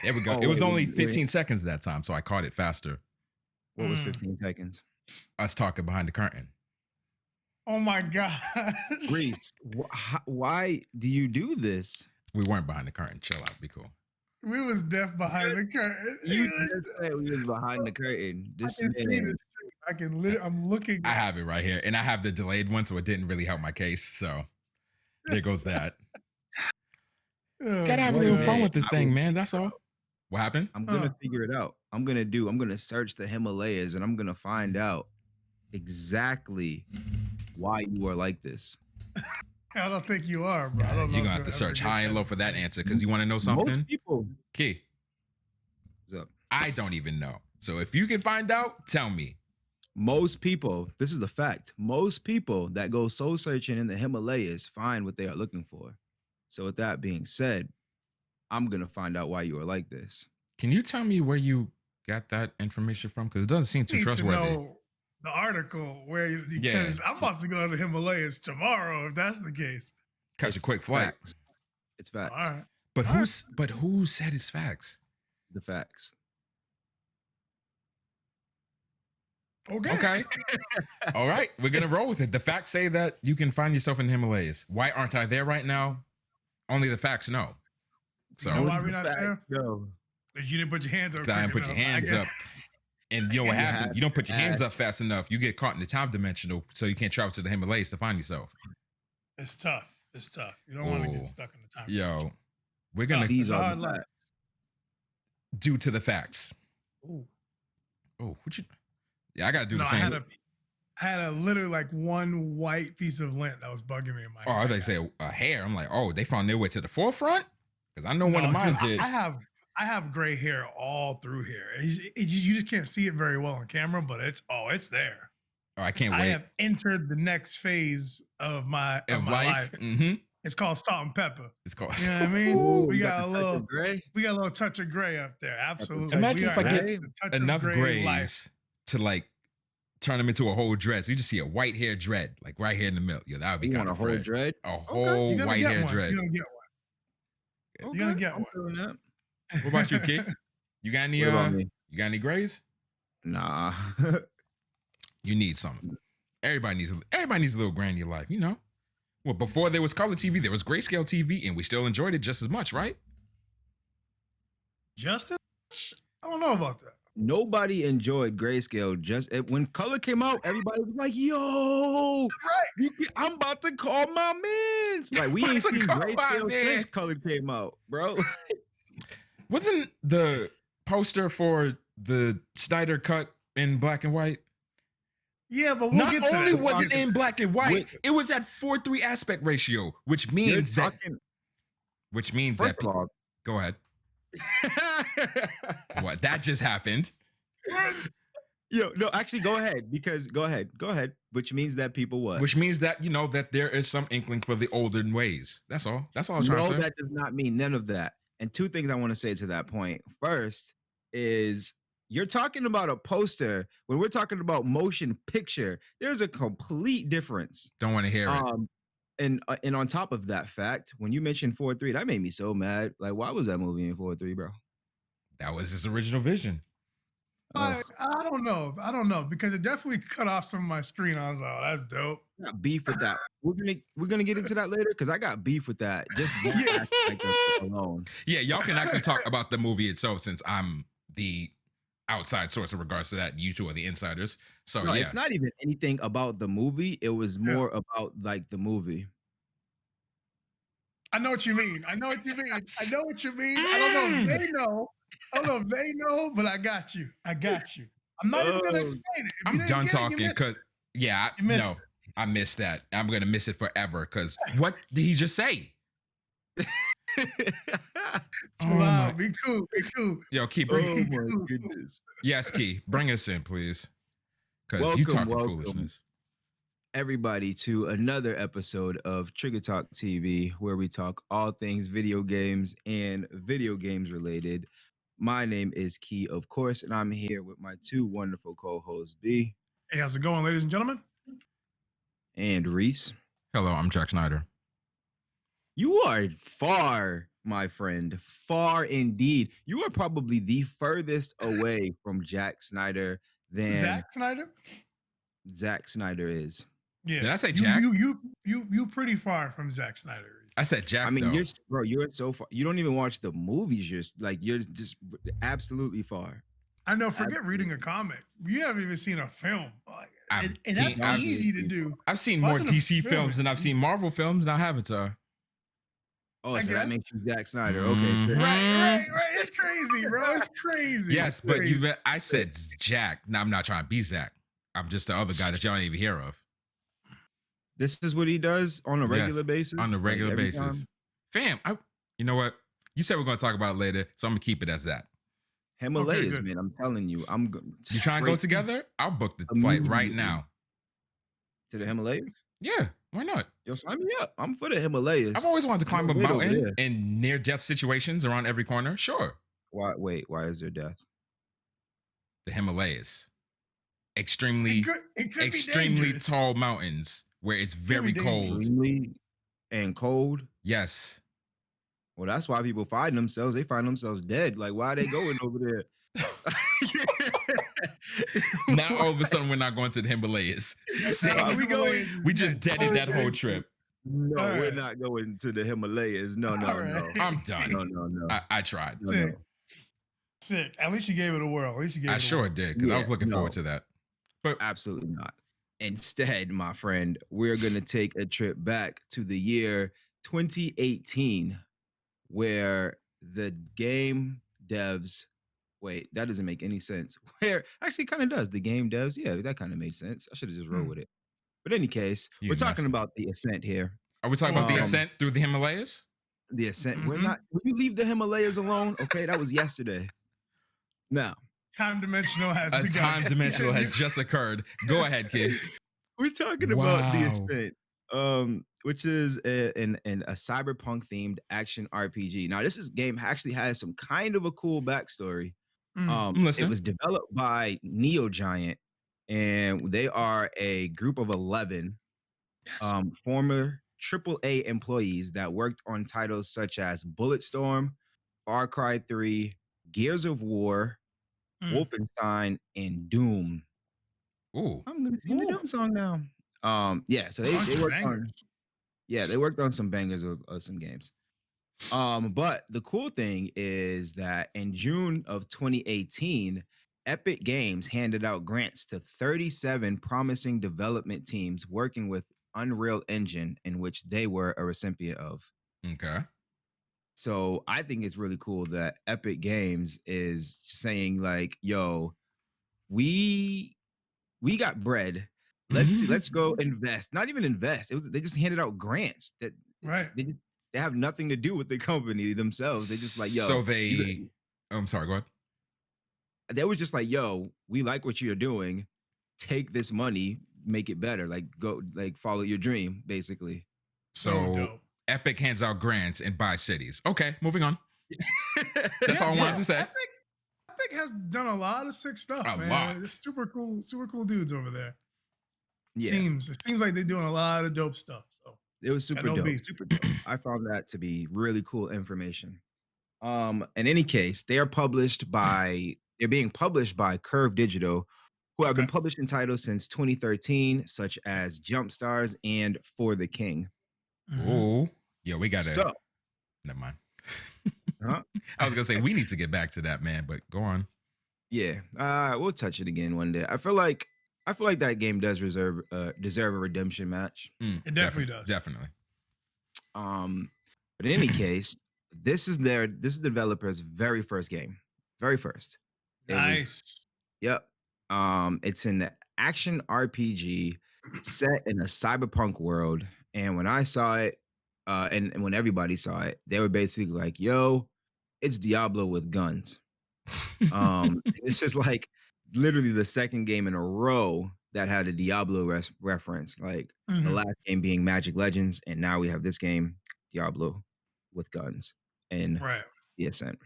There we go. Oh, It was wait, only wait. 15 seconds that time, so I caught it faster. What was 15 seconds? Us talking behind the curtain. Oh my gosh. Reese, why do you do this? We weren't behind the curtain. Chill out. Be cool. We was deaf behind the curtain. You just said we was behind the curtain. This I can see man. this. I can literally. I'm looking. I have it right here, and I have the delayed one, so it didn't really help my case. So there goes that. Gotta have a little fun with this thing, man. That's all. What happened? I'm gonna figure it out. I'm gonna search the Himalayas, and I'm gonna find out exactly why you are like this. I don't think you are, bro. You're gonna have to search high and low for that answer, because you want to know something. Most people. Key. What's up? I don't even know. So if you can find out, tell me. Most people, this is the fact. Most people that go soul searching in the Himalayas find what they are looking for. So with that being said, I'm gonna find out why you are like this. Can you tell me where you got that information from? Because it doesn't seem too trustworthy. Know the article because I'm about to go to the Himalayas tomorrow. If that's the case, catch a quick flight. Facts. It's facts. All right. But who said it's facts? The facts. Okay. All right. We're going to roll with it. The facts say that you can find yourself in the Himalayas. Why aren't I there right now? Only the facts know. So, you know why we're not there? No. Because you didn't put your hands up. I didn't put your hands up. And you know what happens? You don't put your hands up fast enough. You get caught in the time dimensional, so you can't travel to the Himalayas to find yourself. It's tough. It's tough. You don't want to get stuck in the time. Yo, we're going to due to the facts. Ooh. Oh, what you... Yeah, I gotta do the same. I had a literally like one white piece of lint that was bugging me in my head. Oh, they say a hair. I'm like, oh, they found their way to the forefront? Because I know one of mine did. I have gray hair all through here. You just can't see it very well on camera, but it's there. Oh, I can't wait. I have entered the next phase of my life. Mm-hmm. It's called salt and pepper. It's called. You know what I mean? Ooh, we got a little gray. We got a little touch of gray up there. Absolutely. Imagine if I get enough grays to like turn them into a whole dread. So you just see a white hair dread, like right here in the middle. Yeah, that would be kind of fresh. Whole dread? A whole white hair dread. You're gonna get one. Okay, you're gonna get one. What about you, kid? You got any? You got any grays? Nah. You need something. Everybody needs a little gray in your life, you know. Well, before there was color TV, there was grayscale TV, and we still enjoyed it just as much, right? Just as much? I don't know about that. Nobody enjoyed grayscale. When color came out, everybody was like, "Yo, right? I'm about to call my mans." Like we ain't seen grayscale since color came out, bro. Wasn't the poster for the Snyder Cut in black and white? Yeah, but not only was it in black and white, it was at 4:3 aspect ratio, which means that. First of all, go ahead. What? That just happened. Yo, no, actually, go ahead. Go ahead. Which means that people what? Which means that that there is some inkling for the olden ways. That's all. That's all I'm trying to say. No, that does not mean none of that. And two things I want to say to that point. First is you're talking about a poster when we're talking about motion picture. There's a complete difference. Don't want to hear it. And on top of that fact, when you mentioned 4:3, that made me so mad. Like, why was that movie in 4:3, bro? That was his original vision. I don't know because it definitely cut off some of my screen. I was like, oh, that's dope. I got beef with that. We're gonna get into that later because I got beef with that. Just like alone. Yeah, y'all can actually talk about the movie itself since I'm the outside source in regards to that. You two are the insiders. So no, yeah, it's not even anything about the movie. It was more about like the movie. I know what you mean. I don't know if they know. But I got you. I'm not even gonna explain it. I'm done talking because I missed that. I'm gonna miss it forever because what did he just say? Wow, be cool. Yo, Key, goodness. Yes, Key, bring us in, please. Because you talking foolishness. Everybody to another episode of Trigger Talk TV, where we talk all things video games and video games related. My name is Key, of course, and I'm here with my two wonderful co-hosts, B. Hey, how's it going, ladies and gentlemen? And Reese. Hello, I'm Jack Snyder. You are far my friend. Far indeed. You are probably the furthest away from Jack Snyder than Zack Snyder? Zack Snyder is. Yeah. Did I say you Jack? you pretty far from Zack Snyder. I said Jack I mean, though. you're so far. You don't even watch the movies. You're just absolutely far. I know, forget reading a comic. You haven't even seen a film. And that's easy to do. I've seen more Watching a DC film films is than I've seen easy. Marvel films, and I haven't, Oh, I so that guess. makes you Zack Snyder. Okay, so Right. It's crazy, bro. It's crazy. Yes, It's but crazy. I said Jack. Now I'm not trying to be Zach. I'm just the other guy that y'all don't even hear of. this is what he does on a regular basis. On a regular every basis. time? Fam, you know what? You said we're going to talk about it later, so I'm going to keep it as that. Himalayas, good. man. I'm telling you, I'm going. You trying to go together? I'll book the flight right now. To the Himalayas? Yeah, why not? Yo, sign me up. I'm for the Himalayas. I've always wanted to climb a Wait over mountain there. in near-death situations around every corner. Sure. Why? Wait, why is there death? The Himalayas. Extremely It could be extremely dangerous. tall mountains where it's very be cold. dangerous. Extremely and cold. Yes. Well, that's why people find themselves. They find themselves dead. Like, why are they going over there? Now all of a sudden we're not going to the Himalayas. Sick. We just deaded that whole trip. No, All we're right. not going to the Himalayas. No. All right. I'm done. No. I tried. No. Sick. At least you gave it a whirl. At least you gave it a sure whirl. did, because I was looking forward to that. But absolutely not. Instead, my friend, we're going to take a trip back to the year 2018, where the game devs. Wait, that doesn't make any sense. Where actually kind of does. The game devs, yeah, that kind of made sense. I should have just rolled with it. But in any case, we're talking about the Ascent here. Are we talking about the Ascent through the Himalayas? The Ascent. We're not. Will you leave the Himalayas alone? Okay, that was yesterday. Now, time dimensional has a begun. time dimensional has just occurred. Go ahead, kid. We're talking about the Ascent, which is a cyberpunk themed action RPG. Now, this game actually has some kind of a cool backstory. It was developed by Neon Giant, and they are a group of 11 former AAA employees that worked on titles such as Bulletstorm, Far Cry 3, Gears of War, Wolfenstein, and Doom. Ooh, I'm gonna sing the Doom song now. Yeah, so they worked on. Yeah, they worked on some bangers of some games. But the cool thing is that in June of 2018, Epic Games handed out grants to 37 promising development teams working with Unreal Engine, in which they were a recipient of. Okay. So I think it's really cool that Epic Games is saying like, "Yo, we got bread. Let's go invest. Not even invest. They just handed out grants that they have nothing to do with the company themselves. They just like, yo. So I'm sorry, go ahead. They were just like, yo, we like what you're doing. Take this money, make it better. Like, go, like, follow your dream, basically. So Epic hands out grants and buys cities. Okay, moving on. That's all I wanted to say. Epic has done a lot of sick stuff, man. Lot. It's super cool dudes over there. Yeah. It seems like they're doing a lot of dope stuff. So it was super dope. Super dope. I found that to be really cool information. In any case, they're being published by Curve Digital, who have been publishing titles since 2013, such as Jump Stars and For the King. Oh, yeah, we got to. So, never mind. Huh? I was gonna say we need to get back to that, man, but go on. Yeah, we'll touch it again one day. I feel like that game does deserve a redemption match. It definitely does. Definitely. But in any case, this is the developer's very first game. Very first. Nice. Yep. It's an action RPG set in a cyberpunk world. And when I saw it, and when everybody saw it, they were basically like, yo, it's Diablo with guns. It's just like literally the second game in a row that had a Diablo reference. Like the last game being Magic Legends, and now we have this game, Diablo with guns and the Ascent.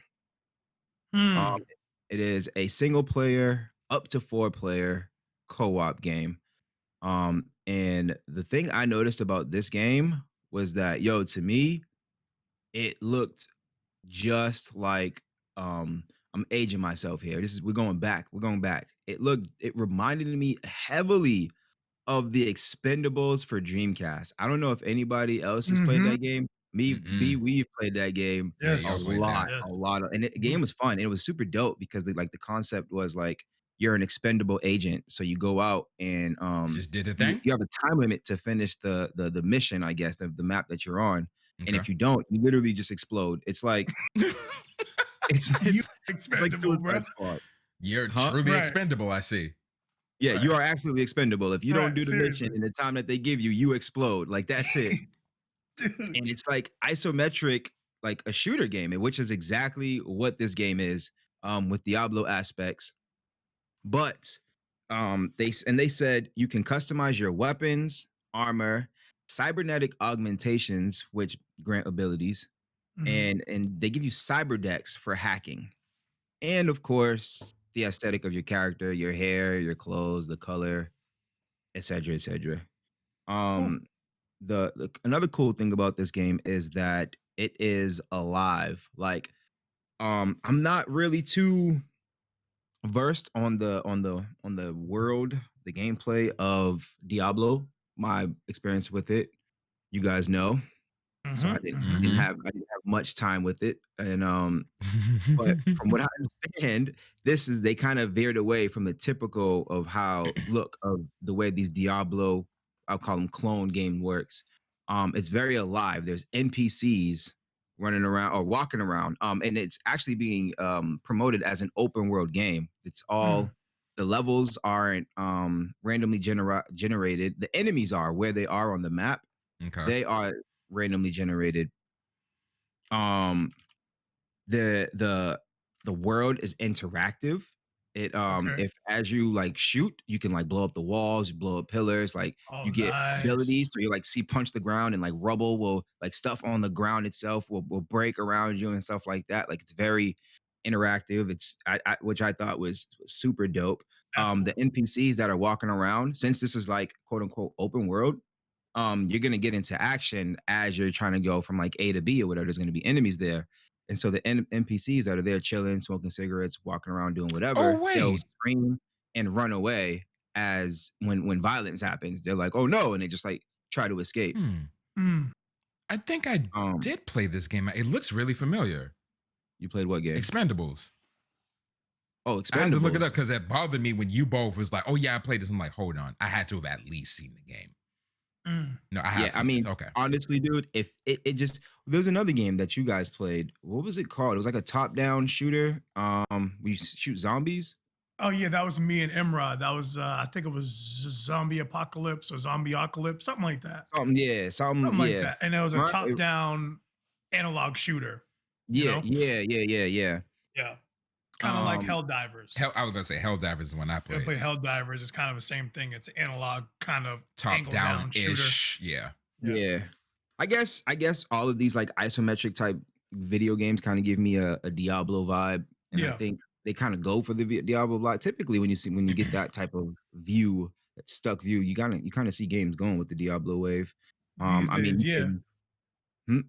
It is a single player, up to 4 player co-op game. And the thing I noticed about this game was that, to me, it looked just like I'm aging myself here. We're going back. We're going back. It reminded me heavily of the Expendables for Dreamcast. I don't know if anybody else has played Mm-hmm. that game. Me, B, Mm-mm. we've played that game Yeah, a y'all Yes. played lot, that. Yes. a lot of, and the Mhm. game was fun. And it was super dope because the concept was like you're an expendable agent, so you go out and Just did the you thing. you have a time limit to finish the mission, I guess, the map that you're on. And Okay. if you don't, you literally just explode. It's like it's You it's it's like expendable, bro. Suicide Squad, You're huh? truly Right. expendable. I see. Yeah, you Right. are absolutely expendable. If you don't Right. do the mission Seriously. in the time that they give you, you explode. Like that's it. Dude. And it's like isometric, like a shooter game, which is exactly what this game is, with Diablo aspects. But they said you can customize your weapons, armor, cybernetic augmentations, which grant abilities, Mhm. and they give you cyber decks for hacking. And of course, the aesthetic of your character, your hair, your clothes, the color, etc., etc. Cool. Um, another cool thing about this game is that it is alive. Like, I'm not really too versed on the world, the gameplay of Diablo. My experience with it, you guys know. So Mhm. I Mhm. didn't Mm-hmm. have I didn't have much time with it, and but from what I understand, they kind of veered away from the typical of how look of the way these Diablo, I'll call them clone game works. It's very alive. There's NPCs running around or walking around. And it's actually being promoted as an open world game. It's Mm. all the levels aren't randomly generated. The enemies are where they are on the map. Okay. They are randomly generated. Um, the world is interactive. It Okay. if as you like shoot, you can like blow up the walls, you blow up pillars, like Oh, you get abilities. nice. So you like see punch the ground and like rubble will like stuff on the ground itself will break around you and stuff like that. Like it's very interactive. Which I thought was super dope. That's The cool. NPCs that are walking around, since this is like quote unquote open world, you're gonna get into action as you're trying to go from like A to B or whatever. There's gonna be enemies there. And so the NPCs that are there chilling, smoking cigarettes, walking around doing Oh whatever, they'll wait. scream and run away as when violence happens. They're like, "Oh no," and they just like try to escape. Hmm. Mm. I think I Um, did play this game. It looks really familiar. you played what game? Expendables. Oh, I had to look it up Expendables. because it bothered me when you both was like, "Oh yeah, I played this." I'm like, "Hold on, I had to have at least seen the game." Mm. No, I Yeah, have I seen this. mean, Okay. honestly, dude, if it just there's another game that you guys played. What was it called? It was like a top-down shooter. We shoot zombies. Oh yeah, that was me and Imra. That was I think it was Zombie Apocalypse or Zombie Apocalypse, something like that. Something, Something like yeah. that. And it was a Right? top-down analog shooter, you Yeah, know? yeah, yeah, yeah, yeah. Yeah. Kind of like Um, Helldivers. Hell, I was gonna say Helldivers is when I You ever played. play Helldivers? It's kind of the same thing. It's an analog kind of Top angle down down shooter. ish. Yeah. Yeah. yeah. I guess all of these like isometric type video games kind of give me a Diablo vibe, and I Yeah. think they kind of go for the Diablo vibe. Typically, when you get that type of view, that stuck view, you kind of see games going with the Diablo wave. These I mean, days, you yeah. can, hmm?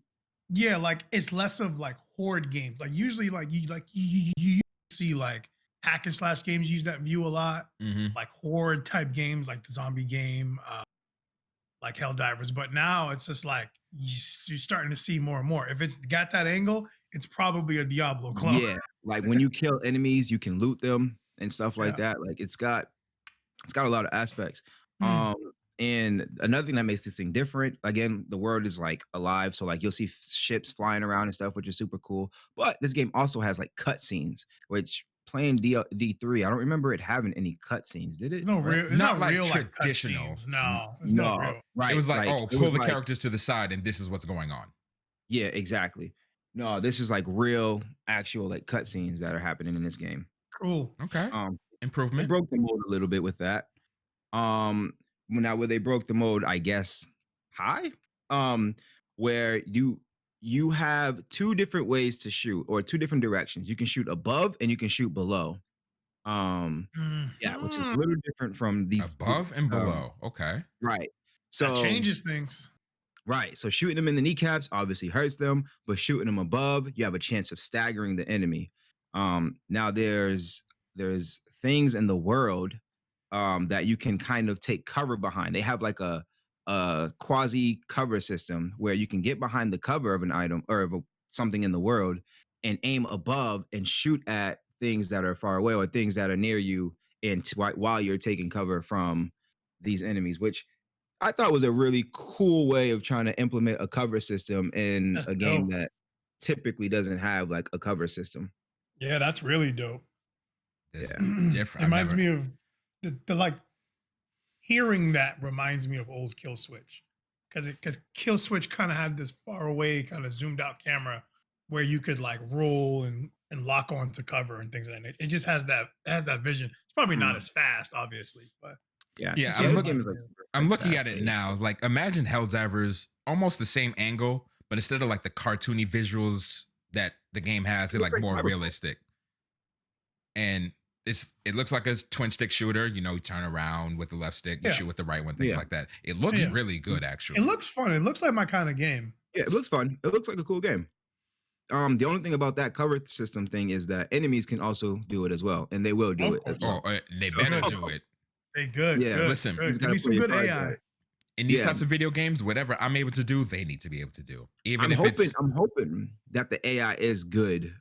Yeah, like it's less of like horde games. Like usually you see like hack and slash games use that view a lot. Mm-hmm. Like horde type games like the zombie game, like Helldivers. But now it's just like you're starting to see more and more. If it's got that angle, it's probably a Diablo clone. Yeah, like when you kill enemies, you can loot them and stuff like Yeah. that. Like it's got a lot of aspects. Mm. Um, and another thing that makes this thing different, again, the world is like alive, so like you'll see ships flying around and stuff, which is super cool. But this game also has like cutscenes, which playing D3, I don't remember it having any cutscenes. Did It's it? no Right? real. It's Not not like real like traditional. cutscenes. No, it's not No, real. It right? was like, Like oh, it was pull the like, characters to the side and this is what's going on. yeah, exactly. No, this is like real, actual like cutscenes that are happening in this game. Cool. Okay. Um, they Improvement. broke the mold a little bit with that. Um, now where they broke the mode, I guess, high, where you have two different ways to shoot or two different directions. You can shoot above and you can shoot below. Yeah, which is a Mhm. little different from these. Above and Um, below. Okay. right. That So changes things. Right. So shooting them in the kneecaps obviously hurts them, but shooting them above, you have a chance of staggering the enemy. Now there's things in the world that you can kind of take cover behind. They have like a quasi cover system where you can get behind the cover of an item or of something in the world and aim above and shoot at things that are far away or things that are near you and while you're taking cover from these enemies, which I thought was a really cool way of trying to implement a cover system in That's a game dope. that typically doesn't have like a cover system. Yeah, that's really dope. It's Yeah. different. Reminds me of the like hearing that reminds me of old Kill Switch. Because Kill Switch kind of had this far away, kind of zoomed out camera where you could like roll and lock on to cover and things like that. It just has that vision. It's probably not as fast, obviously, but Yeah. Yeah, Yeah, This game is like I'm looking at it fast-paced. now. Like, imagine Helldivers, almost the same angle, but instead of like the cartoony visuals that the game has, they're looks like like more Cyberpunk. realistic. And it looks like a twin stick shooter. You know, you turn around with the left stick, you Yeah. shoot with the right one, things Yeah. like that. It looks Yeah. really good, it actually. looks fun. It looks like my kind of game. Yeah, it looks fun. It looks like a cool game. The only thing about that cover system thing is that enemies can also do it as well, and they will do Of it as course. well. They So better good. do it. Hey, good. Yeah, good. listen, good. you just Give me gotta some play your good cards AI. right. In these Yeah. types of video games, whatever I'm able to do, they need to be able to do. Even I'm if hoping it's I'm hoping that the AI is good.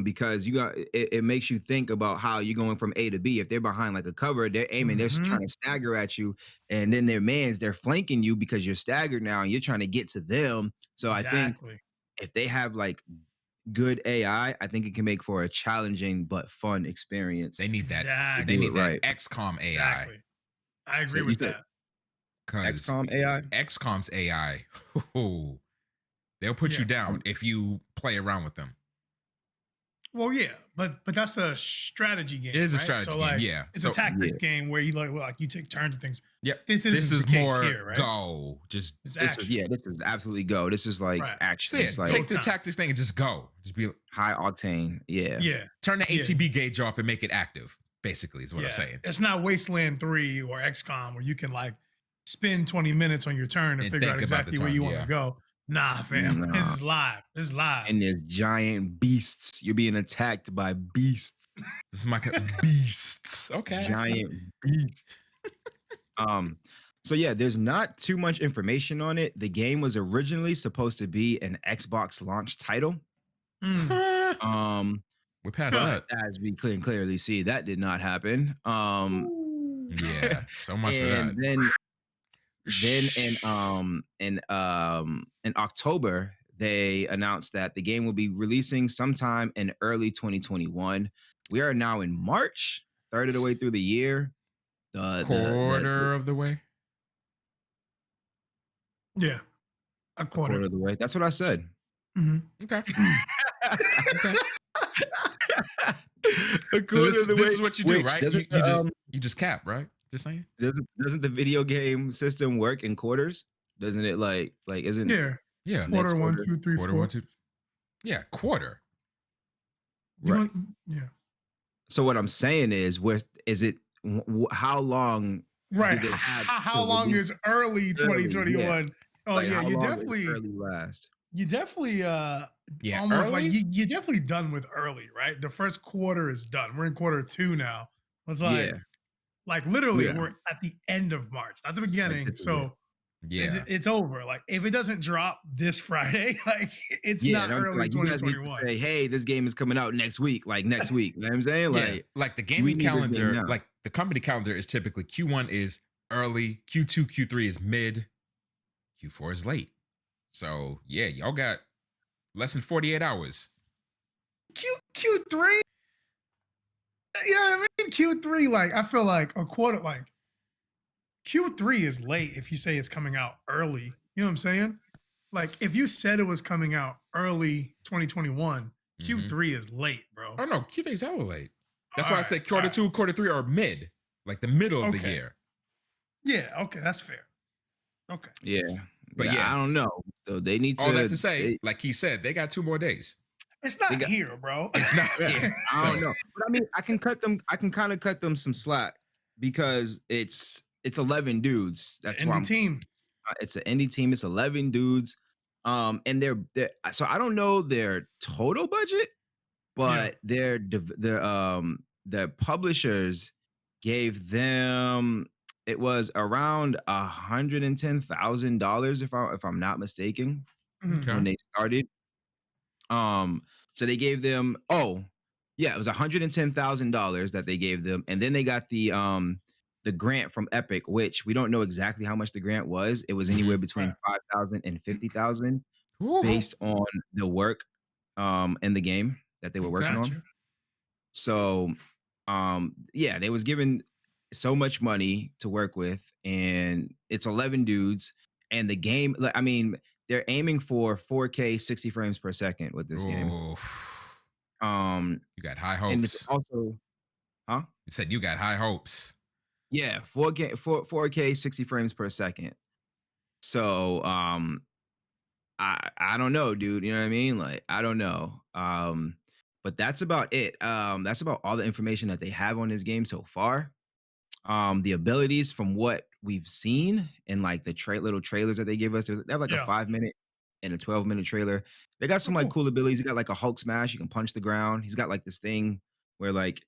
Because it makes you think about how you're going from A to B. If they're behind like a cover, they're aiming, they're Mhm. trying to stagger at you, and then they're flanking you because you're staggered now and you're trying to get to them. So I think Exactly. if they have like good AI, I think it can make for a challenging but fun experience. they need that. Exactly. They do need it that right. XCOM AI. Exactly. I agree So you with said that. Because XCOM AI? XCOM's AI, they'll put you Yeah. down if you play around with them. Well, yeah, but that's a strategy game. It is a right? strategy so, game, like, yeah. It's So- a tactics game where you you take turns and things. Yep. This This isn't is the case more here, right? go. Just It's This action. is absolutely go. This is like Right. action. say It's it. like Take the Showtime. tactics thing and just go. Just be high octane. Yeah. Yeah. turn the Yeah. ATB gauge off and make it active. Basically, is what I'm saying. It's not Wasteland 3 or XCOM where you can like spend 20 minutes on your turn and And figure think out about exactly the where turn, you want to yeah. go. Nah, fam. This Nah. is live. This is live. And there's giant beasts. You're being attacked by beasts. This is my beasts. Okay. I see. Giant beasts. So yeah, there's not too much information on it. The game was originally supposed to be an Xbox launch title. Mm. We're past But that. as we clearly see, that did not happen. Yeah. So much for and that. then in October they announced that the game will be releasing sometime in early 2021. We are now in March, third of the way through the year. Quarter of the way. Yeah. A quarter. Quarter of the way. That's what I said. Mhm. Okay. Okay. A So quarter of the this way. is what you do, Which right? doesn't, You just cap, right? Just saying. doesn't the video game system work in quarters? Doesn't it like isn't Yeah. Yeah. next Quarter 1, quarter? 2, 3, Quarter 4. 1, 2. Yeah, quarter. Right. Yeah. So what I'm saying is, how long? Right. do they have How to long release is early 2021? Oh Like, yeah, how you long does definitely early last? Yeah, almost early? like you definitely done with early, right? The first quarter is done. We're in quarter 2 now. It's Yeah. like literally Yeah. we're at the end of March, not the beginning. this is So Yeah. it's over. Like if it doesn't drop this Friday, like it's Yeah, not and I'm early like, you guys need to 2021. say, hey, this game is coming out next week, like next week. You know what I'm saying? Yeah, Like, the we gaming need this game calendar, now. like the company calendar is typically Q1 is early, Q2, Q3 is mid, Q4 is late. So yeah, y'all got less than 48 hours. Q3? You know what I mean? Q3, like I feel like a quarter, like Q3 is late if you say it's coming out early. You know what I'm saying? Like if you said it was coming out early 2021, Q3 is late, bro. Oh no, Q3 is hella late. That's why I Alright, said quarter alright. 2, quarter 3 are mid, like the middle of the Okay. year. Yeah, okay, that's fair. Okay. yeah. But yeah. I don't know. So they need to. All that to say, like he said, they got 2 more days. It's not got- here, bro. It's not Yeah, here. I don't So, know. But I mean, I can kind of cut them some slack because it's 11 dudes. That's why team. It's an indie team. It's 11 dudes. And they're so I don't know their total budget, Yeah. but their publishers gave them it was around $110,000 if I'm not mistaken Mhm. Okay. when they started. So they gave them yeah, it was $110,000 that they gave them, and then they got the grant from Epic, which we don't know exactly how much the grant was. It was anywhere Mhm. between Right. 5,000 and 50,000 Woo. based on the work in the game that they were working Okay. on. Gotcha. So yeah, they was given so much money to work with, and it's 11 dudes, and the game, like, I mean, they're aiming for 4K 60 frames per second with this game. Oh, Um, you got high and it's hopes. also, huh? You said you got high hopes. Yeah, 4K 60 frames per second. So I don't know, dude. You know what I mean? Like, I don't know. But that's about it. That's about all the information that they have on this game so far. The abilities from what we've seen in like the little trailers that they give us, they have like a Yeah. 5 minute and a 12-minute trailer. They got Oh, some like cool. cool abilities. He got like a Hulk smash, you can punch the ground. He's got like this thing where like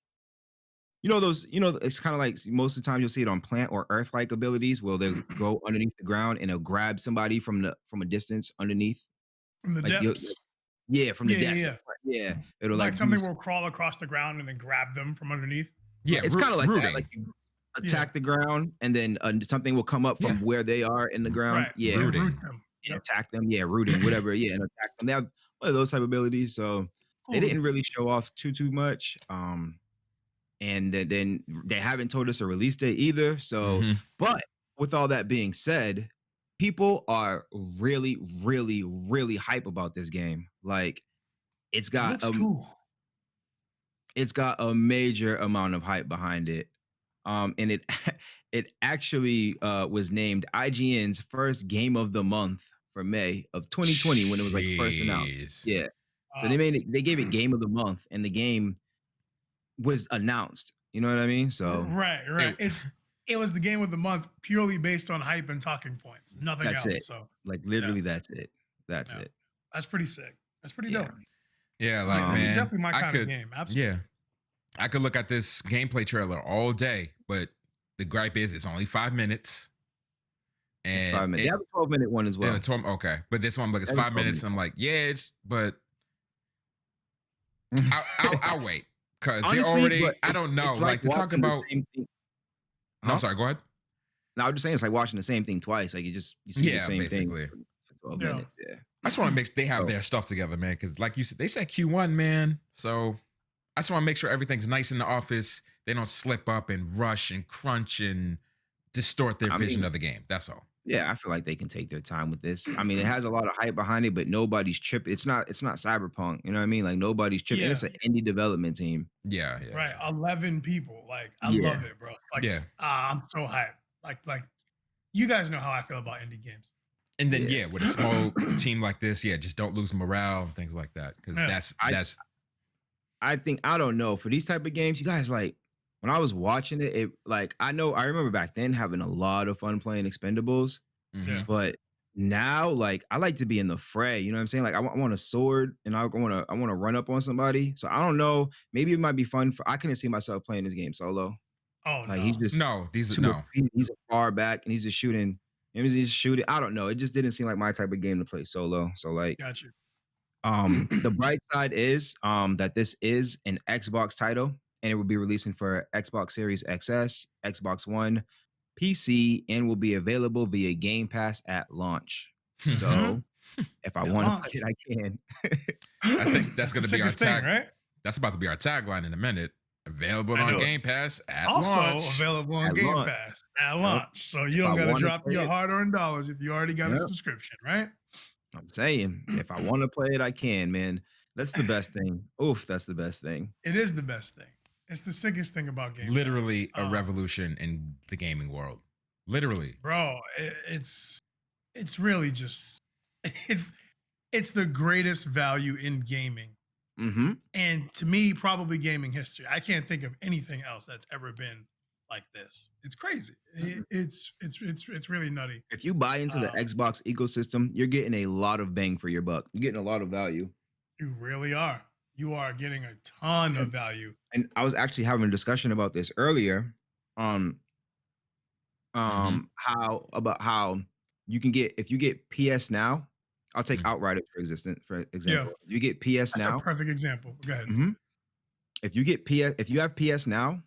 it's kind of like most of the time you'll see it on plant or earth like abilities where they'll go underneath the ground and it'll grab somebody from a distance underneath. From the Like depths. yeah, from the Yeah, yeah, depths. yeah. Yeah. It'll Like like do something will crawl across the ground and then grab them from underneath. Yeah, Like, it's kind of like that. Like rooting. you yeah. attack the ground and then something will come up Yeah, from where they are in the ground. Right. Yeah. And root rooting. them. And Yep. attack them. Yeah, rooting, whatever. Yeah, and attack them. They have one of those type of abilities. So they Cool. didn't really show off too much. And then they haven't told us a release date either. So, Mhm. but with all that being said, people are really, really, really hype about this game. Like it's It got looks cool. it's got a major amount of hype behind it. And it it actually was named IGN's first game of the month for May of 2020 when it was like first announced. Jeez. Yeah. So they gave it game of the month and the game was announced. You know what I mean? So Right, right. It- It was the game of the month purely based on hype and talking points. Nothing that's else. it. So Like yeah, literally that's it. That's yeah. it. That's pretty sick. That's pretty Yeah. dope. yeah, Like, like this is man, definitely my I kind of could. game. Absolutely. Yeah, I could look at this gameplay trailer all day, but the gripe is it's only 5 minutes, It's and 5 minutes. They have a 12-minute one as well. okay, but this one, like, it's They have a 5 minutes. 12-minute And I'm like, yeah, but one. I'll wait because they Honestly, already. but I don't know. it's Like, to talk watching the about. same thing. No, Huh? sorry. Go ahead. No, I'm just saying it's like watching the same thing twice. Like you see the Yeah, same thing basically. for 12 Yeah. minutes. Yeah. I just want to make they have So, their stuff together, man. Because like you said, they said Q1, man. So I just want to make sure everything's nice in the office. They don't slip up and rush and crunch and distort their I vision mean, of the game. That's all. yeah, I feel like they can take their time with this. I mean, it has a lot of hype behind it, but nobody's tripping. It's not cyberpunk. You know what I mean? Like nobody's tripping. And Yeah. it's an indie development team. Yeah, yeah, Right. yeah. 11 people. Like, I Yeah. love it, bro. Like, Yeah. I'm so hyped. Like, you guys know how I feel about indie games. And then Yeah. yeah, with a small team like this, yeah, just don't lose morale and things like that. Because Yeah. that's I think I don't know for these type of games. You guys like when I was watching it, it like I remember back then having a lot of fun playing Expendables, mhm. but now like I like to be in the fray. You know what I'm saying? Like I want a sword and I want to run up on somebody. So I don't know. Maybe it might be fun for. I couldn't see myself playing this game solo. Oh, Like no. he's just No, these are too no. he's far back and he's just shooting. He's just shooting. I don't know. It just didn't seem like my type of game to play solo. So like Got you. the bright side is that this is an Xbox title and it will be releasing for Xbox Series XS, Xbox One, PC, and will be available via Game Pass at launch. So if I At want to launch. play it, I can. I think that's the going to be our sickest thing, tag. right? That's about to be our tagline in a minute. Available I on know. Game Pass at Also launch. available on At Game launch. Pass at Yep. launch. So you If I don't got to wanna drop play your it. hard-earned dollars if you already got a Yep. subscription, right? I'm saying if I want to play it, I can, man. That's the best thing. Oof, that's the best thing. It is the best thing. It's the sickest thing about Game Literally Pass. a revolution in the gaming world. Literally. Bro, it's really just it's the greatest value in gaming. Mm-hmm. And to me, probably gaming history. I can't think of anything else that's ever been like this. It's crazy. It's really nutty. If you buy into the Xbox ecosystem, you're getting a lot of bang for your buck. You're getting a lot of value. You really are. You are getting a ton of value. And I was actually having a discussion about this earlier on how you can get, if you get PS Now, I'll take Outriders for example. You get PS That's Now. a perfect example. Go ahead. If you have PS Now,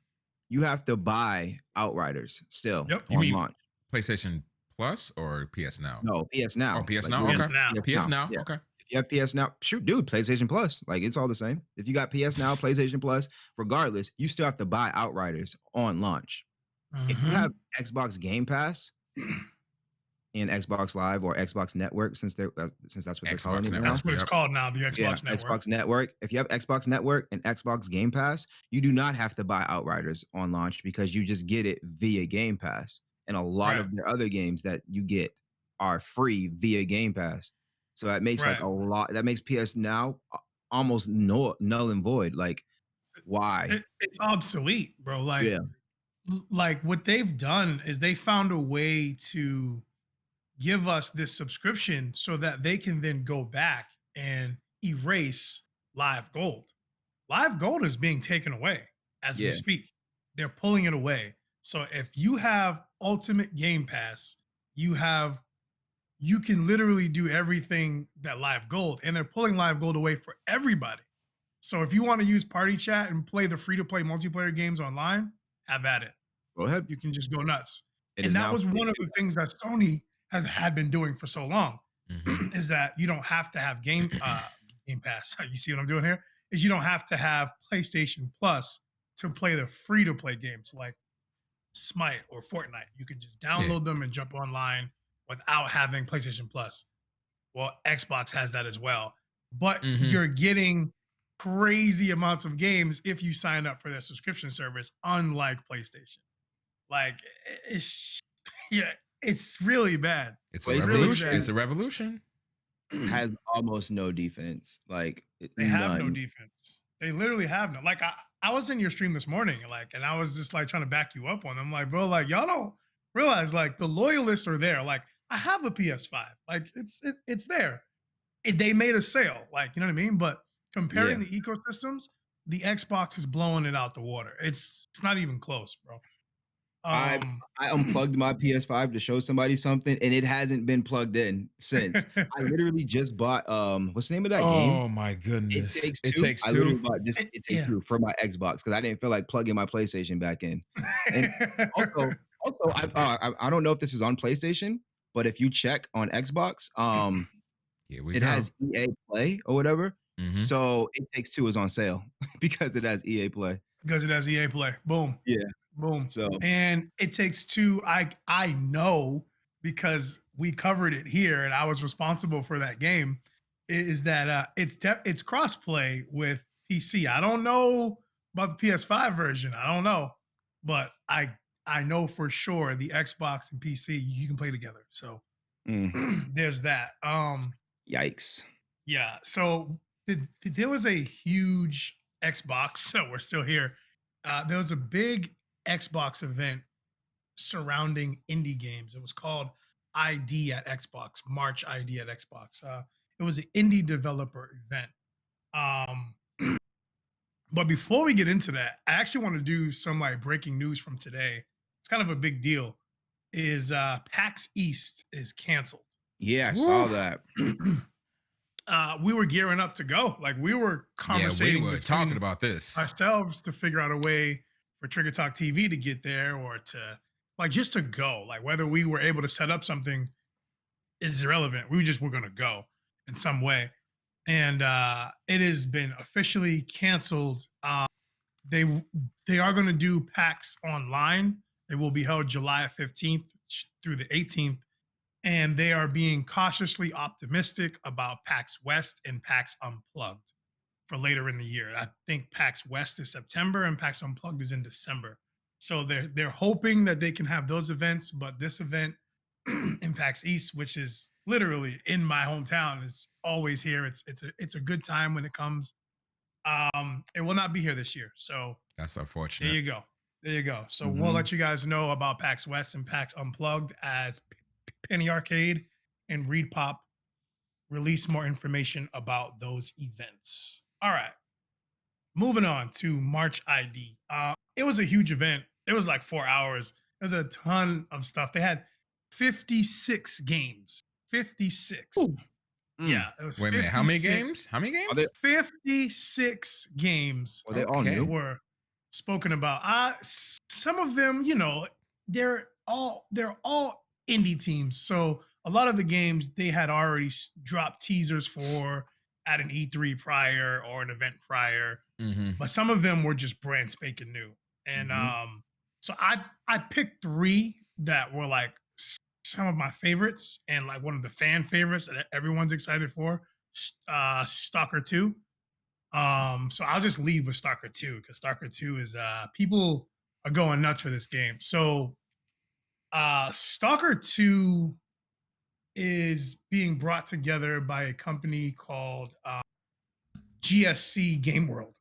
you have to buy Outriders still You on mean launch. PlayStation Plus or PS Now? No, PS Now. Oh, PS Like, Now. PS Okay. Now. PS Now. Yeah. Okay. If you have PS Now, shoot, dude, PlayStation Plus. Like, it's all the same. If you got PS Now, PlayStation Plus, regardless, you still have to buy Outriders on launch. If you have Xbox Game Pass and Xbox Live or Xbox Network, since that's what they're calling it now. That's what it's called now, the Xbox Network. Xbox Network. If you have Xbox Network and Xbox Game Pass, you do not have to buy Outriders on launch because you just get it via Game Pass. And a lot of the other games that you get are free via Game Pass. So that makes like a lot. That makes PS Now almost null and void. Like, why? It's obsolete, bro. Like what they've done is they found a way to give us this subscription so that they can then go back and erase Live Gold. Live Gold is being taken away as we speak. They're pulling it away. So if you have Ultimate Game Pass, you can literally do everything that Live Gold, and they're pulling Live Gold away for everybody. So if you want to use Party Chat and play the free-to-play multiplayer games online, have at it. Go ahead. You can just go nuts. And that was one of the things that Sony had been doing for so long, is that you don't have to have Game Pass. You see what I'm doing here? Is you don't have to have PlayStation Plus to play the free-to-play games like Smite or Fortnite. You can just download them and jump online without having PlayStation Plus. Well, Xbox has that as well. But you're getting crazy amounts of games if you sign up for their subscription service, unlike PlayStation. Like, it's really bad. It's a revolution. It's a revolution. Has almost no defense. Like, they have no defense. They literally have no. Like, I was in your stream this morning, and I was just like trying to back you up on them. Like, bro, like y'all don't realize like the loyalists are there. Like, I have a PS5. Like, it's there. They made a sale. Like, you know what I mean? But comparing the ecosystems, the Xbox is blowing it out the water. It's not even close, bro. I unplugged my PS5 to show somebody something, and it hasn't been plugged in since. I literally just bought what's the name of that game? Oh my goodness! It Takes Two. I literally bought It Takes Two for my Xbox because I didn't feel like plugging my PlayStation back in. And also, I don't know if this is on PlayStation, but if you check on Xbox, it has EA Play or whatever. So It Takes Two is on sale because it has EA Play. Because it has EA Play. Boom. Yeah. Boom. So, and It Takes Two, I know because we covered it here and I was responsible for that game, is that it's crossplay with PC. I don't know about the PS5 version. I don't know. But I know for sure the Xbox and PC, you can play together. So there's that. Yikes. Yeah. So there was a huge Xbox, so we're still here. There was a big Xbox event surrounding indie games. It was called ID at Xbox, March ID at Xbox. It was an indie developer event. But before we get into that, I actually want to do some like breaking news from today. It's kind of a big deal. Is PAX East is canceled. Yeah, I saw that. We were gearing up to go. Like we were conversating. We were talking about this ourselves to figure out a way for Trigger Talk TV to get there, or to like just to go. Like whether we were able to set up something is irrelevant. We were going to go in some way, and it has been officially canceled. They are going to do PAX online. It will be held July 15th through the 18th. And they are being cautiously optimistic about PAX West and PAX Unplugged for later in the year. I think PAX West is September and PAX Unplugged is in December. So they're hoping that they can have those events, but this event in PAX East, which is literally in my hometown, is always here. It's a good time when it comes. It will not be here this year. So that's unfortunate. There you go. There you go. So we'll Mhm. let you guys know about PAX West and PAX Unplugged as Penny Arcade and Reed Pop release more information about those events. All right. Moving on to March ID. It was a huge event. It was like 4 hours. There's a ton of stuff. They had 56 games. 56. Ooh. Yeah, it was Wait a minute. How many 56. games? How many games? Are they 56 games are they all Okay. new? were spoken about. Some of them, they're all indie teams. So a lot of the games they had already dropped teasers for at an E3 prior or an event prior, Mm-hmm. but some of them were just brand spanking new. And Mhm. so I picked three that were like some of my favorites and like one of the fan favorites that everyone's excited for. Stalker 2. So I'll just lead with Stalker 2 because Stalker 2 is people are going nuts for this game. So Stalker 2 is being brought together by a company called GSC Game World.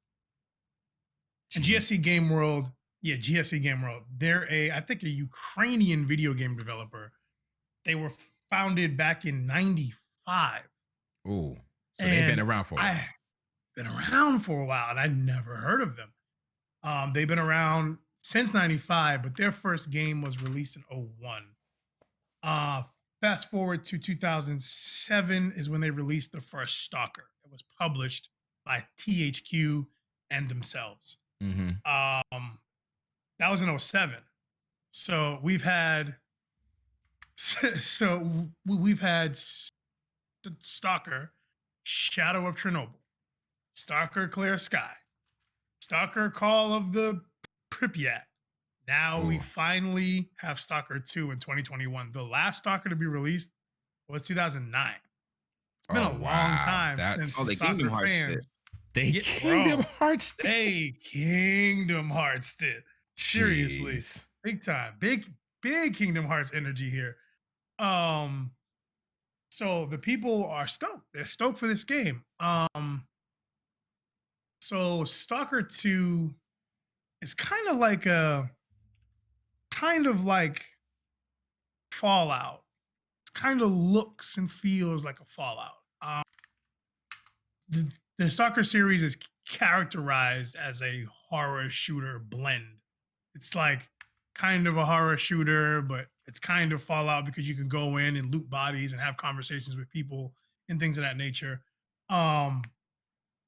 And GSC Game World, GSC Game World, they're I think a Ukrainian video game developer. They were founded back in 95. Ooh. So they've been And around for a while. I've been around for a while and I never heard of them. They've been around since 95, but their first game was released in 01. Fast forward to 2007 is when they released the first Stalker. It was published by THQ and themselves. Mm-hmm. That was in 07. So we've had Stalker, Shadow of Chernobyl, Stalker Clear Sky, Stalker Call of the Pripyat. Now we Ooh. finally have Stalker 2 in 2021. The last Stalker to be released was 2009. It's been a long time since Oh, they Stalker Kingdom Hearts fans. did. They Yeah, Kingdom bro. Hearts. They Kingdom Hearts did. Seriously. Jeez. Big time. Big Kingdom Hearts energy here. So the people are stoked. They're stoked for this game. So Stalker 2 is kind of like Fallout. It kind of looks and feels like a Fallout. The Stalker series is characterized as a horror shooter blend. It's like kind of a horror shooter, but it's kind of Fallout because you can go in and loot bodies and have conversations with people and things of that nature.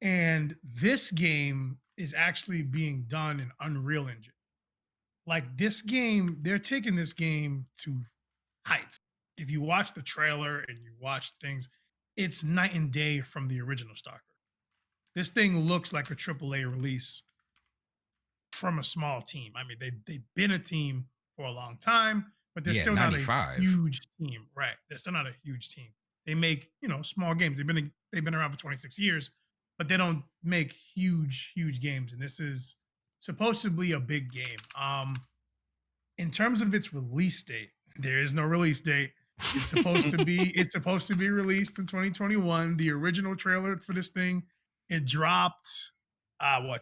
And this game is actually being done in Unreal Engine. Like this game, they're taking this game to heights. If you watch the trailer and you watch things, it's night and day from the original Stalker. This thing looks like a AAA release from a small team. I mean, they've been a team for a long time, but they're still 95. not a huge team, right? They're still not a huge team. They make small games. They've been around for 26 years, but they don't make huge games. And this is supposed to be a big game. In terms of its release date, there is no release date. It's supposed to be released in 2021. The original trailer for this thing, it dropped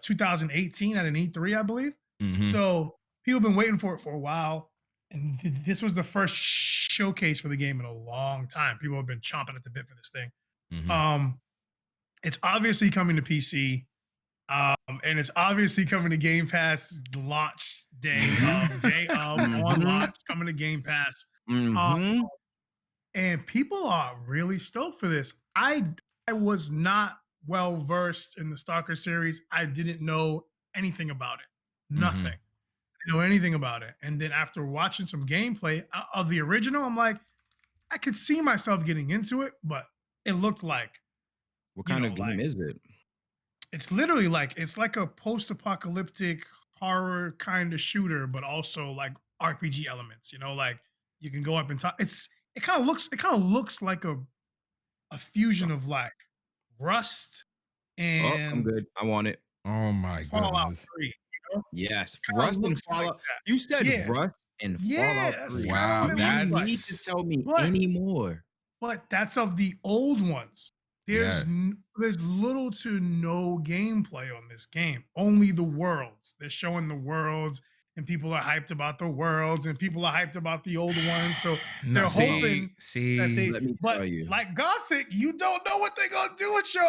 2018 at an E3, I believe. Mm-hmm. So people have been waiting for it for a while. And this was the first showcase for the game in a long time. People have been chomping at the bit for this thing. Mm-hmm. It's obviously coming to PC. And it's obviously coming to Game Pass launch day on launch, coming to Game Pass. And people are really stoked for this. I was not well versed in the Stalker series. I didn't know anything about it. Nothing. Mm-hmm. I didn't know anything about it. And then after watching some gameplay of the original, I'm like, I could see myself getting into it, but it looked like What kind of game is it? it's literally it's like a post-apocalyptic horror kind of shooter, but also like RPG elements. Like you can go up and talk. It kind of looks like a fusion of like Rust Oh, I'm and good. I want it. Oh my Fallout goodness. 3. Yes, Kinda Rust and looks like Fallout. that. You said Yeah. Rust and Yeah, Fallout that's 3. kinda Wow, what it You looks don't like. need to tell me But anymore. but that's of the old ones. There's Yeah. there's little to no gameplay on this game. Only the worlds. They're showing the worlds and people are hyped about the worlds, and people are hyped about the old ones. So No, they're hoping that they. let me But tell you. like Gothic, you don't know what they're gonna do with your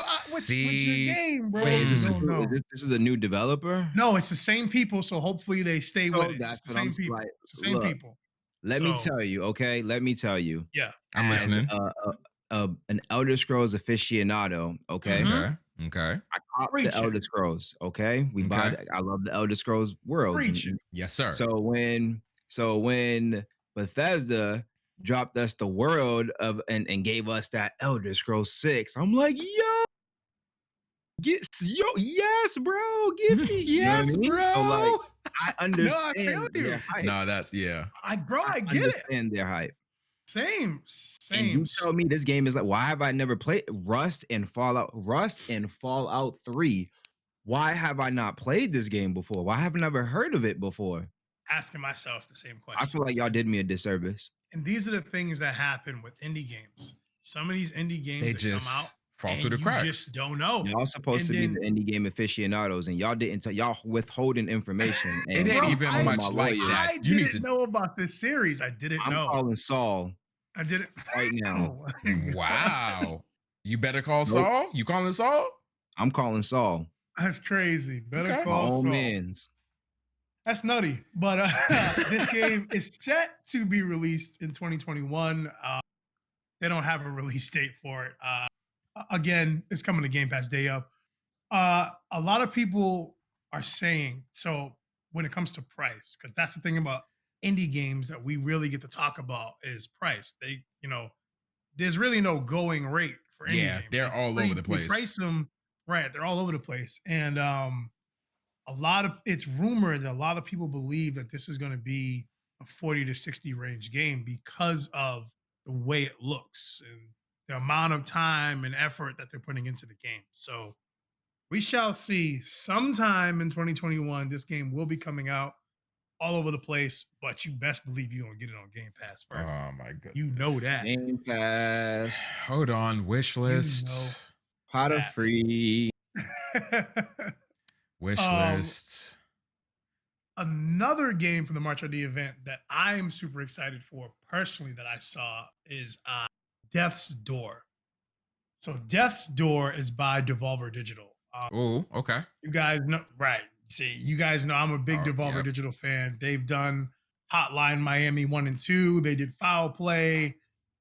game, bro. Wait, You this is don't know. this is a new developer? No, it's the same people, so hopefully they stay with So it. that's It's the what I'm same people. like. It's the same Look, people. let me So tell you, okay? Let me tell you. yeah. I'm As listening. an Elder Scrolls aficionado, okay? Mhm. Okay. I caught the Preach it. Elder Scrolls, okay? We buy Okay. I love the Elder Scrolls worlds. Preach it. Yes, sir. So when Bethesda dropped us the world of and gave us that Elder Scrolls 6, I'm like, yes, bro, give me. You know what I Yes, mean? bro. So like I No, I feel understand you. their hype. No, that's I I get it. understand their hype. Same. And you tell me this game is like, why have I never played Rust and Fallout 3? Why have I not played this game before? Why have I never heard of it before? Asking myself the same I feel question. like y'all did me a disservice. And these are the things that happen with indie games. Some of these indie games they that come out just fall and through the you cracks. just don't know. Y'all supposed And to be then- the indie game aficionados, and y'all didn't tell y'all withholding information. It And ain't Bro, even I- much like lawyer. that. I You need didn't to. know about this series. I didn't I'm know. calling Saul I didn't. right now. Oh my God. Wow. You better call Nope. Saul. You calling Saul? I'm calling Saul. That's crazy. Better Okay. My call own Saul. man's. That's nutty. But this game is set to be released in 2021. They don't have a release date for it. Again, it's coming to Game Pass day of. A lot of people are saying, so when it comes to price, because that's the thing about indie games that we really get to talk about is price. There's really no going rate for any Yeah, game. they're all over the We place. price them right. They're all over the place. And it's rumored that a lot of people believe that this is going to be a 40 to 60 range game because of the way it looks and the amount of time and effort that they're putting into the game. So we shall see sometime in 2021. This game will be coming out all over the place, but you best believe you're going to get it on Game Pass first. Oh my goodness. You know that. Game Pass. Hold on. Wish list. Pot of that. free. Wish Um, list. Another game from the March ID event that I am super excited for personally that I saw is Death's Door. So Death's Door is by Devolver Digital. Oh, okay. You guys know, right? See, you guys know I'm a big Devolver Yep. Digital fan. They've done Hotline Miami 1 and 2. They did Foul Play.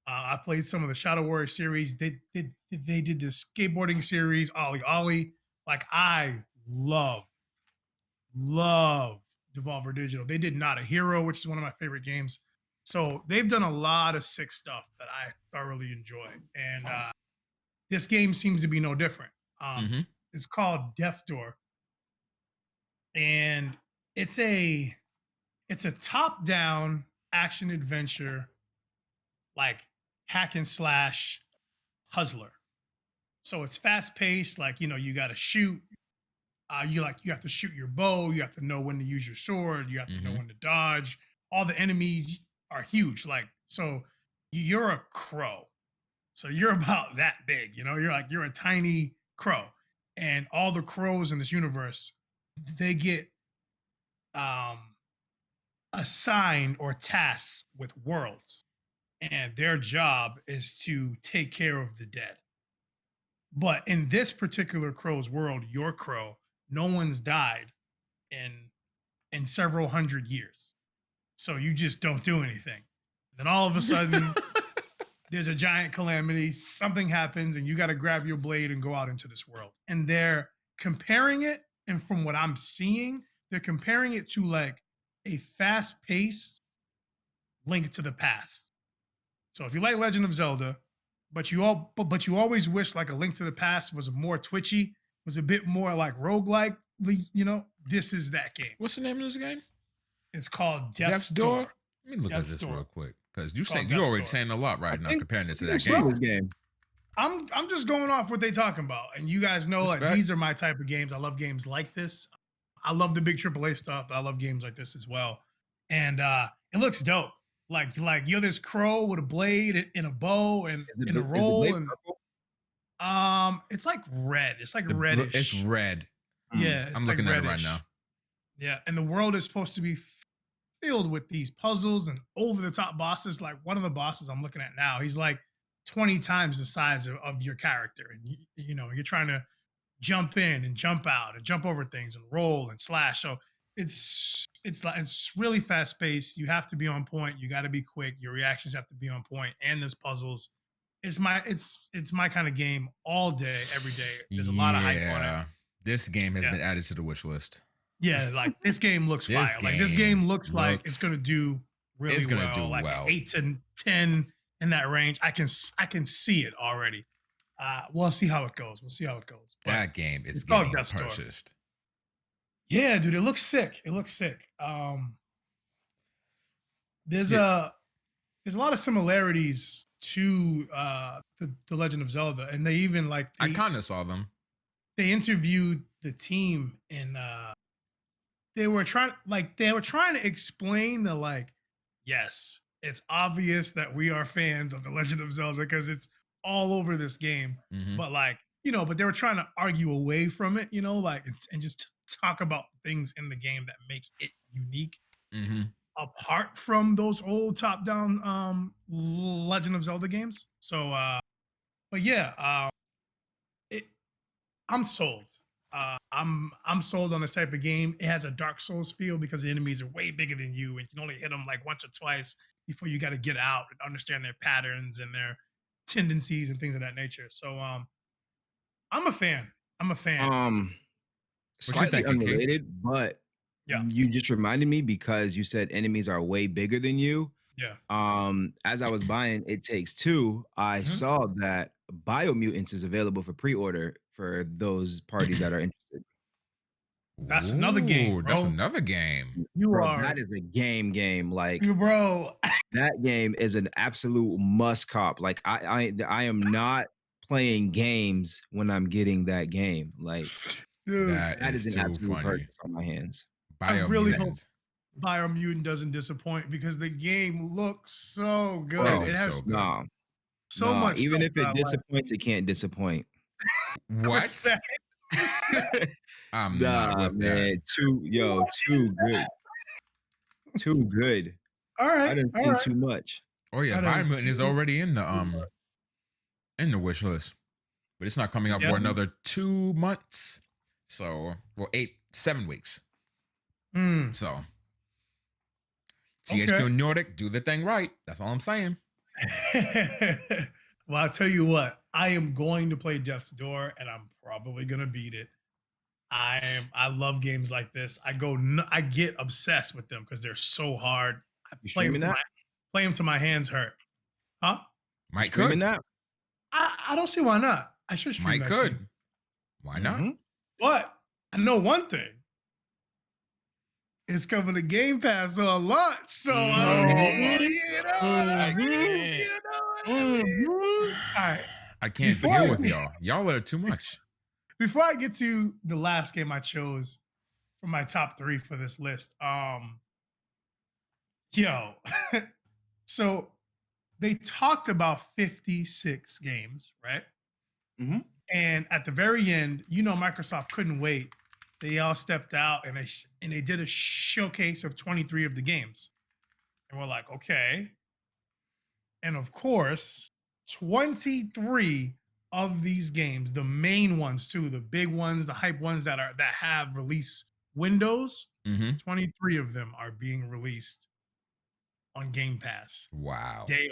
I played some of the Shadow Warrior series. They did the skateboarding series, Ollie Ollie. Like I love Devolver Digital. They did Not a Hero, which is one of my favorite games. So they've done a lot of sick stuff that I thoroughly enjoy. And this game seems to be no different. It's called Death's Door. And it's a top-down action adventure, like hack and slash puzzler. So it's fast-paced, like you gotta shoot. You have to shoot your bow, you have to know when to use your sword, you have to know when to dodge. All the enemies are huge. Like, so you're a crow. So you're about that big, you're a tiny crow. And all the crows in this universe, they get assigned or tasked with worlds. And their job is to take care of the dead. But in this particular crow's world, your crow, no one's died in several hundred years. So you just don't do anything. Then all of a sudden, there's a giant calamity, something happens, and you got to grab your blade and go out into this world. And they're comparing it, and from what I'm seeing, they're comparing it to like a fast-paced Link to the Past. So if you like Legend of Zelda, but you always wish like a Link to the Past was more twitchy, was a bit more like roguelike, this is that game. What's the name of this game? It's called Death's Door. Let me look Death's at this Door. real quick because It's you're called already Death's saying a lot right now comparing it to that game. game. I'm just going off what they talking about, and you guys know like these are my type of games. I love games like this. I love the big AAA stuff, but I love games like this as well. And it looks dope. Like you're this crow with a blade and a bow and in a roll and it's like red. It's like reddish. It's red. Yeah, it's I'm looking like at it right reddish. now. Yeah, and the world is supposed to be filled with these puzzles and over the top bosses. Like one of the bosses I'm looking at now, he's like 20 times the size of your character, and you know you're trying to jump in and jump out and jump over things and roll and slash. So it's really fast paced. You have to be on point. You got to be quick. Your reactions have to be on point. And there's puzzles. It's my kind of game all day, every day. There's a lot of hype on it. This game has been added to the wish list. Yeah, like this game looks fire. Like this game looks like it's gonna do really well. Like 8 to 10 in that range. I can see it already. We'll see how it goes. But that game is getting purchased. Yeah, dude, it looks sick. There's a lot of similarities to the Legend of Zelda, and they even I kind of saw them. They interviewed the team, and they were trying to explain yes, it's obvious that we are fans of the Legend of Zelda because it's all over this game, but but they were trying to argue away from it, and just talk about things in the game that make it unique, apart from those old top-down Legend of Zelda games. So, but yeah, I'm sold. I'm sold on this type of game. It has a Dark Souls feel because the enemies are way bigger than you, and you can only hit them like once or twice before you got to get out and understand their patterns and their tendencies and things of that nature. So, I'm a fan. Slightly unrelated, but you just reminded me because you said enemies are way bigger than you. Yeah. As I was buying It Takes Two, I saw that Biomutants is available for pre-order for those parties that are interested. That's another game, bro. That's another game. That is a game. Like, bro, that game is an absolute must cop. Like, I am not playing games when I'm getting that game. Like, dude, that is an absolute purchase on my hands. I really hope Biomutant doesn't disappoint because the game looks so good. Bro, it has so much. Even if it disappoints, it can't disappoint. What? I'm not with man. that. Too good. Too good. All right. I didn't think too much. Oh yeah, Biomutant is already in the wish list, but it's not coming out for another 2 months. So, 7 weeks. So, THQ Nordic, do the thing right. That's all I'm saying. Well, I'll tell you what. I am going to play Death's Door, and I'm probably gonna beat it. I love games like this. I get obsessed with them because they're so hard. I play them to my hands hurt. Huh? Mike could. I don't see why not. I should stream Mike could. Game. Why not? But I know one thing. It's coming to Game Pass on launch, so all right. I can't deal with y'all. Y'all are too much. Before I get to the last game I chose for my top 3 for this list, so they talked about 56 games, right? And at the very end, Microsoft couldn't wait. They all stepped out and they did a showcase of 23 of the games. And we're like, okay. And of course, 23 of these games, the main ones too, the big ones, the hype ones that have release windows, 23 of them are being released on Game Pass. Wow. Day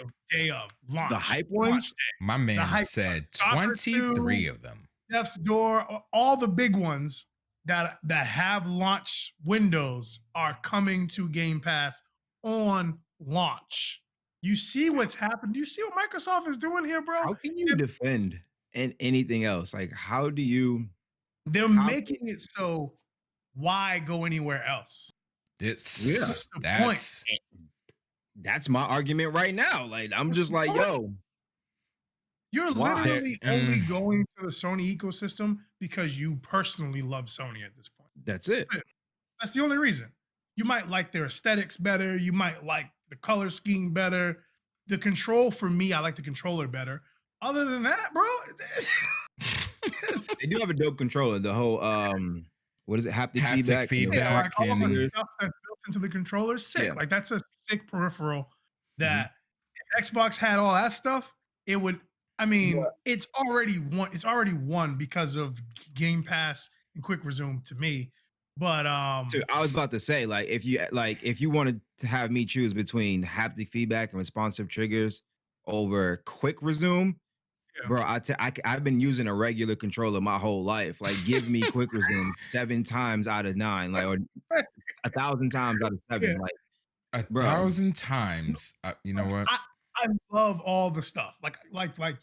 of launch. The hype ones? My man said 23 of them. Death's Door, all the big ones that have launch windows are coming to Game Pass on launch. You see what's happened? Do you see what Microsoft is doing here, bro? How can you defend anything else? Like, how do you? They're making it so why go anywhere else? That's the point. That's my argument right now. Like, I'm just like, yo. You're literally only going to the Sony ecosystem because you personally love Sony at this point. That's it. That's the only reason. You might like their aesthetics better. You might like the color scheme better. The control, for me, I like the controller better. Other than that, bro. They do have a dope controller. The whole, what is it? Haptic feedback. Like all of the stuff that's built into the controller, sick. Yeah. Like that's a sick peripheral Mm-hmm. that if Xbox had all that stuff, it would. I mean, Yeah. it's already won. It's already won because of Game Pass and Quick Resume to me. But So I was about to say, like, if you wanted to have me choose between haptic feedback and responsive triggers over quick resume, yeah. bro, I've been using a regular controller my whole life. Like, give me quick resume 7 times out of 9, like, or 1,000 times out of 7. Yeah. Like, A bro, 1,000 times. You know what? I love all the stuff. Like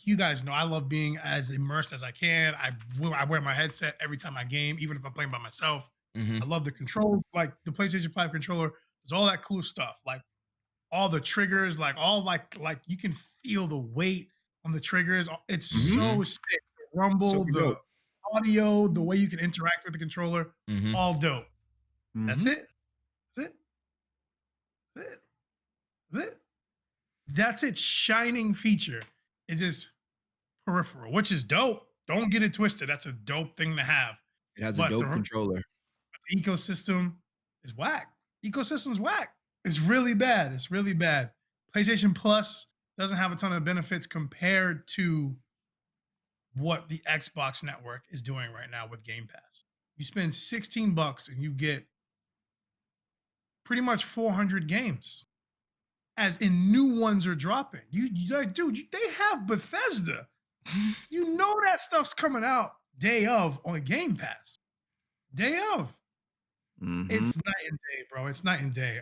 you guys know, I love being as immersed as I can. I wear my headset every time I game, even if I'm playing by myself. Mm-hmm. I love the control, like the PlayStation 5 controller. There's all that cool stuff, like all the triggers, like all like you can feel the weight on the triggers. It's so sick. The rumble, super the dope. audio, the way you can interact with the controller, Mm-hmm. all dope. That's Mhm. it. That's it. That's it. That's it. That's its shining feature. Is this peripheral, which is dope. Don't get it twisted. That's a dope thing to have. It has a But dope controller. the ecosystem is whack. Ecosystem's whack. It's really bad. It's really bad. PlayStation Plus doesn't have a ton of benefits compared to what the Xbox network is doing right now with Game Pass. You spend $16 and you get pretty much 400 games. As in new ones are dropping. You like, dude, they have Bethesda. You know that stuff's coming out day of on Game Pass. Day of. Mhm. It's night and day, bro. It's night and day.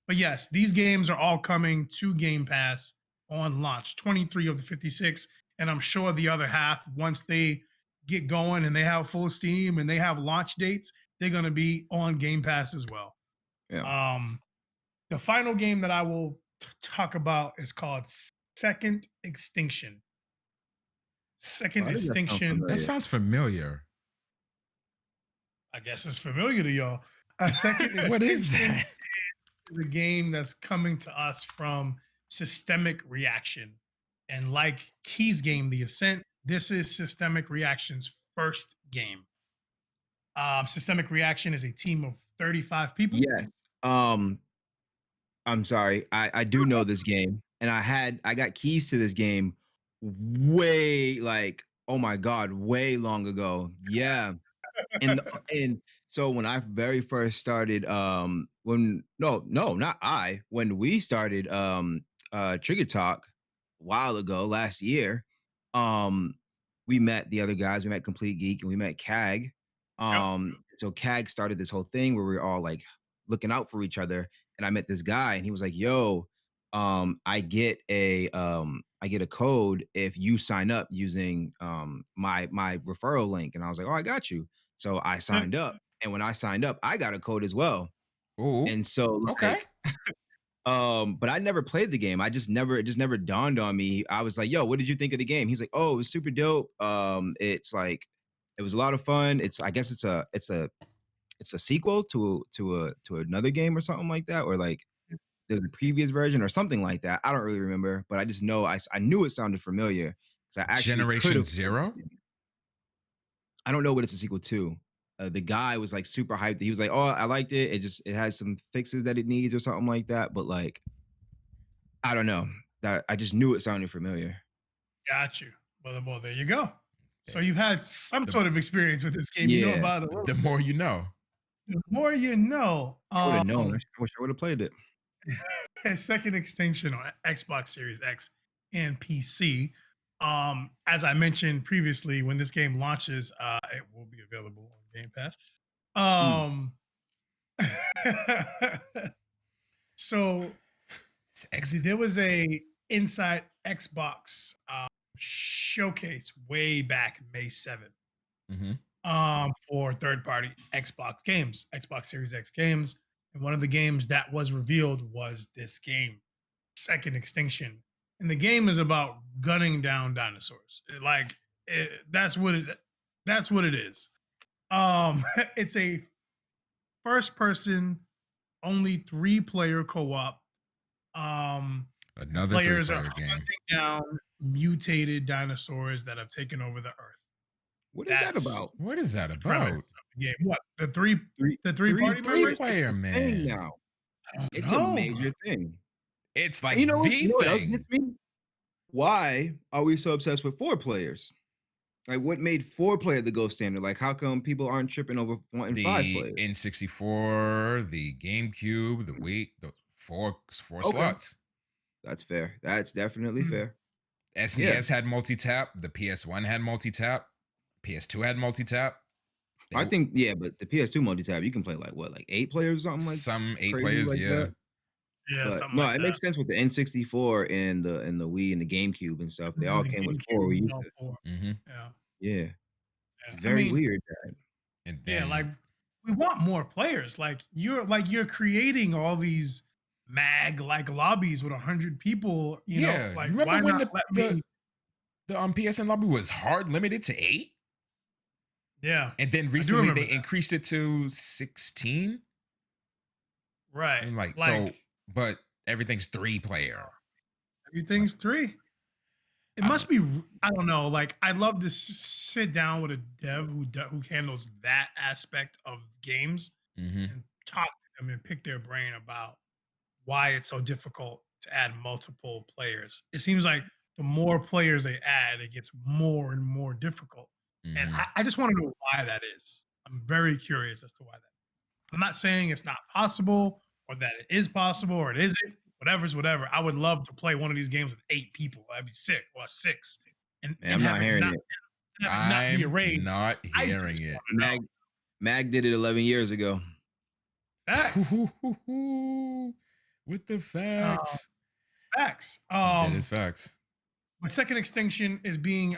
But yes, these games are all coming to Game Pass on launch. 23 of the 56, and I'm sure the other half, once they get going and they have full steam and they have launch dates, they're gonna be on Game Pass as well. Yeah. The final game that I will talk about is called Second Extinction. Second Why does that sound Extinction. That familiar? sounds familiar. I guess it's familiar to y'all. A Second What is Extinction that? is a game that's coming to us from Systemic Reaction. And like Key's game, The Ascent, this is Systemic Reaction's first game. Systemic Reaction is a team of 35 people. Yes. I'm sorry. I do know this game, and I got keys to this game way, like, oh my god, way long ago. Yeah. And so when I very first started, when no, not I, when we started Trigger Talk a while ago, last year, um, we met the other guys, we met Complete Geek and we met CAG. Yep. So CAG started this whole thing where we were all like looking out for each other. And I met this guy and he was like, yo, I get a code if you sign up using my referral link. And I was like, oh, I got you. So I signed up, and when I signed up, I got a code as well. Ooh. And so, Okay. like, but I never played the game. It just never dawned on me. I was like, "Yo, what did you think of the game?" He's like, "Oh, it was super dope. It's like, it was a lot of fun. I guess it's a sequel to another game or something like that, or like there's a previous version or something like that. I don't really remember, but I just know I knew it sounded familiar because I actually Generation could've- Zero? I don't know what it's a sequel to. The guy was like super hyped. He was like, "Oh, I liked it. It has some fixes that it needs or something like that." But like, I don't know. That I just knew it sounded familiar. Got you. Well, there you go. So you've had some sort of experience with this game. You know Yeah. about it. The more you know. The more you know. I would have known. I wish I would have played it. Second Extinction on Xbox Series X and PC. As I mentioned previously, when this game launches, it will be available on Game Pass. So there was a Inside Xbox showcase way back May 7th. For third-party Xbox games, Xbox Series X games. And one of the games that was revealed was this game, Second Extinction. And the game is about gunning down dinosaurs. That's what it is. It's a first-person, only 3-player co-op. Another Players are 3-player game. hunting down mutated dinosaurs that have taken over the Earth. What is that about? What is that about? Premise of the game. What the three party members? Player, man. Now it's No. a major thing. It's like You know the what else thing. gets me? Why are we so obsessed with 4 players? Like, what made 4 player the gold standard? Like, how come people aren't tripping over wanting 5 The players? N64, the GameCube, the Wii, the four slots. That's fair. That's definitely fair. SNES had multi-tap. The PS1 had multi-tap. PS2 had multi-tap. I think, but the PS2 multi-tap, you can play like 8 players or something like that? Some 8 players, like yeah. that. Yeah, But something no, like it that. makes sense with the N64 and the Wii and the GameCube and stuff. They all came with 4. We used to, Mm-hmm. yeah. It's very weird. And then, Yeah, like we want more players. Like you're creating all these like lobbies with 100 people. You know, like remember why when not let me? the PSN lobby was hard limited to 8? Yeah, and then recently they increased it to 16. Right. And like so, but everything's 3 player. Everything's 3. It must be. I don't know. Like I'd love to sit down with a dev who handles that aspect of games and talk to them and pick their brain about why it's so difficult to add multiple players. It seems like the more players they add, it gets more and more difficult. And I just want to know why that is. I'm very curious as to why that is. I'm not saying it's not possible or that it is possible or it isn't. Whatever's whatever. I would love to play one of these games with 8 people. That'd be sick. Or 6. And I'm not hearing it. Not be a raid. Not hearing it. Mag did it 11 years ago. Facts. With the facts. Facts. That is facts. My Second Extinction is being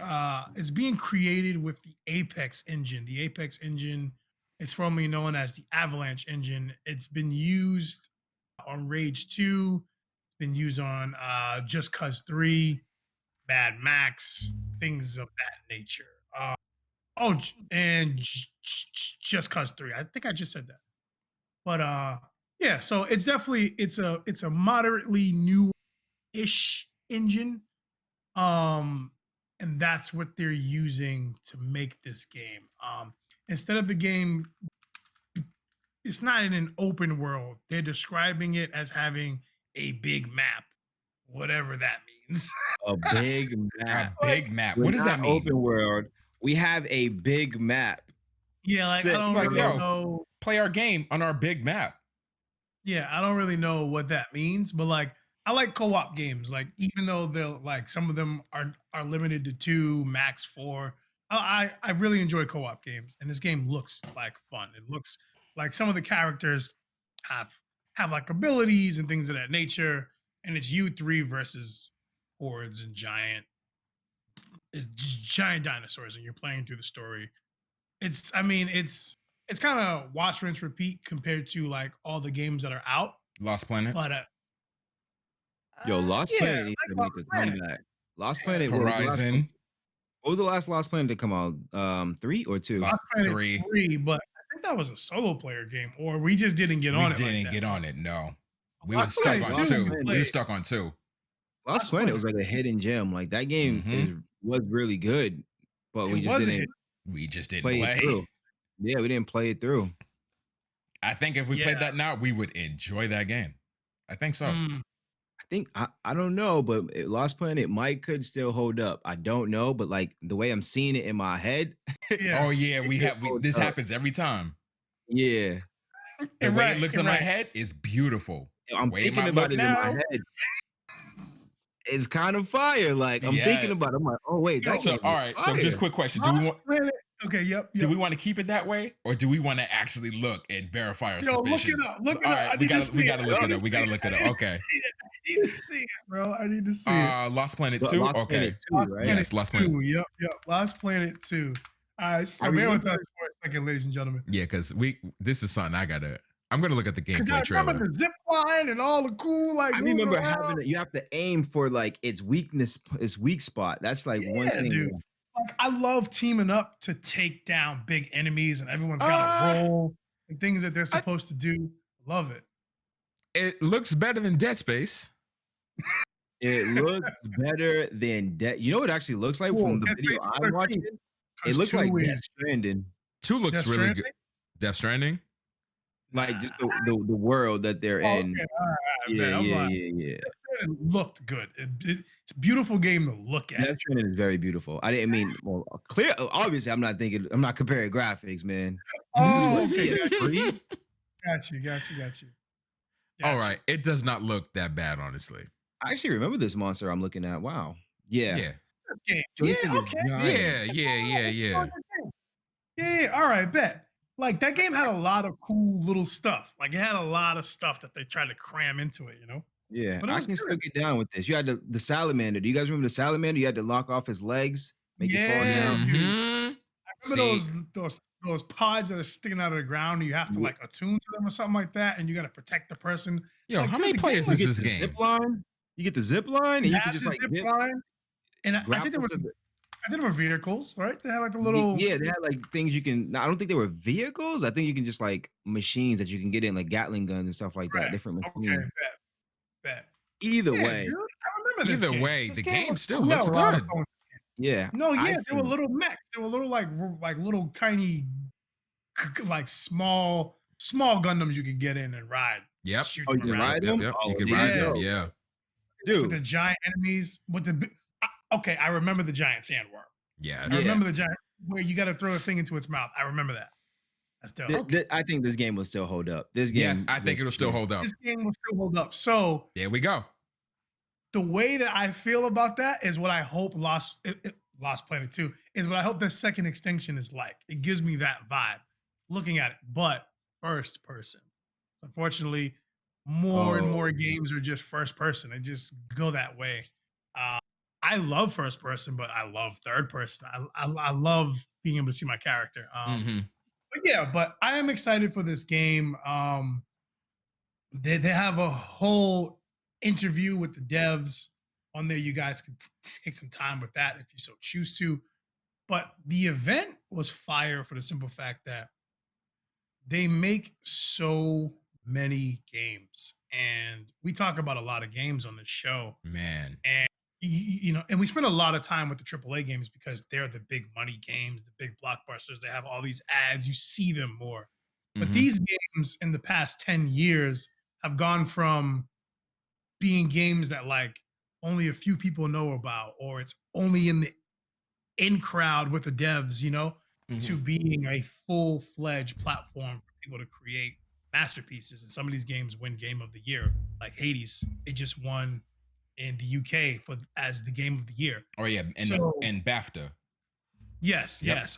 created with the Apex engine. The Apex engine is formerly known as the Avalanche engine. It's been used on Rage 2. It's been used on Just Cause 3, Mad Max, things of that nature. And Just Cause 3. I think I just said that. But yeah, so it's definitely it's a moderately new-ish engine. And that's what they're using to make this game. Instead of the game, it's not in an open world. They're describing it as having a big map, whatever that means. A big map. A big map. What does that mean? Open world. We have a big map. Yeah, like I don't really know. Play our game on our big map. Yeah, I don't really know what that means, but like I like co-op games. Like even though they'll like some of them are limited to 2, max 4. I really enjoy co-op games, and this game looks like fun. It looks like some of the characters have like abilities and things of that nature, and it's you 3 versus hordes and giant dinosaurs, and you're playing through the story. It's kind of watch, rinse, repeat compared to like all the games that are out. Lost Planet. But Lost Planet needs to make a comeback. Lost Planet. Horizon. What was the last Lost Planet to come out? 3 or 2? Lost Planet 3. 3, but I think that was a solo player game, or we just didn't get on it. We didn't get on it. No, we were stuck on 2. We were stuck on 2. Lost Planet was like a hidden gem. Like that game was really good, but we just didn't play it through. Yeah, we didn't play it through. I think if we played that now, we would enjoy that game. I think so. I don't know, but Lost Planet could still hold up. I don't know, but like the way I'm seeing it in my head. Oh yeah, this happens every time. Yeah. The way it looks in my head is beautiful. I'm thinking about it in my head. It's kind of fire. Like I'm thinking about it. I'm like, oh wait. So all right. So just quick question. Do we want Okay, yep. Do we want to keep it that way, or do we want to actually look and verify our suspicions? Look it up. We gotta look it up. We gotta look it up. Okay. I need to see it, bro. I need to see it. Lost Planet 2. Okay. Yes, Lost Planet 2. Yep. Lost Planet 2. All right. So bear with us for a second, ladies and gentlemen. Yeah, because this is something I'm gonna look at the gameplay trailer. I remember the zip line and all the cool like. I remember having it. You have to aim for like its weak spot. That's like one thing. Dude. Like I love teaming up to take down big enemies, and everyone's got a role and things that they're supposed to do. Love it. It looks better than Dead Space. It looks better than Dead. You know what it actually looks like from the video I'm watching? It looks like Death Stranding. 2 looks Death really Stranding? good. Death Stranding? Like just the world that they're in. Okay, all right, Yeah, I'm like, yeah. Death Stranding looked good. It's a beautiful game to look at. Death Stranding is very beautiful. I didn't mean clear. Obviously, I'm not comparing graphics, man. Oh, okay, PS3. got you. All right. It does not look that bad, honestly. I actually remember this monster I'm looking at. Wow. Yeah. Yeah. Yeah, This thing is okay. giant. Yeah, all right, bet. Like that game had a lot of cool little stuff. Like it had a lot of stuff that they tried to cram into it, you know? Yeah, But it I was can good. still get down with this. You had the salamander. Do you guys remember the salamander? You had to lock off his legs, make it fall Yeah, down. dude. Mhm. I remember those pods that are sticking out of the ground. And you have to like attune to them or something like that, and you got to protect the person. Yo, Like, how dude, many the players game is You this get the game? zip line. You get the zip line, and you can had just the like zip dip, line, and I think grapple there was to the. I think there were vehicles, right? They had like a little Yeah, they had like things you can. No, I don't think they were vehicles. I think you can just like machines that you can get in, like Gatling guns and stuff like that. right. Different Okay, machines. bet. Either Yeah, way, dude, I remember this Either game. way, This the game game was still cool. We had looks a lot of good. fun. yeah. No, yeah, I they were think- little mechs. They were little like little tiny like small Gundams you could get in and ride. Yep. Shoot Oh, you them can around. ride them. Yep. You Oh, can there ride you them. go. Yeah. With the Dude. giant enemies. Okay, I remember the giant sandworm. Yeah. I remember the giant where you got to throw a thing into its mouth. I remember that. That's dope. I think this game will still hold up. This game. Yes, I think it'll still hold up. This game will still hold up. So There we go. the way that I feel about that is what I hope Lost Planet 2 is what I hope the second extinction is like. It gives me that vibe looking at it, but first person. So unfortunately, more and more games are just first person. They just go that way. I love first person, but I love third person. I love being able to see my character. But yeah, but I am excited for this game. They have a whole interview with the devs on there. You guys can take some time with that if you so choose to. But the event was fire for the simple fact that they make so many games, and we talk about a lot of games on this show. Man. And you know, and we spend a lot of time with the AAA games because they're the big money games, the big blockbusters. They have all these ads. You see them more. But these games in the past 10 years have gone from being games that like only a few people know about, or it's only in the in crowd with the devs, you know, to being a full-fledged platform for people to create masterpieces. And some of these games win Game of the Year, like Hades. It just won in the UK as the Game of the Year. Oh yeah, and BAFTA. Yes.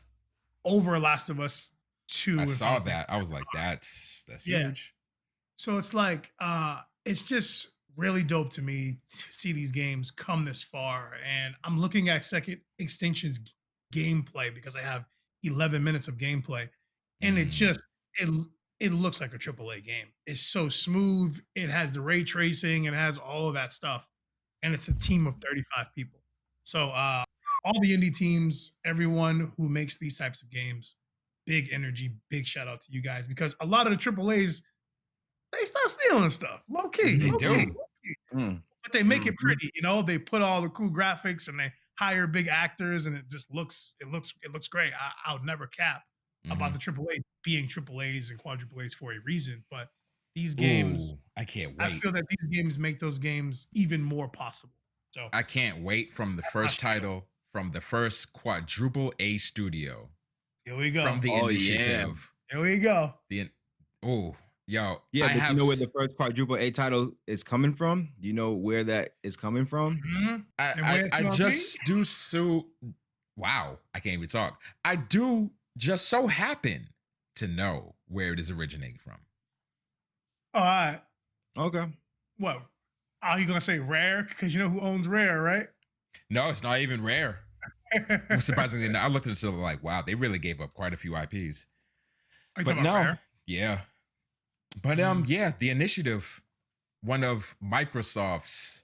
Over Last of Us 2. I saw that. I was like, that's huge. So it's like it's just really dope to me to see these games come this far. And I'm looking at Second Extinction's gameplay because I have 11 minutes of gameplay, and it just it looks like a AAA game. It's so smooth. It has the ray tracing. It has all of that stuff, and it's a team of 35 people. So all the indie teams, everyone who makes these types of games, big energy, big shout out to you guys, because a lot of the AAAs, they start stealing stuff. Low key. They do. But they make it pretty, you know. They put all the cool graphics and they hire big actors, and it just looks great. I would never cap about the AAA being AAAs and quadruple-A's for a reason. But these games, I can't wait. I feel that these games make those games even more possible. So I can't wait from the first title from the first quadruple A studio. Here we go. From the initiative. Yeah. Here we go. Yo. Yeah, but you know where the first quadruple A title is coming from? Do you know where that is coming from? I just do so. Wow, I can't even talk. I do just so happen to know where it is originating from. All right. Okay. What? Are you gonna say Rare? Because you know who owns Rare, right? No, it's not even Rare. Surprisingly, I looked at it like, wow, they really gave up quite a few IPs. Are you But talking about no, Rare? yeah. But yeah, the initiative, one of Microsoft's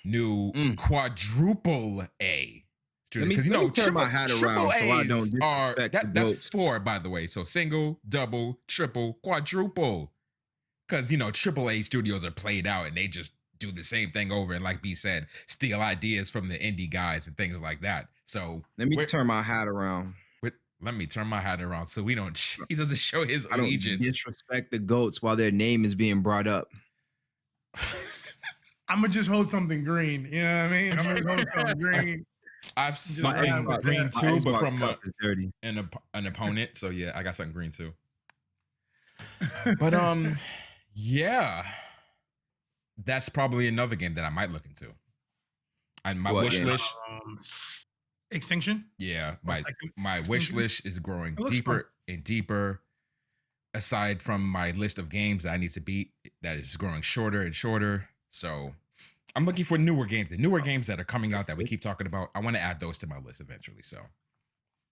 new quadruple A studios. Because you know, turn my hat around so I don't disrespect the that's goats. 4, by the way. So single, double, triple, quadruple. Because you know, triple A studios are played out and they just do the same thing over, and like B said, steal ideas from the indie guys and things like that. So let me turn my hat around. let me turn my hat around so we don't. He doesn't show his I don't allegiance. disrespect the goats while their name is being brought up. I'm gonna just hold something green. You know what I mean? I'm gonna hold something green. I've something about green that. too, but Xbox from cup is dirty. an opponent. So yeah, I got something green too. But yeah, that's probably another game that I might look into. And my What wish game? list, Extinction. yeah, Or my wish list is growing It looks deeper and deeper. Aside from my list of games that I need to beat, that is growing shorter and shorter. So I'm looking for newer games. The newer games that are coming out that we keep talking about, I want to add those to my list eventually. So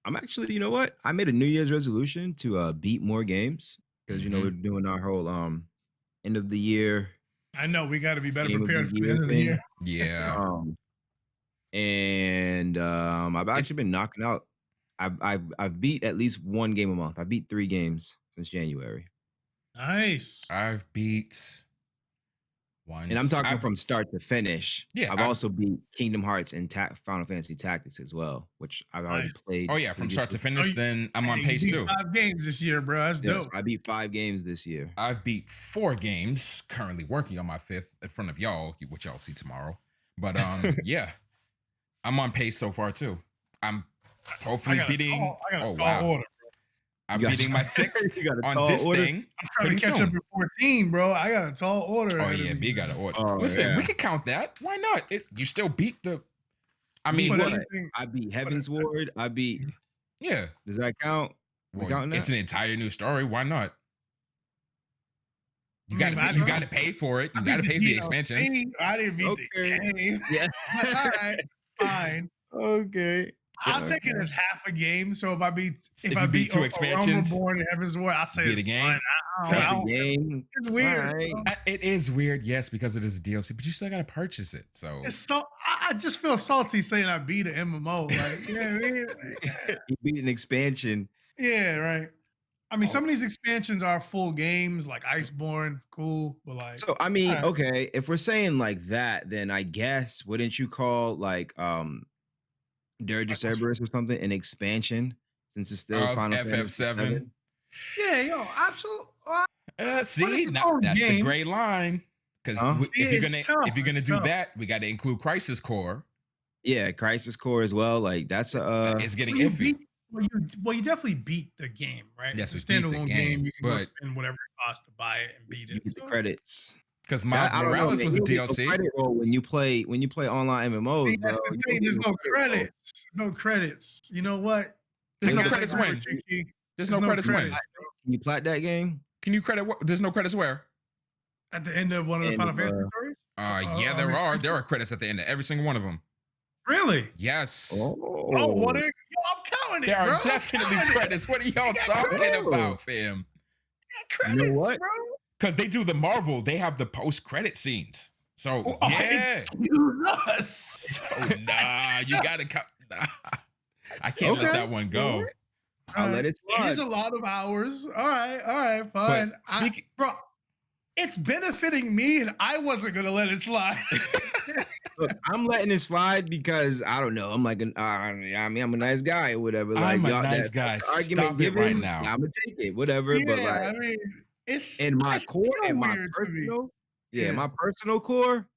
I'm actually, you know what? I made a New Year's resolution to beat more games because you know we're doing our whole end of the year I know we got to be better game of prepared the for the year end of the thing. year. yeah, And I've actually been knocking out. I've beat at least one game a month. I beat 3 games since January, Nice. I've beat one. and I'm talking from start to finish. Yeah, I've also beat Kingdom Hearts and Final Fantasy Tactics as well, which I've already Nice. played. Oh yeah, from start to finish. Oh, you- Then I'm on Hey, you pace beat too. 5 games this year, bro. That's Yes, dope. I beat 5 games this year. I've beat 4 games. Currently working on my 5th in front of y'all, which y'all see tomorrow. But yeah, I'm on pace so far too. I'm hopefully beating. I got a Oh tall wow, order. I'm You got- beating my 6th You got a on tall this order? thing. I'm trying Pretty to catch soon. up to 14, bro. I got a tall order. Oh ahead of yeah, me. B got an order. Oh, Listen, yeah. we can count that. Why not? You still beat the. I mean, But What? anything- I beat Heaven's Ward. I beat. yeah. Does that count? We Well, counting it's that? an entire new story. Why not? You I mean, got I to don't- got to pay for it. I You beat got to pay for the DLC. expansions. I didn't beat Okay. the game. Yeah. But all right, fine. Okay. I'll take it as half a game. So if I beat If you I beat beat 2 Realm expansions, Reborn and Heaven's Ward, I'll say beat it's a game. fine. I Half don't- the game. It's weird. All right. bro. It is weird, yes, because it is a DLC, but you still got to purchase it. So It's so I just feel salty saying I beat an MMO. Like, you know what I mean? You beat an expansion. Yeah, right. I mean, some of these expansions are full games, like Iceborne, cool, but like, So I mean, alright. okay, if we're saying like that, then I guess wouldn't you call like Dirge of Cerberus or something an expansion since it's still of Final Fantasy FF7. 7? Yeah, yo, absolutely. See, its now own that's the game. gray line. Because Huh? if you're it's gonna tough, if you're gonna it's do tough. that, we got to include Crisis Core. Yeah, Crisis Core as well. Like that's a It's getting Well, you iffy. beat, you definitely beat the game, right? Yes, It's a we beat the standalone game, game. You can go but- spend whatever it costs to buy it and beat you it. get the So, credits. Because See, Miles I don't know, Morales man. was a You don't get no DLC. credit roll when you play online MMOs, see, bro. that's the You thing. don't get There's no credit roll. credits. No credits. You know what? There's I no gotta credits agree when. with you, Key. There's no credits when. bro. Can you plat that game? Can you credit? There's no credits where? At the end of one of the End Final of, Fantasy stories? Yeah, there are. There are credits at the end of every single one of them. Really? Yes. Oh, well, yo, I'm counting it, There are bro. I'm definitely counting it. credits. What are y'all got talking credits. about, fam? Credits, You know what? bro. Because they do the Marvel, they have the post-credit scenes. So Oh, yeah. excuse us. So nah, you gotta cut. Nah. I can't let Okay. that one go. I'll let it It is slide. a lot of hours. All right, fine. But speaking, Bro, it's benefiting me, and I wasn't gonna let it slide. Look, I'm letting it slide because I don't know. I'm like, I mean, I'm a nice guy or whatever. Like, I'm a y'all, nice that guy. argument Stop it right given, now. I'm gonna take it, whatever. But yeah, like, I mean, it's in my it's core, still in my weird to me. personal, Yeah. my personal core,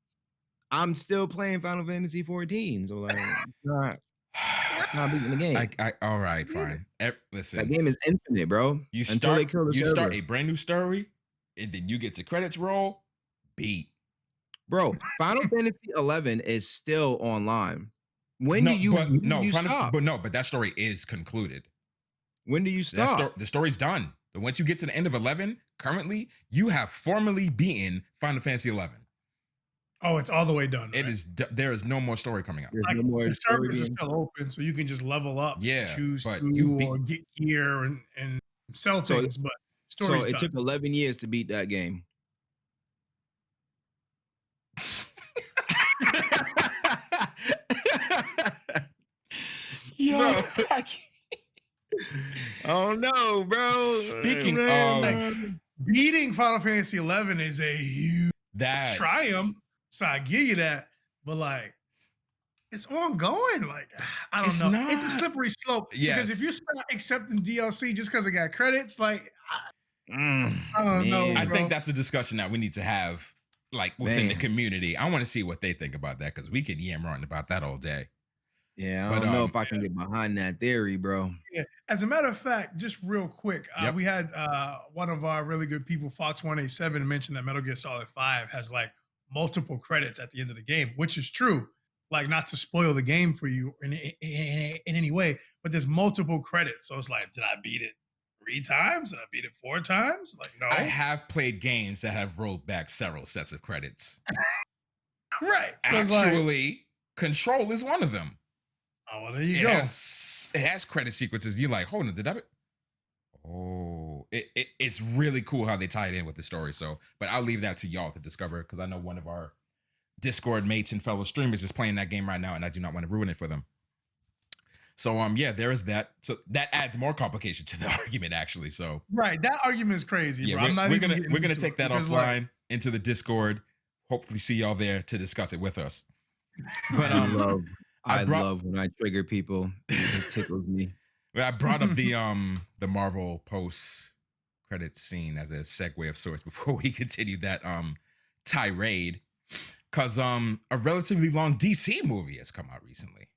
I'm still playing Final Fantasy 14. So like, it's not beating the game. All right, fine. Listen, That game is infinite, bro. you Until they start, kill the you server. start a brand new story, and then you get to credits roll. Beat. Bro, Final Fantasy 11 is still online. When do you stop? But that story is concluded. When do you stop? The story's done. But once you get to the end of 11, currently, you have formally beaten Final Fantasy 11. Oh, it's all the way done. It right? is. There is no more story coming out. There's Like, no more the story servers are game. still open, so you can just level up, Yeah, choose but to, you beat- or get gear and sell So- things. But So story's it done. took 11 years to beat that game. Yo, Bro. Oh no, bro. Speaking Man. of Beating Final Fantasy 11 is a huge that, triumph. So I give you that. But like, it's ongoing. Like, I don't It's know. It's a not. slippery slope because if Yes. you start accepting DLC just because it got credits, like, I don't know, I Man, think bro. that's a discussion that we need to have, like within the man. community. I want to see what they think about that because we could yammer on about that all day. Yeah, I But don't know if I can get behind that theory, bro. Yeah. As a matter of fact, just real quick, yep. we had one of our really good people, Fox187, mention that Metal Gear Solid 5 has like multiple credits at the end of the game, which is true. Like, not to spoil the game for you in any way, but there's multiple credits. So it's like, did I beat it 3 times? Did I beat it 4 times? Like, I no. have played games that have rolled back several sets of credits. Right. So it's like, Actually, Control is one of them. oh, well, there you It go. has credit sequences. You're like, hold on, did that? Oh, it's really cool how they tie it in with the story. So, but I'll leave that to y'all to discover because I know one of our Discord mates and fellow streamers is playing that game right now, and I do not want to ruin it for them. So, yeah, there is that. So that adds more complication to the argument, actually. So, right, that argument is crazy, yeah, bro. I'm not we're even gonna getting we're gonna into take it that because, offline like, into the Discord. Hopefully, see y'all there to discuss it with us. But I brought love when I trigger people. It tickles me. I brought up the Marvel post credit scene as a segue of sorts before we continue that tirade, because a relatively long DC movie has come out recently.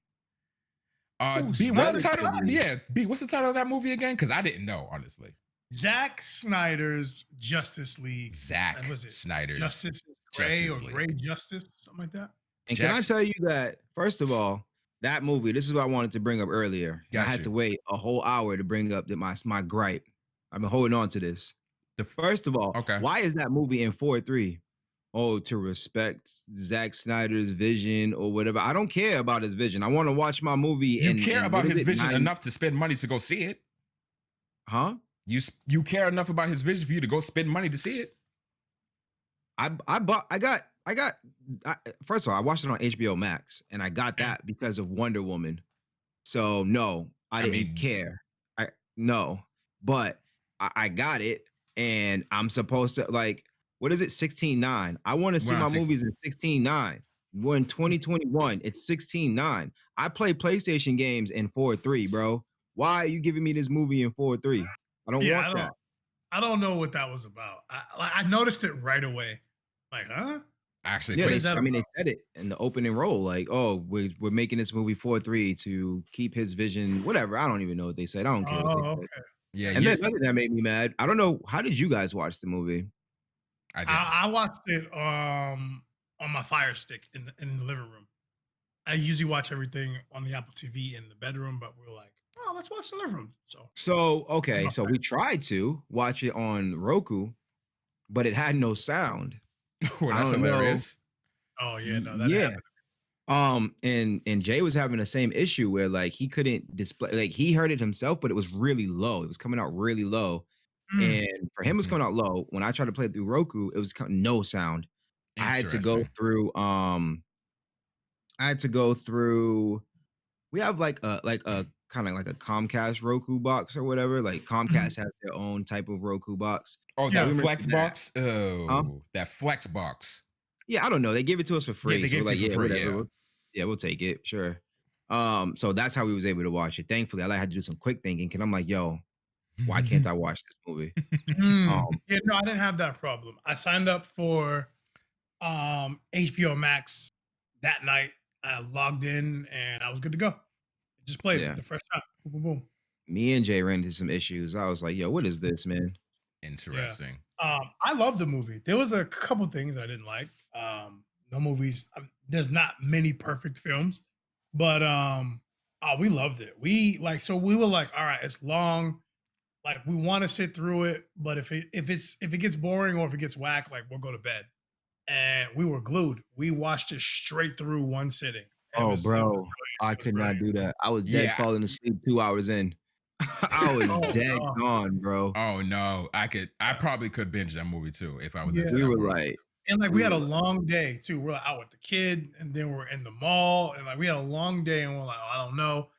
Ooh, B, what's the Snyder title? Cut. Yeah, B, what's the title of that movie again? Because I didn't know, honestly. Zack Snyder's Justice League. Zack And was it Snyder's Justice is Gray Justice or League. Gray Justice, something like that? And can I tell you that, first of all, that movie, this is what I wanted to bring up earlier. I had to wait a whole hour to bring up my gripe. I've been holding on to this. First of all, why is that movie in 4:3? Oh, to respect Zack Snyder's vision or whatever. I don't care about his vision. I want to watch my movie. You care about his vision enough to spend money to go see it. Huh? You care enough about his vision for you to go spend money to see it. First of all, I watched it on HBO Max and I got that because of Wonder Woman. So no, I didn't care. But I got it and I'm supposed to, like, what is it? 16:9. I want to see my movies in 16:9. We're in 2021. It's 16:9. I play PlayStation games in 4:3, bro. Why are you giving me this movie in 4:3? I don't want that. I don't know what that was about. I noticed it right away. Like, huh? Actually, yeah, they said it in the opening role, like, oh, we're making this movie 4:3 to keep his vision, whatever. I don't even know what they said. I don't care what they said. Okay. Yeah, and then nothing that made me mad. I don't know. How did you guys watch the movie? I watched it on my Fire Stick in the living room. I usually watch everything on the Apple TV in the bedroom, but we're like, oh, let's watch the living room. So okay, so we tried to watch it on Roku, but it had no sound. Well, that's hilarious. Oh yeah, no, that happened. And Jay was having the same issue where, like, he couldn't display, like, he heard it himself, but it was really low. It was coming out really low. And for him, it was coming out low. When I tried to play it through Roku, it was no sound. I had to go through. We have like a kind of like a Comcast Roku box or whatever. Like Comcast has their own type of Roku box. Oh, that Flex box. Oh, that Flex box. Yeah, I don't know. They give it to us for free. Yeah, they so give we're it to you for free. whatever. Yeah, we'll take it. Sure. So that's how we was able to watch it. Thankfully, I had to do some quick thinking because I'm like, yo, why can't I watch this movie? Yeah, no, I didn't have that problem. I signed up for HBO Max that night. I logged in and I was good to go. Just played it the first time. Boom, boom, boom. Me and Jay ran into some issues. I was like, yo, what is this, man? Interesting. Yeah. I love the movie. There was a couple things I didn't like. No movies. There's not many perfect films, but we loved it. We were like, all right, it's long. Like, we want to sit through it, but if it gets boring or if it gets whack, like, we'll go to bed. And we were glued. We watched it straight through one sitting. Bro, I could not do that. I was dead falling asleep 2 hours in. I was dead gone, bro. Oh no, I probably could binge that movie too if I was. We were like, and like we had a long day too. We're out with the kid, and then we're in the mall, and like we had a long day, and we're like, oh, I don't know.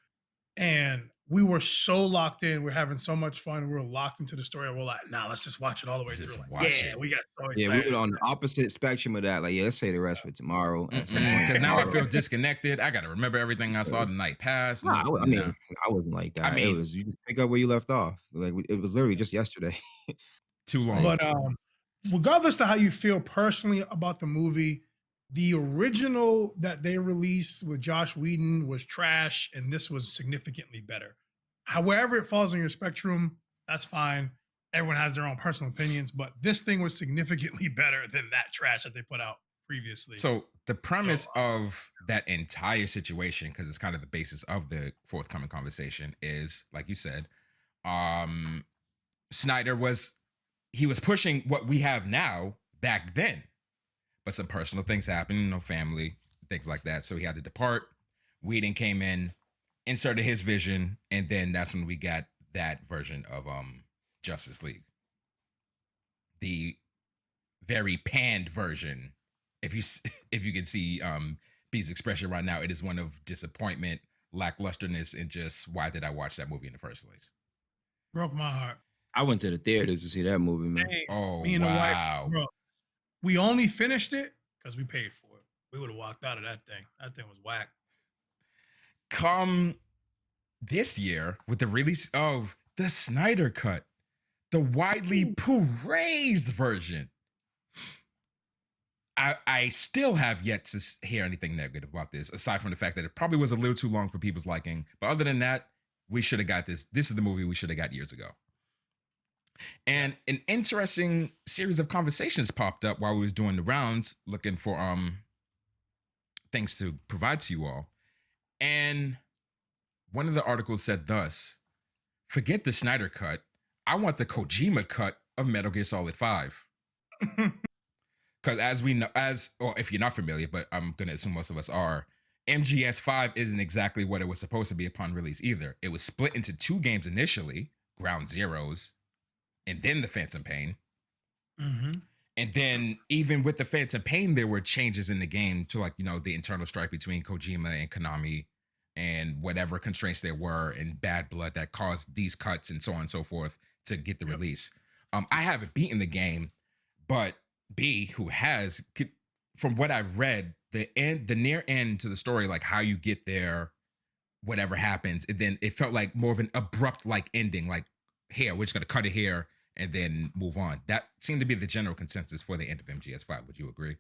And we were so locked in. We're having so much fun. We were locked into the story. We're like, nah, let's just watch it all the way Just through. Like, watch yeah, it. we got so Yeah, we excited. were on the opposite spectrum of that. Like, yeah, let's say the rest for tomorrow at some point. Because now I tomorrow. feel disconnected. I got to remember everything I saw the night past. Nah, I mean, Nah. I wasn't like that. I It mean, was you just pick up where you left off. Like it was literally just yesterday. too long. But regardless of how you feel personally about the movie, the original that they released with Josh Whedon was trash, and this was significantly better. However, it falls on your spectrum, that's fine. Everyone has their own personal opinions, but this thing was significantly better than that trash that they put out previously. So the premise of that entire situation, because it's kind of the basis of the forthcoming conversation, is like you said, Snyder was pushing what we have now back then, but some personal things happened, family, things like that. So he had to depart. Whedon came in, inserted his vision, and then that's when we got that version of Justice League, the very panned version. If you can see B's expression right now, it is one of disappointment, lacklusterness, and just why did I watch that movie in the first place? Broke my heart. I went to the theaters to see that movie, man. Hey, Oh, me and wow. the wife, bro, we only finished it because we paid for it. We would have walked out of that thing. That thing was whack. Come this year with the release of the Snyder Cut, the widely praised version. I still have yet to hear anything negative about this, aside from the fact that it probably was a little too long for people's liking. But other than that, we should have got this. This is the movie we should have got years ago. And an interesting series of conversations popped up while we was doing the rounds, looking for things to provide to you all. And one of the articles said thus: forget the Snyder Cut. I want the Kojima cut of Metal Gear Solid 5. Because as we know, or if you're not familiar, but I'm going to assume most of us are, MGS5 isn't exactly what it was supposed to be upon release either. It was split into 2 games initially, Ground Zeroes, and then the Phantom Pain. Mm-hmm. And then even with the Phantom Pain, there were changes in the game to the internal strife between Kojima and Konami and whatever constraints there were and bad blood that caused these cuts and so on and so forth to get the release. I haven't beaten the game, but B, who has, from what I've read, the near end to the story, like how you get there, whatever happens, and then it felt like more of an abrupt ending, like here, we're just gonna cut it here and then move on. That seemed to be the general consensus for the end of MGS5. Would you agree?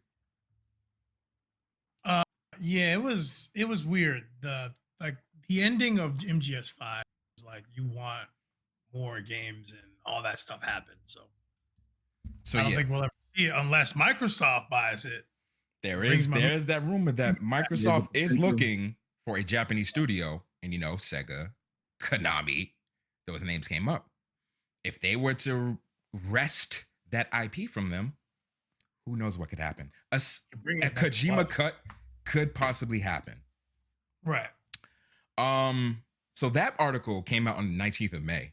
Yeah, it was weird. The ending of MGS5 is like you want more games and all that stuff happened. So I don't think we'll ever see it unless Microsoft buys it. There's that rumor that Microsoft is looking for a Japanese studio, and Sega, Konami, those names came up. If they were to wrest that IP from them, who knows what could happen? A Kojima cut could possibly happen. Right. So that article came out on the 19th of May.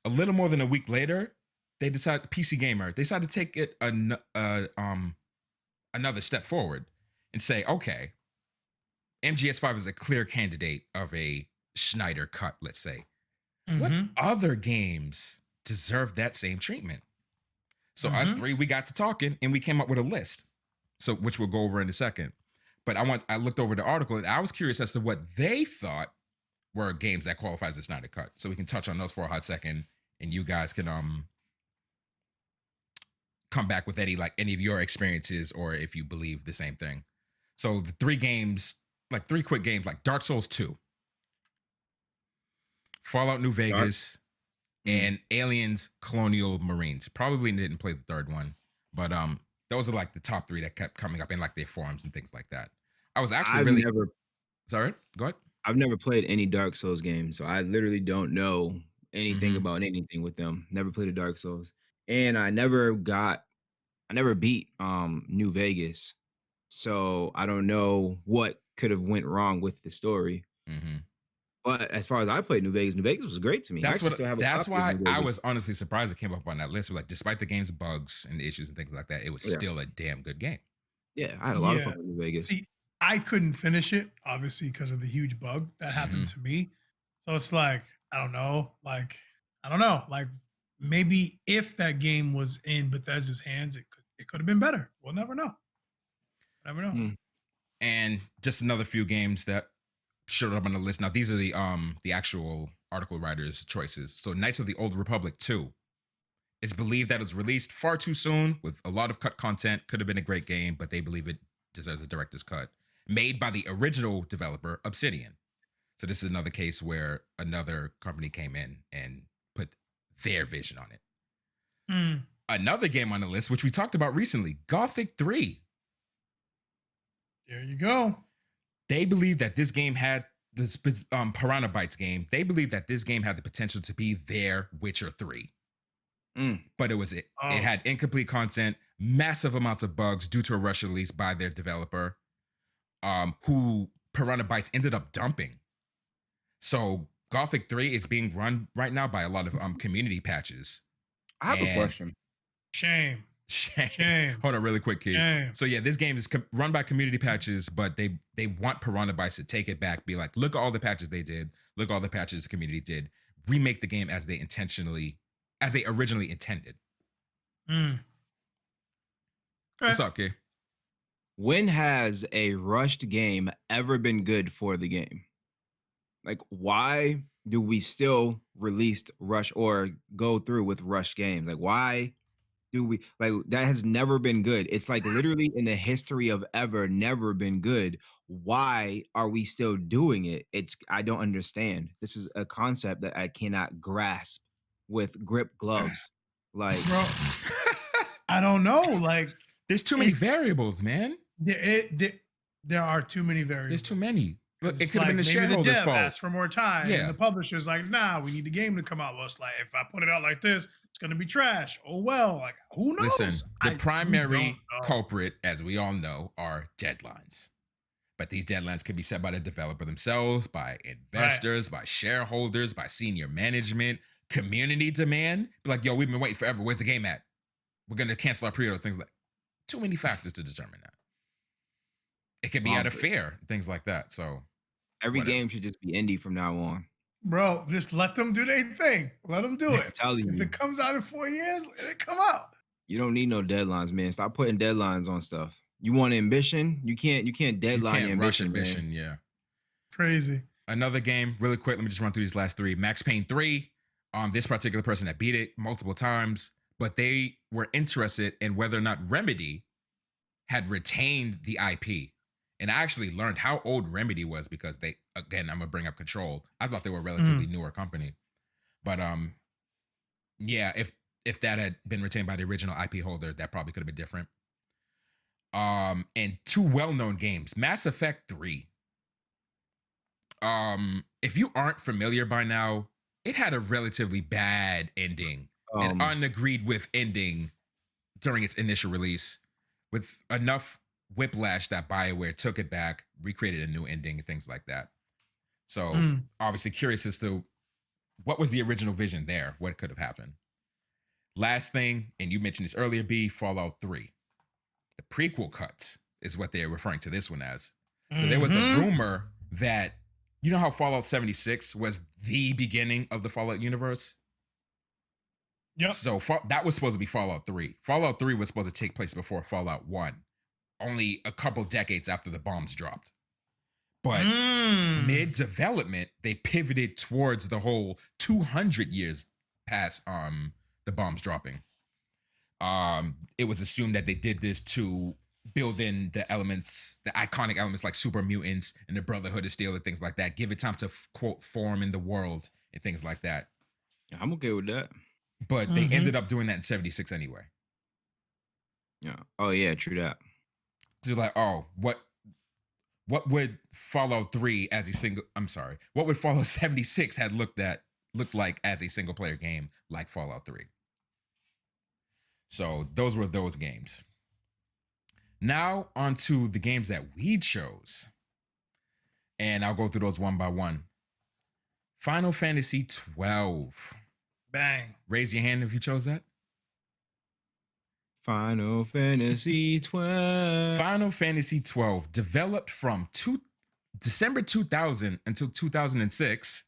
A little more than a week later, they decided, PC Gamer, they decided to take it another step forward and say, okay, MGS5 is a clear candidate of a Snyder cut, let's say. Mm-hmm. What other games deserve that same treatment? So us three, we got to talking and we came up with a list, so which we'll go over in a second. But I looked over the article and I was curious as to what they thought were games that qualify as a Snyder cut. So we can touch on those for a hot second, and you guys can come back with any of your experiences or if you believe the same thing. So the 3 games, 3 quick games, like Dark Souls 2, Fallout New Vegas, and Aliens Colonial Marines. Probably didn't play the third one, but those are the top 3 that kept coming up in their forums and things like that. I was actually sorry, go ahead. I've never played any Dark Souls games, so I literally don't know anything about anything with them. Never played a Dark Souls, and I never beat New Vegas, so I don't know what could have went wrong with the story. Mm-hmm. But as far as I played New Vegas was great to me. That's why I was honestly surprised it came up on that list. Despite the game's bugs and issues and things like that, it was still a damn good game. Yeah, I had a lot of fun with New Vegas. See, I couldn't finish it, obviously, because of the huge bug that happened to me. So it's like, I don't know. Like, I don't know. Like, maybe if that game was in Bethesda's hands, it could have been better. We'll never know. Never know. And just another few games that showed up on the list. Now these are the actual article writers' choices. So Knights of the Old Republic 2. It's believed that it was released far too soon with a lot of cut content. Could have been a great game, but they believe it deserves a director's cut. Made by the original developer, Obsidian. So this is another case where another company came in and put their vision on it. Another game on the list, which we talked about recently, Gothic 3. There you go. They believe that this game had this Piranha Bytes game. They believe that this game had the potential to be their Witcher 3. But it had incomplete content, massive amounts of bugs due to a rush release by their developer, who Piranha Bytes ended up dumping. So Gothic 3 is being run right now by a lot of community patches. I have a question. Shame. Hold on really quick, kid. Shame. So yeah, this game is run by community patches, but they want Piranha Bytes to take it back, be like, look at all the patches they did, look at all the patches the community did, remake the game as they originally intended. Okay. What's up, kid? When has a rushed game ever been good for the game? Like, why do we still release rush or go through with rushed games? Like, why do we, like, that has never been good. It's like literally in the history of ever never been good. Why are we still doing it? I don't understand. This is a concept that I cannot grasp with grip gloves. Like, bro, I don't know. Like, there's too many variables, man. There are too many variables. There's too many. Look, it could have like, been the maybe shareholders' the dev fault. asked for more time. Yeah. And the publisher's like, nah, we need the game to come out. Well, it's like, if I put it out like this, it's going to be trash. Oh, well, like, who knows? Listen, the primary culprit, as we all know, are deadlines. But these deadlines can be set by the developer themselves, by investors, by shareholders, by senior management, community demand. Be like, yo, we've been waiting forever. Where's the game at? We're going to cancel our pre-orders. Things like too many factors to determine that. It could be out of fear, things like that. So every game should just be indie from now on. Bro, just let them do their thing. Let them do it. If it comes out in 4 years, let it come out. You don't need no deadlines, man. Stop putting deadlines on stuff. You want ambition? You can't deadline ambition, man. Yeah. Crazy. Another game, really quick. Let me just run through these last three. Max Payne 3. This particular person that beat it multiple times, but they were interested in whether or not Remedy had retained the IP. And I actually learned how old Remedy was because I'm gonna bring up Control. I thought they were a relatively newer company, but yeah, if that had been retained by the original IP holder, that probably could have been different. And two well-known games, Mass Effect 3. If you aren't familiar by now, it had a relatively bad ending, an unagreed with ending during its initial release, with enough whiplash that BioWare took it back, recreated a new ending, and things like that. So obviously curious as to what was the original vision there, what could have happened. Last thing, and you mentioned this earlier, B, Fallout 3. The prequel cut is what they're referring to this one as. So there was a rumor that, you know how Fallout 76 was the beginning of the Fallout universe? Yep. So that was supposed to be Fallout 3. Fallout 3 was supposed to take place before Fallout 1, only a couple decades after the bombs dropped. But mid-development, they pivoted towards the whole 200 years past the bombs dropping. It was assumed that they did this to build in the elements, the iconic elements like super mutants and the Brotherhood of Steel and things like that. Give it time to, quote, form in the world and things like that. I'm okay with that. But they ended up doing that in 76 anyway. Yeah. Oh, yeah, true that. So like, oh, what would Fallout 3 as a single, I'm sorry, what would Fallout 76 had looked like as a single player game like Fallout 3? So those were those games. Now onto the games that we chose. And I'll go through those one by one. Final Fantasy 12. Bang. Raise your hand if you chose that. Final Fantasy 12. Final Fantasy 12, developed from December 2000 until 2006.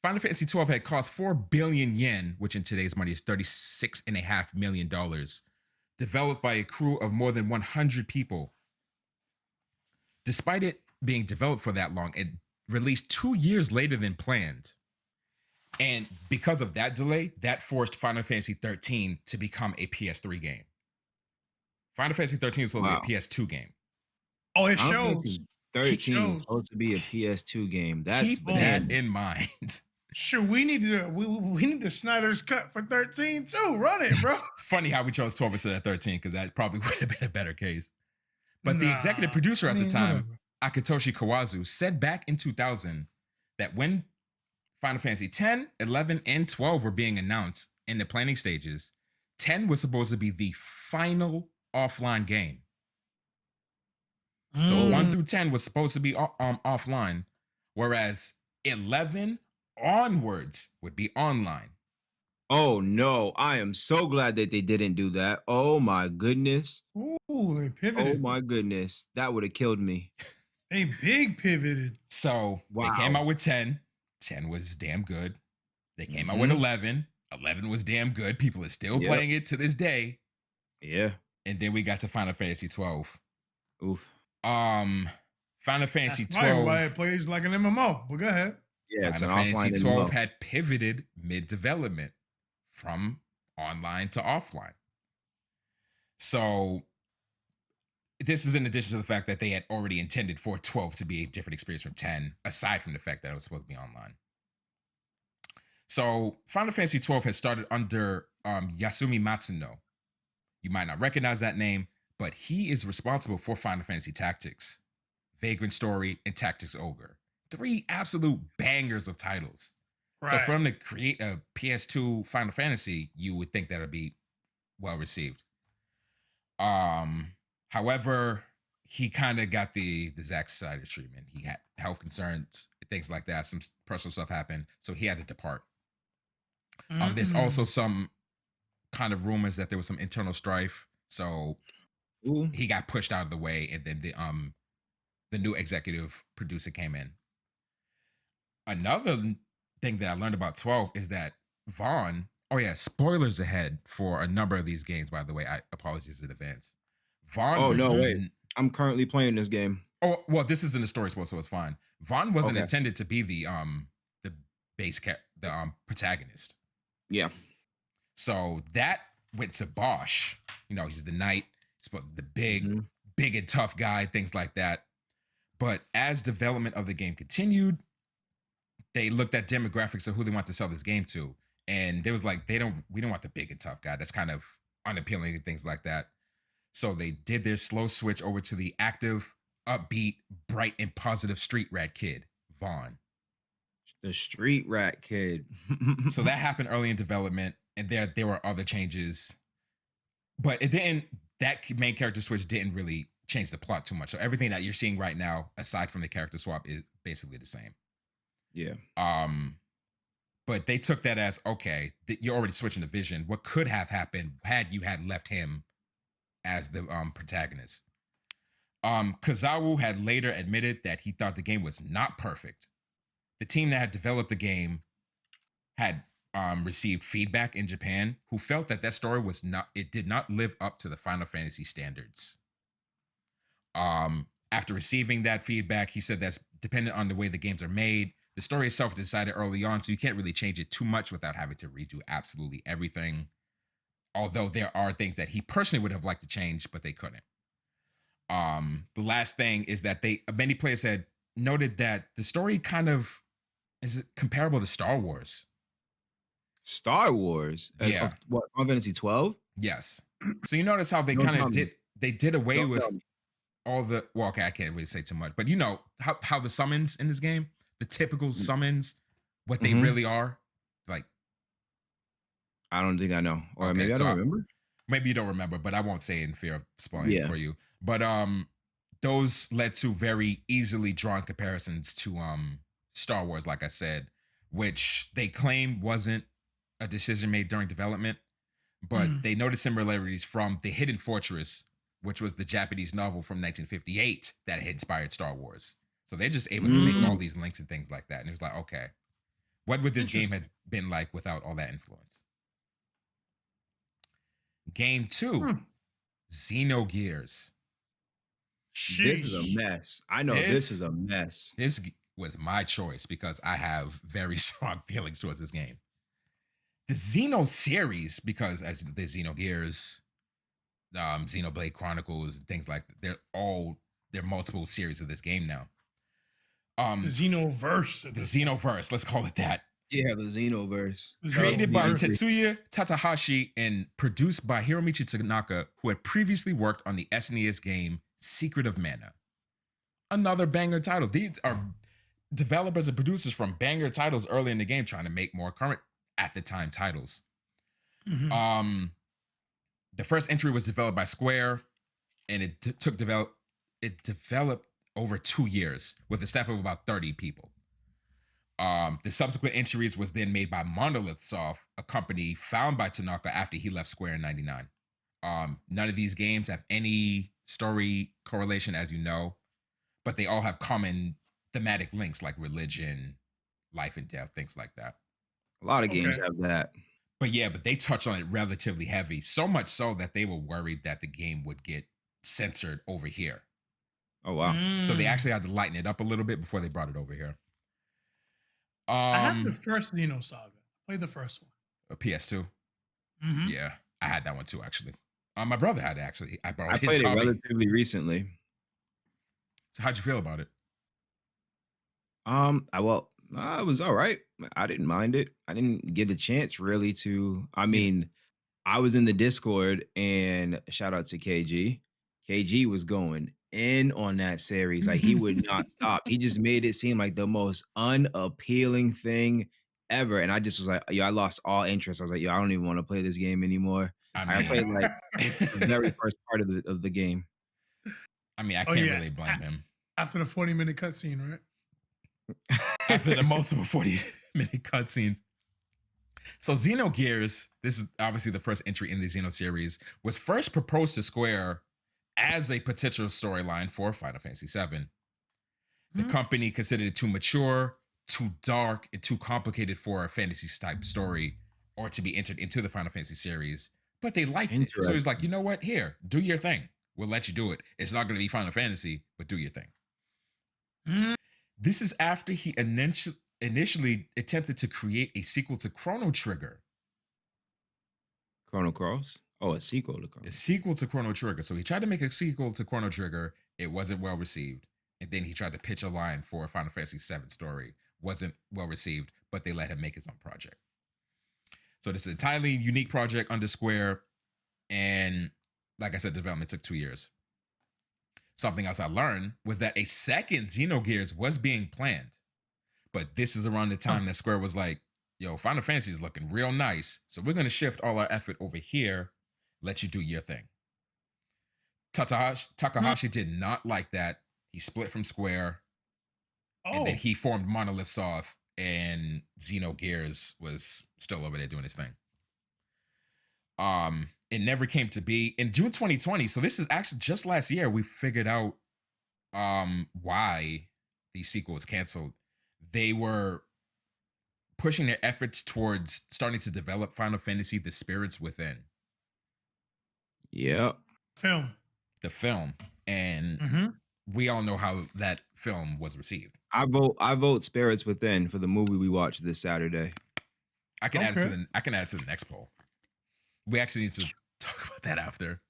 Final Fantasy 12 had cost 4 billion yen, which in today's money is $36.5 million, developed by a crew of more than 100 people. Despite it being developed for that long, it released 2 years later than planned. And because of that delay, that forced Final Fantasy 13 to become a PS3 game. Final Fantasy 13 is supposed to be a PS2 game. Oh, it Final shows. Fantasy 13 is supposed to be a PS2 game. That's Keep that in mind. Sure, we need the Snyder's Cut for 13 too. Run it, bro. It's funny how we chose 12 instead of 13 because that probably would have been a better case. But the executive producer at the time, Akitoshi Kawazu, said back in 2000 that when Final Fantasy 10, 11, and 12 were being announced in the planning stages, 10 was supposed to be the final offline game. So 1 through 10 was supposed to be offline, whereas 11 onwards would be online. Oh no, I am so glad that they didn't do that. Oh my goodness. Ooh, they pivoted. Oh my goodness. That would have killed me. They big pivoted. So they came out with 10. 10 was damn good. They came out with 11. 11 was damn good. People are still playing it to this day. Yeah. And then we got to Final Fantasy 12. Oof. Final Fantasy That's 12. why it plays like an MMO. Well, go ahead. Yeah, Final Fantasy 12 had pivoted mid-development from online to offline. So this is in addition to the fact that they had already intended for 12 to be a different experience from 10, aside from the fact that it was supposed to be online. So Final Fantasy 12 had started under Yasumi Matsuno. You might not recognize that name, but he is responsible for Final Fantasy Tactics, Vagrant Story, and Tactics Ogre. 3 absolute bangers of titles. Right. So for him to create a PS2 Final Fantasy, you would think that would be well received. However, he kind of got the Zack Snyder treatment. He had health concerns, things like that. Some personal stuff happened, so he had to depart. There's also some kind of rumors that there was some internal strife, so he got pushed out of the way, and then the new executive producer came in. Another thing that I learned about 12 is that Vaughn, spoilers ahead for a number of these games, by the way. I apologize in advance. Vaughn wait. I'm currently playing this game. Oh, well, this isn't a story spoil, so it's fine. Vaughn wasn't intended to be the protagonist. Yeah. So that went to Bosch. You know, he's the knight, he's the big and tough guy, things like that. But as development of the game continued, they looked at demographics of who they want to sell this game to. And they was like, we don't want the big and tough guy. That's kind of unappealing and things like that. So they did their slow switch over to the active, upbeat, bright, and positive street rat kid, Vaughn. The street rat kid. So that happened early in development, and there were other changes. But it didn't, that main character switch didn't really change the plot too much. So everything that you're seeing right now, aside from the character swap, is basically the same. Yeah. But they took that as, okay, you're already switching the vision. What could have happened had you had left him as the protagonist? Kazawu had later admitted that he thought the game was not perfect. The team that had developed the game had received feedback in Japan who felt that story did not live up to the Final Fantasy standards. After receiving that feedback, he said that's dependent on the way the games are made. The story itself decided early on, so you can't really change it too much without having to redo absolutely everything. Although there are things that he personally would have liked to change, but they couldn't. The last thing is that many players had noted that the story kind of is comparable to Star Wars. Star Wars? Yeah. What, Final Fantasy 12? Yes. So you notice how they kind of did away with all the, well, okay, I can't really say too much, but you know how the summons in this game, the typical summons, what they really are, like. I don't think I know, or maybe I don't remember. Maybe you don't remember, but I won't say it in fear of spoiling for you. But those led to very easily drawn comparisons to Star Wars, like I said, which they claim wasn't a decision made during development, but they noticed similarities from The Hidden Fortress, which was the Japanese novel from 1958 that had inspired Star Wars. So they're just able to make all these links and things like that. And it was like, okay. What would this game have been like without all that influence? Game 2, Xenogears. This is a mess. I know this is a mess. This was my choice because I have very strong feelings towards this game. The Xeno series, because as the Xenogears, Xenoblade Chronicles, things like that, they're multiple series of this game now. The Xenoverse. Let's call it that. Yeah, the Xenoverse. Created by Tetsuya Takahashi and produced by Hiromichi Tanaka, who had previously worked on the SNES game Secret of Mana. Another banger title. These are developers and producers from banger titles early in the game trying to make more current at the time titles. The first entry was developed by Square, and it developed over 2 years with a staff of about 30 people. The subsequent entries was then made by Monolith Soft, a company found by Tanaka after he left Square in 99. None of these games have any story correlation, as you know, but they all have common thematic links like religion, life and death, things like that. A lot of games have that. But they touch on it relatively heavy, so much so that they were worried that the game would get censored over here. Oh, wow. So they actually had to lighten it up a little bit before they brought it over here. I had the first Xeno Saga. I played the first one. A PS2? Yeah, I had that one too, actually. My brother had it, actually. I played it relatively recently. So how'd you feel about it? It was all right. I didn't mind it. I didn't get a chance really to. I mean, I was in the Discord, and shout out to KG. KG was going in on that series. Like, he would not stop. He just made it seem like the most unappealing thing ever. And I just was like, I lost all interest. I was like, I don't even want to play this game anymore. I played like the very first part of the game. I mean, I can't really blame him. After the 40-minute cutscene, right? After the multiple 40-minute cutscenes. So Xenogears, this is obviously the first entry in the Xeno series, was first proposed to Square as a potential storyline for Final Fantasy VII. The company considered it too mature, too dark, and too complicated for a fantasy-type story or to be entered into the Final Fantasy series, but they liked it. So he's like, you know what? Here, do your thing. We'll let you do it. It's not going to be Final Fantasy, but do your thing. This is after he initially attempted to create a sequel to Chrono Trigger. Chrono Cross? Oh, a sequel to Chrono. A sequel to Chrono Trigger. So he tried to make a sequel to Chrono Trigger. It wasn't well received. And then he tried to pitch a line for a Final Fantasy VII story. Wasn't well received, but they let him make his own project. So this is an entirely unique project under Square. And like I said, development took 2 years. Something else I learned was that a second Xenogears was being planned. But this is around the time that Square was like, yo, Final Fantasy is looking real nice. So we're going to shift all our effort over here. Let you do your thing. Takahashi did not like that. He split from Square. And then he formed Monolith Soft, and Xenogears was still over there doing his thing. It never came to be. In June 2020, so this is actually just last year, we figured out why the sequel was canceled. They were pushing their efforts towards starting to develop Final Fantasy: The Spirits Within. Yeah. The film. And we all know how that film was received. I vote Spirits Within for the movie we watched this Saturday. I can add it to the next poll. We actually need to talk about that after.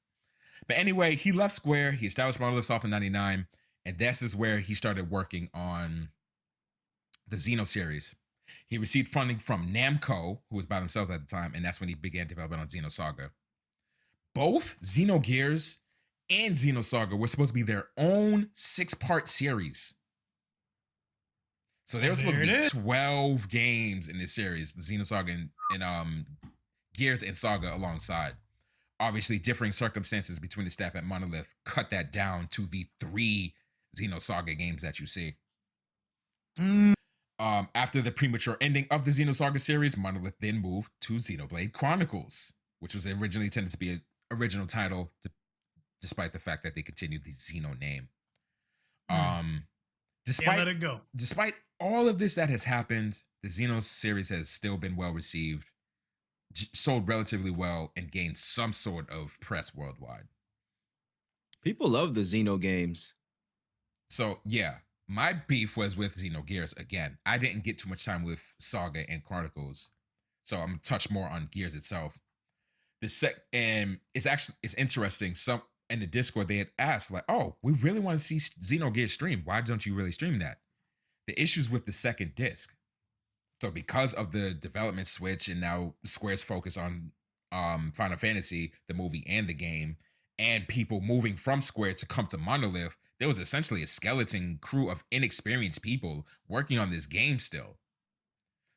But anyway, he left Square. He established Monolith Soft in 99. And this is where he started working on the Xeno series. He received funding from Namco, who was by themselves at the time. And that's when he began development on Xenosaga. Both Xenogears and Xenosaga were supposed to be their own 6-part series. So there was supposed to be 12 games in this series, the Xenosaga and Gears and Saga alongside. Obviously, differing circumstances between the staff at Monolith cut that down to the 3 Xenosaga games that you see. After the premature ending of the Xenosaga series, Monolith then moved to Xenoblade Chronicles, which was originally intended to be an original title, despite the fact that they continued the Xeno name. Let it go. Despite all of this that has happened, the Xeno series has still been well received, sold relatively well, and gained some sort of press worldwide. People love the Xeno games. So yeah, my beef was with Xenogears again. I didn't get too much time with Saga and Chronicles, so I'm gonna touch more on Gears itself. And it's interesting. Some in the Discord they had asked like, "Oh, we really want to see Xenogears stream. Why don't you really stream that?" The issues with the second disc. So because of the development switch and now Square's focus on Final Fantasy, the movie and the game, and people moving from Square to come to Monolith, there was essentially a skeleton crew of inexperienced people working on this game still.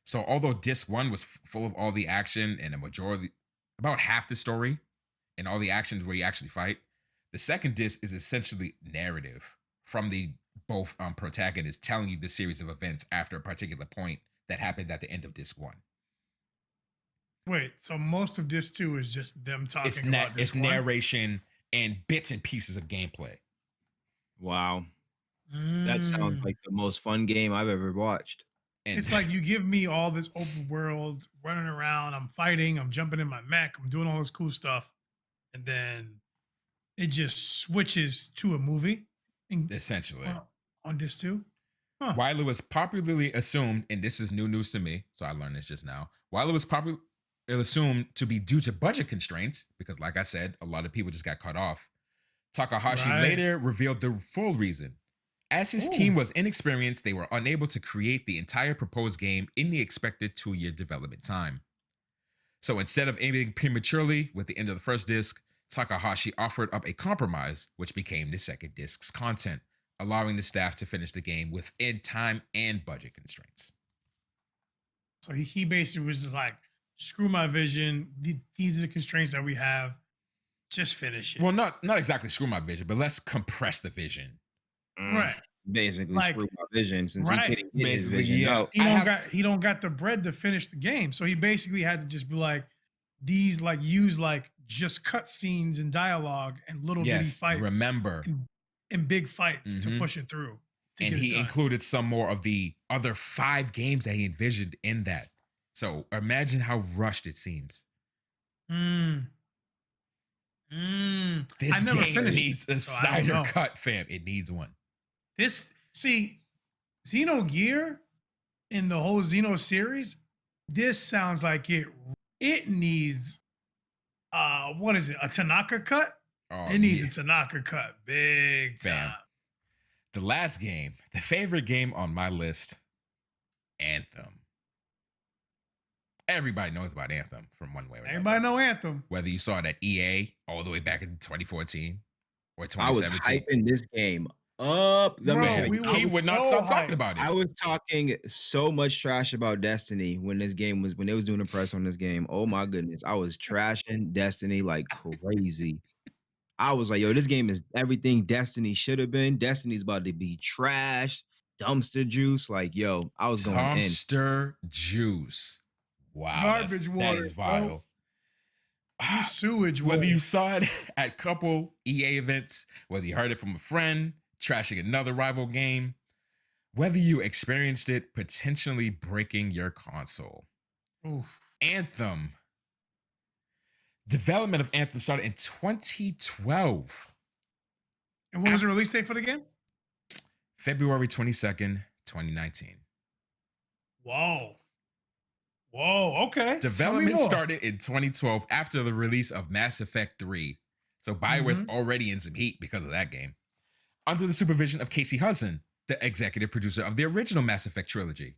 So although disc 1 was full of all the action and a majority, about half the story and all the actions where you actually fight, the second disc is essentially narrative from the both protagonists telling you the series of events after a particular point that happened at the end of disc 1. Wait, so most of disc 2 is just them talking about disc 1? Narration and bits and pieces of gameplay. Wow. That sounds like the most fun game I've ever watched. And it's like you give me all this open world, running around, I'm fighting, I'm jumping in my mech, I'm doing all this cool stuff, and then it just switches to a movie. Essentially. On disc 2? Huh. While it was popularly assumed, and this is new news to me, so I learned this just now, while it was popularly assumed to be due to budget constraints, because like I said, a lot of people just got cut off, Takahashi later revealed the full reason. As his team was inexperienced, they were unable to create the entire proposed game in the expected 2-year development time. So instead of ending prematurely with the end of the first disc, Takahashi offered up a compromise, which became the second disc's content, allowing the staff to finish the game within time and budget constraints. So he basically was just like, screw my vision. These are the constraints that we have. Just finish it. Well, not exactly screw my vision, but let's compress the vision. Right. Basically, screw my vision since he couldn't get his vision out. He don't got the bread to finish the game. So he basically had to just be like, these like use like just cut scenes and dialogue and little bitty fights. Remember. And big fights to push it through. And he included some more of the other 5 games that he envisioned in that. So imagine how rushed it seems. This game needs a Snyder Cut, fam. It needs one. Xenogear in the whole Xeno series, this sounds like it needs, what is it, a Tanaka cut? Oh, it needs a Tanaka cut, big time. The last game, the favorite game on my list, Anthem. Everybody knows about Anthem from one way or another. Everybody know Anthem. Whether you saw it at EA all the way back in 2014 or 2017. I was hyping this game up. He would not stop talking about it. I was talking so much trash about Destiny when they was doing a press on this game. Oh my goodness. I was trashing Destiny like crazy. I was like, yo, this game is everything Destiny should have been. Destiny's about to be trash, dumpster juice. Like, yo, I was going in. Dumpster juice. Wow. Garbage water. That is vile. Sewage water. Whether you saw it at couple EA events, whether you heard it from a friend, trashing another rival game, whether you experienced it potentially breaking your console. Oof. Anthem. Development of Anthem started in 2012. And when was the release date for the game? February 22nd, 2019. Whoa. Okay. Development started in 2012 after the release of Mass Effect 3. So BioWare's already in some heat because of that game. Under the supervision of Casey Hudson, the executive producer of the original Mass Effect trilogy.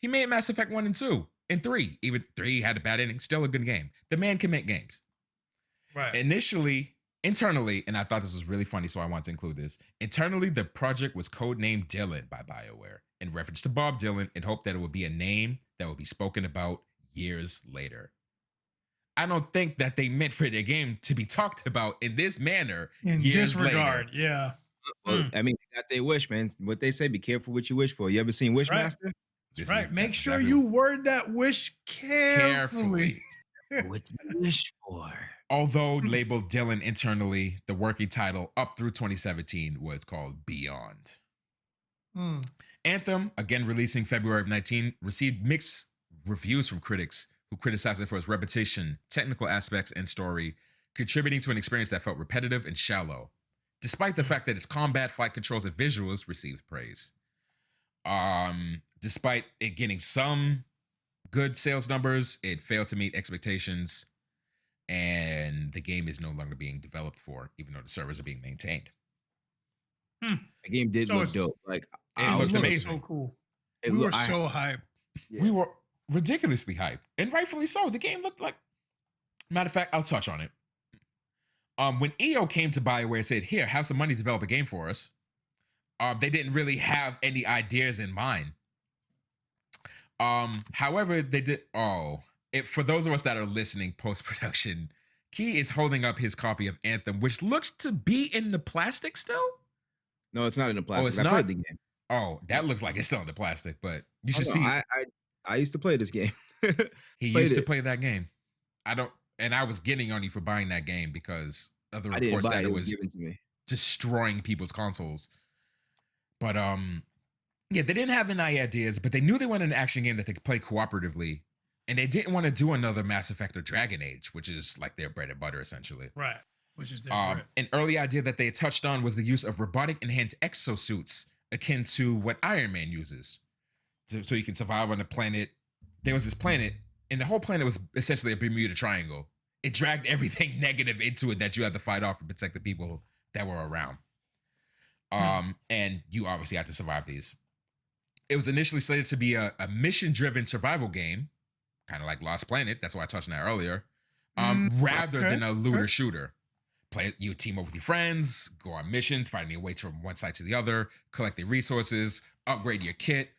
He made Mass Effect 1 and 2 and 3. Even 3 had a bad ending, still a good game. The man can make games. Right. Internally, and I thought this was really funny, so I wanted to include this. Internally, the project was codenamed Dylan by BioWare in reference to Bob Dylan and hoped that it would be a name that would be spoken about years later. I don't think that they meant for their game to be talked about in this manner in years this regard. Later. Yeah. Well, I mean, they got their wish, man. What they say, be careful what you wish for. You ever seen Wishmaster? That's right. Make sure you word that wish carefully. What you wish for. Although labeled Dylan internally, the working title up through 2017 was called Beyond. Anthem, again releasing February of 19, received mixed reviews from critics who criticized it for its repetition, technical aspects, and story, contributing to an experience that felt repetitive and shallow, despite the fact that its combat, fight controls, and visuals received praise. Despite it getting some good sales numbers, it failed to meet expectations, and the game is no longer being developed for, even though the servers are being maintained. The game did look dope. Like, it looked amazing. So cool. We were so hyped. Yeah. We were ridiculously hyped, and rightfully so. The game looked like. Matter of fact, I'll touch on it. When EO came to BioWare and said, "Here, have some money to develop a game for us," they didn't really have any ideas in mind. However, they did. For those of us that are listening post-production, Key is holding up his copy of Anthem, which looks to be in the plastic still. No, it's not in the plastic. It's I not? played the game. Oh, that looks like it's still in the plastic, but you should see. I used to play this game. He used to play that game. I was getting on you for buying that game because of the reports that it was given to me, destroying people's consoles. But yeah, they didn't have any ideas, but they knew they wanted an action game that they could play cooperatively, and they didn't want to do another Mass Effect or Dragon Age, which is like their bread and butter essentially. Right. Which is their an early idea that they touched on was the use of robotic enhanced exosuits akin to what Iron Man uses, so you can survive on a planet. There was this planet, and the whole planet was essentially a Bermuda Triangle. It dragged everything negative into it that you had to fight off and protect the people that were around. And you obviously had to survive these. It was initially slated to be a mission-driven survival game, kind of like Lost Planet. That's why I touched on that earlier. Rather than a looter shooter. You team up with your friends, go on missions, finding your way from one side to the other, collect the resources, upgrade your kit.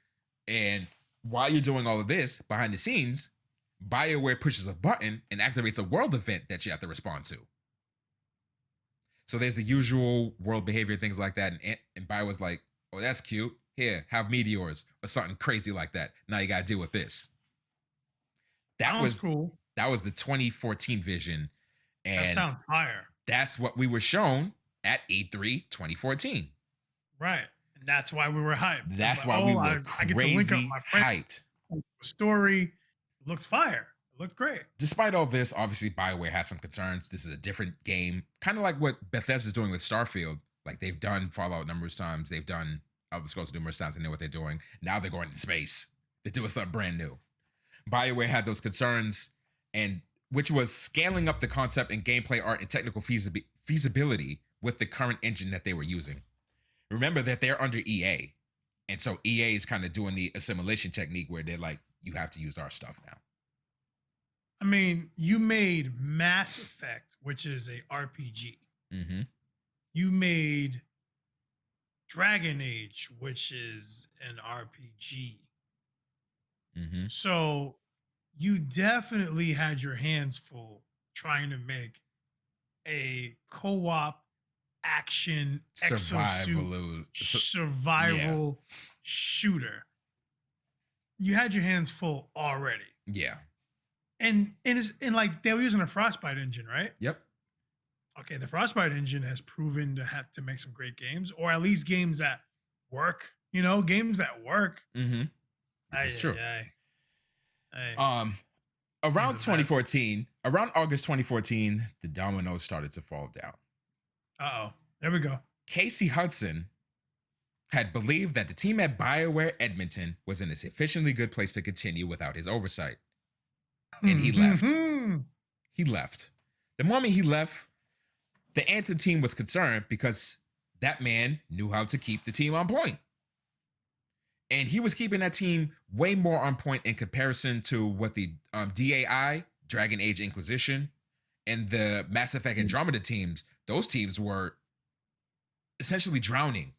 And while you're doing all of this, behind the scenes, BioWare pushes a button and activates a world event that you have to respond to. So there's the usual world behavior, things like that. And BioWare's like, oh, that's cute. Here, have meteors or something crazy like that. Now you got to deal with this. That was cool. That was the 2014 vision. And that sounds fire. That's what we were shown at E3 2014. Right. And that's why we were hyped. That's why we were crazy hyped. Story looks fire. It looked great. Despite all this, obviously BioWare has some concerns. This is a different game. Kind of like what Bethesda's doing with Starfield. Like they've done Fallout numerous times. They've done Elder Scrolls numerous times. They know what they're doing. Now they're going into space. They're doing something brand new. BioWare had those concerns, and which was scaling up the concept and gameplay art and technical feasibility with the current engine that they were using. Remember that they're under EA. And so EA is kind of doing the assimilation technique where they're like, you have to use our stuff now. I mean, you made Mass Effect, which is a RPG. Mm-hmm. You made Dragon Age, which is an RPG. Mm-hmm. So you definitely had your hands full trying to make a co-op action exosuit survival shooter. You had your hands full already. Yeah. And like they were using a Frostbite engine, right? Yep. Okay, the Frostbite engine has proven to have to make some great games, or at least games that work. You know, games that work. Mm-hmm. That's true. Around 2014, around August 2014, the dominoes started to fall down. Uh-oh. There we go. Casey Hudson had believed that the team at BioWare Edmonton was in a sufficiently good place to continue without his oversight. And he left. He left. The moment he left, the Anthem team was concerned because that man knew how to keep the team on point. And he was keeping that team way more on point in comparison to what the DAI, Dragon Age Inquisition, and the Mass Effect Andromeda teams, those teams were essentially drowning.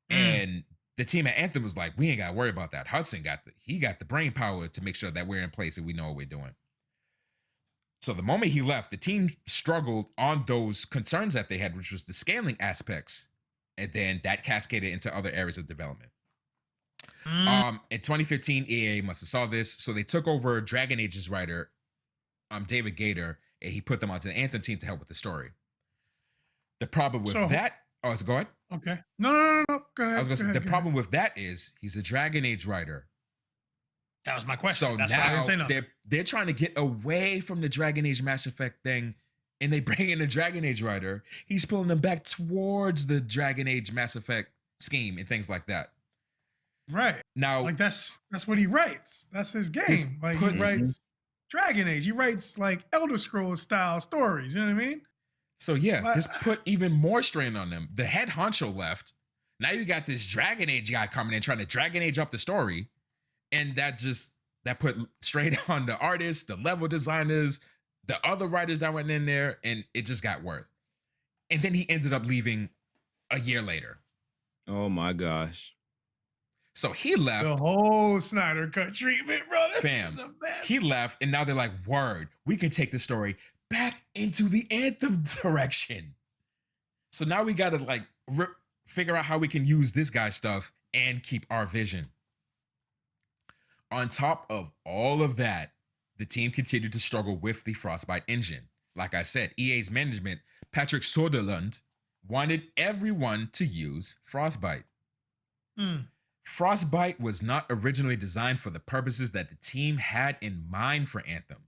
And the team at Anthem was like, we ain't got to worry about that. Hudson got the brain power to make sure that we're in place and we know what we're doing. So the moment he left, the team struggled on those concerns that they had, which was the scaling aspects. And then that cascaded into other areas of development. In 2015, EA must have saw this, so they took over Dragon Age's writer, David Gator, and he put them onto the Anthem team to help with the story. The problem with that Oh, so go ahead. Okay. No. Go ahead. I was gonna go say ahead, the go problem ahead. with that is he's a Dragon Age writer. That was my question. So That's why I didn't now say nothing. they're trying to get away from the Dragon Age Mass Effect thing, and they bring in a Dragon Age writer. He's pulling them back towards the Dragon Age Mass Effect scheme and things like that. Right. Now, Like that's what he writes. That's his game. Like he writes Dragon Age. He writes like Elder Scrolls style stories. You know what I mean? so yeah, But- this put even more strain on them. The head honcho left. Now you got this Dragon Age guy coming in trying to Dragon Age up the story, and that put strain on the artists, the level designers, the other writers that went in there, and it just got worse. And then he ended up leaving a year later. Oh my gosh. So he left. The whole Snyder Cut treatment, bro. This Fam, is a mess. he left, and now they're like, word, we can take the story back into the Anthem direction. So now we got to like figure out how we can use this guy's stuff and keep our vision. On top of all of that, the team continued to struggle with the Frostbite engine. Like I said, EA's management, Patrick Soderlund, wanted everyone to use Frostbite. Frostbite was not originally designed for the purposes that the team had in mind for Anthem.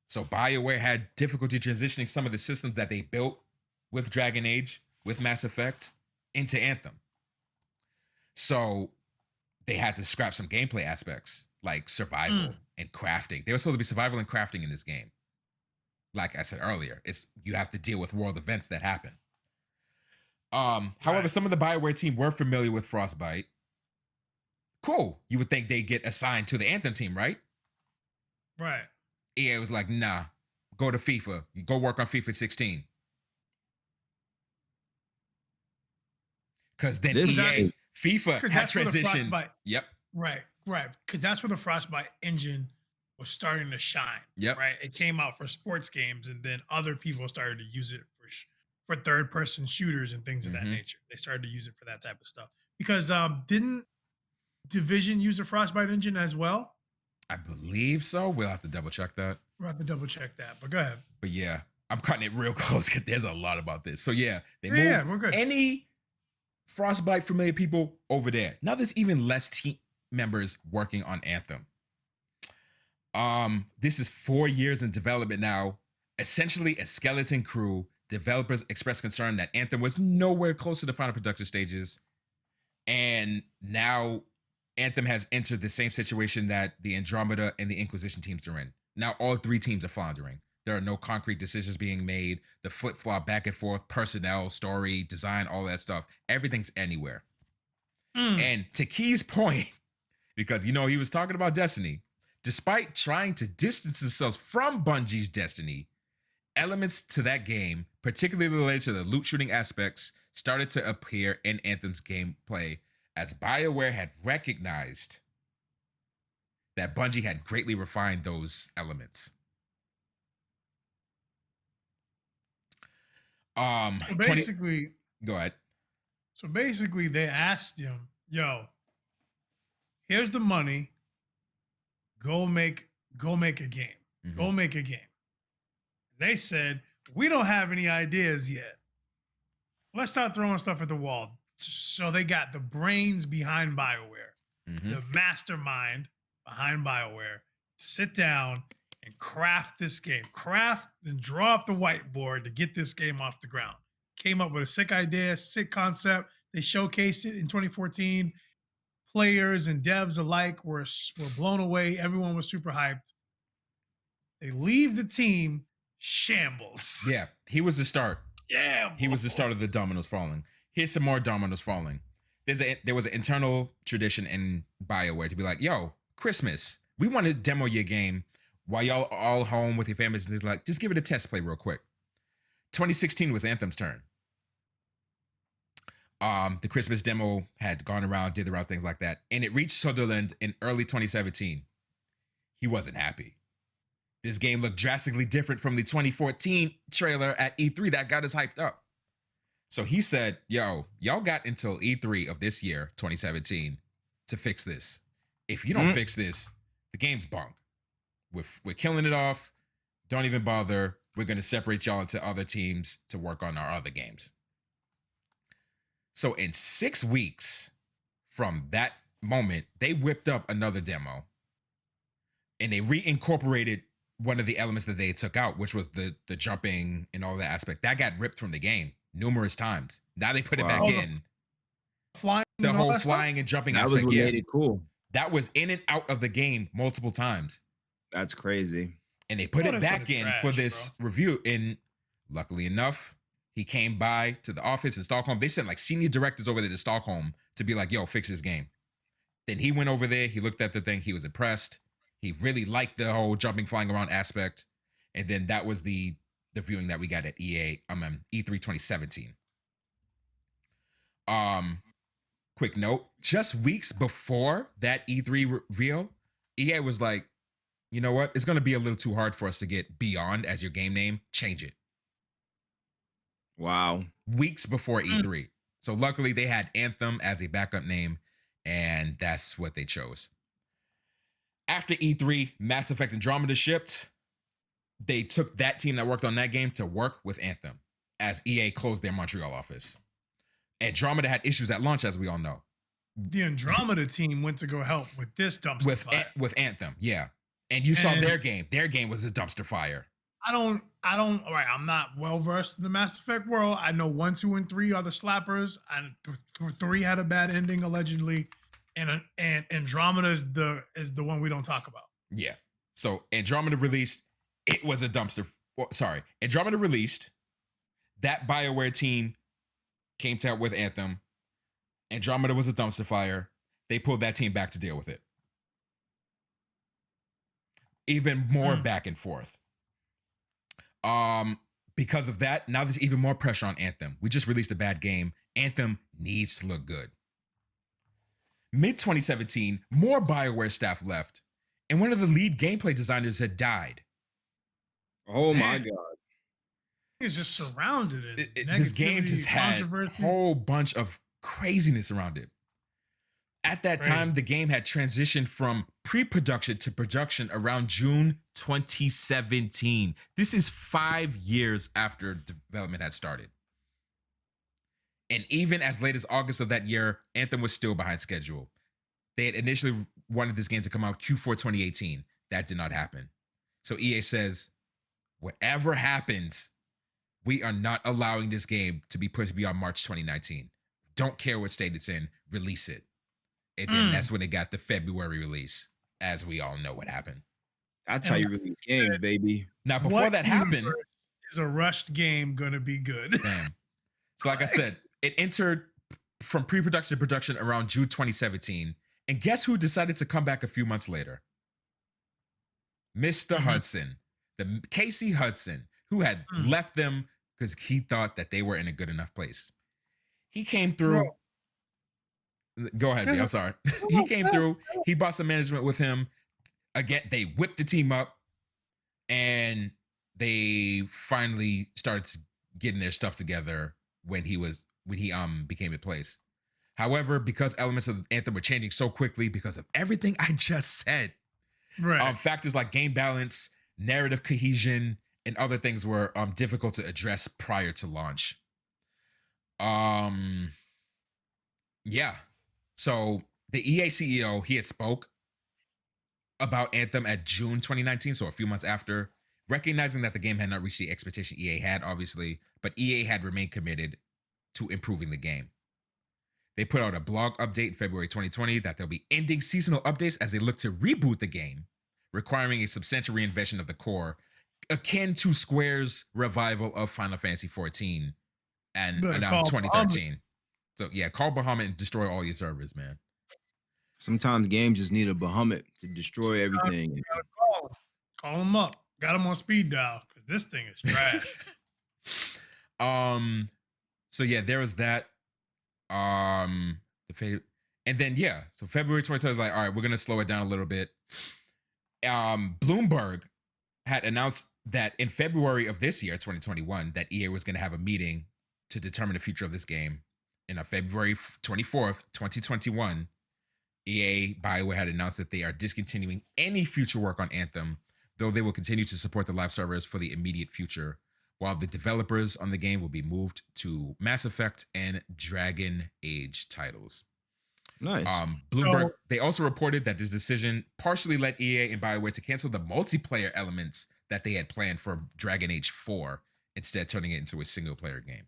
So BioWare had difficulty transitioning some of the systems that they built with Dragon Age, with Mass Effect, into Anthem. So they had to scrap some gameplay aspects like survival and crafting. There was supposed to be survival and crafting in this game. Like I said earlier, you have to deal with world events that happen. However, some of the BioWare team were familiar with Frostbite. Cool. You would think they get assigned to the Anthem team, right? Right. EA was like, nah, go to FIFA. You go work on FIFA 16. Because then FIFA had transitioned. Yep. Right. Because that's where the Frostbite engine was starting to shine. Yep. Right. It came out for sports games, and then other people started to use it for third-person shooters and things of that nature. They started to use it for that type of stuff. Because didn't Division use the Frostbite engine as well? I believe so. We'll have to double check that. We'll have to double check that. But go ahead. But yeah, I'm cutting it real close because there's a lot about this. So yeah, they moved we're good. any Frostbite familiar people over there. Now there's even less team members working on Anthem. This is 4 years in development now. Essentially a skeleton crew. Developers expressed concern that Anthem was nowhere close to the final production stages. And now Anthem has entered the same situation that the Andromeda and the Inquisition teams are in. Now all three teams are floundering. There are no concrete decisions being made. The flip-flop back and forth, personnel, story, design, all that stuff. Everything's anywhere. And to Key's point, because, he was talking about Destiny, despite trying to distance themselves from Bungie's Destiny, elements to that game, particularly related to the loot shooting aspects, started to appear in Anthem's gameplay as BioWare had recognized that Bungie had greatly refined those elements. So basically, go ahead. So basically, they asked him, "Yo, here's the money. Go make a game. Go make a game." They said, "We don't have any ideas yet. Let's start throwing stuff at the wall." So they got the brains behind BioWare, the mastermind behind BioWare, to sit down and craft this game. Craft and draw up the whiteboard to get this game off the ground. Came up with a sick idea, sick concept. They showcased it in 2014. Players and devs alike were blown away. Everyone was super hyped. They leave the team shambles. Yeah, he was the start. Yeah, he was the start of the dominoes falling. Here's some more dominoes falling. There was an internal tradition in BioWare to be like, yo, Christmas, we want to demo your game while y'all all home with your families. And it's like, just give it a test play real quick. 2016 was Anthem's turn. The Christmas demo had gone around, did the rounds, things like that. And it reached Sutherland in early 2017. He wasn't happy. This game looked drastically different from the 2014 trailer at E3 that got us hyped up. So he said, yo, y'all got until E3 of this year, 2017, to fix this. If you don't fix this, the game's bunk. We're killing it off. Don't even bother. We're going to separate y'all into other teams to work on our other games. So in 6 weeks from that moment, they whipped up another demo and they reincorporated one of the elements that they took out, which was the jumping and all that aspect. That got ripped from the game numerous times. Now they put it back in. Flying, the whole flying and jumping that aspect. Was what made it cool. That was in and out of the game multiple times. That's crazy. And they put it back in for this review. And luckily enough, he came by to the office in Stockholm. They sent like senior directors over there to Stockholm to be like, yo, fix this game. Then he went over there. He looked at the thing. He was impressed. He really liked the whole jumping, flying around aspect. And then that was the viewing that we got at E3 2017. Quick note, just weeks before that E3 reveal, EA was like, you know what? It's going to be a little too hard for us to get Beyond as your game name. Change it. Wow. Weeks before E3. So luckily they had Anthem as a backup name, and that's what they chose. After E3, Mass Effect Andromeda shipped. They took that team that worked on that game to work with Anthem as EA closed their Montreal office. Andromeda had issues at launch, as we all know. The Andromeda team went to go help with this dumpster fire. With Anthem, yeah. And you saw their game. Their game was a dumpster fire. All right, I'm not well versed in the Mass Effect world. I know 1, 2, and 3 are the slappers, and 3 had a bad ending allegedly, and Andromeda is the one we don't talk about. Yeah. So Andromeda released. It was a dumpster. Andromeda released. That BioWare team came to help with Anthem. Andromeda was a dumpster fire. They pulled that team back to deal with it. Even more back and forth. Because of that, now there's even more pressure on Anthem. We just released a bad game. Anthem needs to look good. Mid-2017, more BioWare staff left, and one of the lead gameplay designers had died. Oh my God. It's just surrounded in this game just had a whole bunch of craziness around it. At that time, the game had transitioned from pre-production to production around June 2017. This is 5 years after development had started. And even as late as August of that year, Anthem was still behind schedule. They had initially wanted this game to come out Q4 2018. That did not happen. So EA says, whatever happens, we are not allowing this game to be pushed beyond March 2019. Don't care what state it's in, release it. And then that's when it got the February release, as we all know what happened. That's how you release games, baby. Now, before that happened, is a rushed game going to be good? Damn. So like I said, it entered from pre-production to production around June 2017. And guess who decided to come back a few months later? Mr. Hudson, the Casey Hudson, who had left them because he thought that they were in a good enough place. He came through. Go ahead, B. I'm sorry. He came through. He brought some management with him. Again, they whipped the team up, and they finally started getting their stuff together when he became in place. However, because elements of Anthem were changing so quickly because of everything I just said, factors like game balance, narrative cohesion, and other things were difficult to address prior to launch. Yeah. So the EA CEO, he had spoke about Anthem at June 2019, so a few months after, recognizing that the game had not reached the expectation EA had, obviously, but EA had remained committed to improving the game. They put out a blog update in February 2020 that they'll be ending seasonal updates as they look to reboot the game, requiring a substantial reinvention of the core, akin to Square's revival of Final Fantasy XIV and around 2013. So yeah, call Bahamut and destroy all your servers, man. Sometimes games just need a Bahamut to destroy everything. Call them up. Got them on speed dial because this thing is trash. So yeah, there was that. And then yeah, so February 2020 was like, all right, we're gonna slow it down a little bit. Bloomberg had announced that in February of this year, 2021, that EA was gonna have a meeting to determine the future of this game. And on February 24th, 2021, EA BioWare had announced that they are discontinuing any future work on Anthem, though they will continue to support the live servers for the immediate future. while the developers on the game will be moved to Mass Effect and Dragon Age titles. Nice. Bloomberg, they also reported that this decision partially led EA and BioWare to cancel the multiplayer elements that they had planned for Dragon Age 4, instead turning it into a single-player game.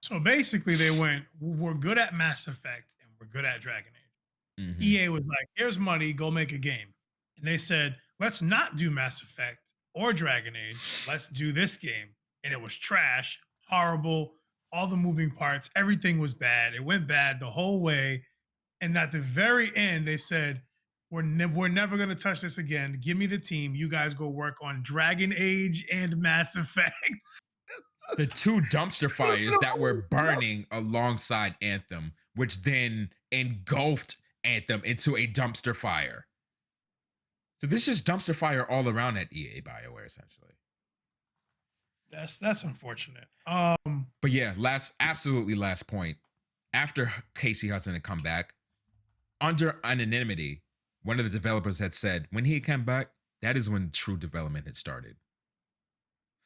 So basically, they went, we're good at Mass Effect and we're good at Dragon Age. Mm-hmm. EA was like, here's money, go make a game. And they said, let's not do Mass Effect or Dragon Age. Let's do this game. And it was trash, horrible, all the moving parts, everything was bad. It went bad the whole way. And at the very end, they said, we're never going to touch this again. Give me the team. You guys go work on Dragon Age and Mass Effect. The two dumpster fires that were burning alongside Anthem, which then engulfed Anthem into a dumpster fire. So this is dumpster fire all around at EA BioWare, essentially. That's unfortunate. But yeah, absolutely last point. After Casey Hudson had come back, under anonymity, one of the developers had said when he came back, that is when true development had started.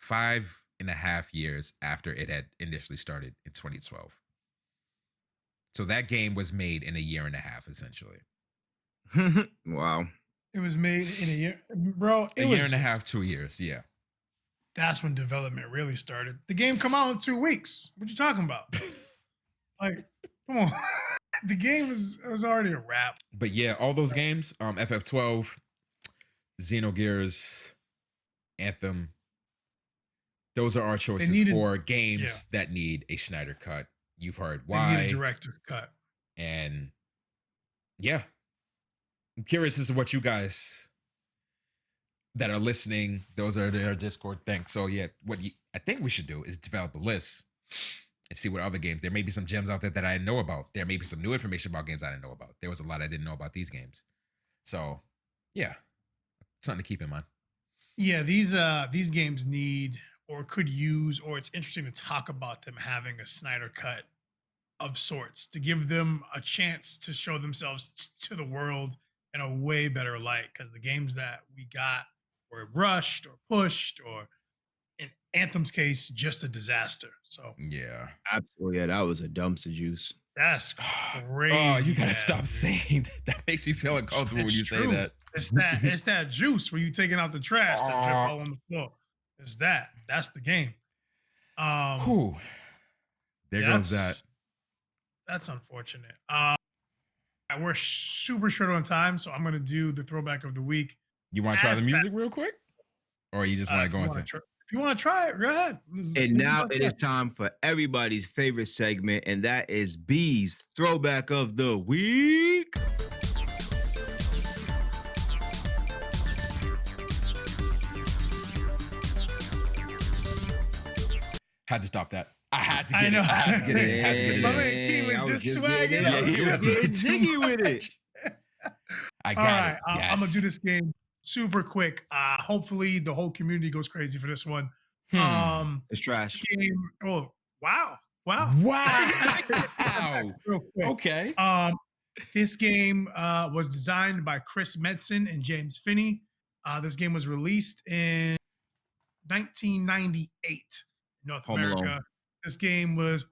5.5 years after it had initially started in 2012. So that game was made in 1.5 years, essentially. Wow. It was made in a year, bro. A year and a half, 2 years, yeah. That's when development really started. The game come out in 2 weeks. What you talking about? Like, come on. The game was already a wrap. But yeah, all those games, FF12, Xenogears, Anthem, those are our choices for games that need a Snyder cut. You've heard why. They need a director cut. And yeah, I'm curious as to what you guys that are listening, those are their Discord things. So yeah, I think we should do is develop a list and see what other games. There may be some gems out there that I didn't know about. There may be some new information about games I didn't know about. There was a lot I didn't know about these games. So yeah, something to keep in mind. Yeah, these games need or could use, or it's interesting to talk about them having a Snyder cut of sorts to give them a chance to show themselves to the world in a way better light. Because the games that we got were rushed or pushed, or in Anthem's case, just a disaster. So yeah, absolutely. Yeah, that was a dumpster juice. That's crazy. Oh, you gotta stop saying that. That makes me feel uncomfortable when you say that. It's that juice where you taking out the trash that drip all on the floor. It's that. That's the game. There goes that. That's unfortunate. We're super short on time, so I'm gonna do the throwback of the week. You want to try the music real quick, or you just want to go into? If you want to try it, go ahead. And now it is time for everybody's favorite segment, and that is B's throwback of the week. Had to stop that. I had to get it. I had to get it. Had to get it. My man Key was just swagging. Yeah, he was getting jiggy with it. I got it. Yes. I'm gonna do this game super quick. Hopefully the whole community goes crazy for this one. It's trash. Game, oh wow. Real quick. Okay. This game was designed by Chris Metzen and James Finney. This game was released in 1998 in North America. Alone. This game was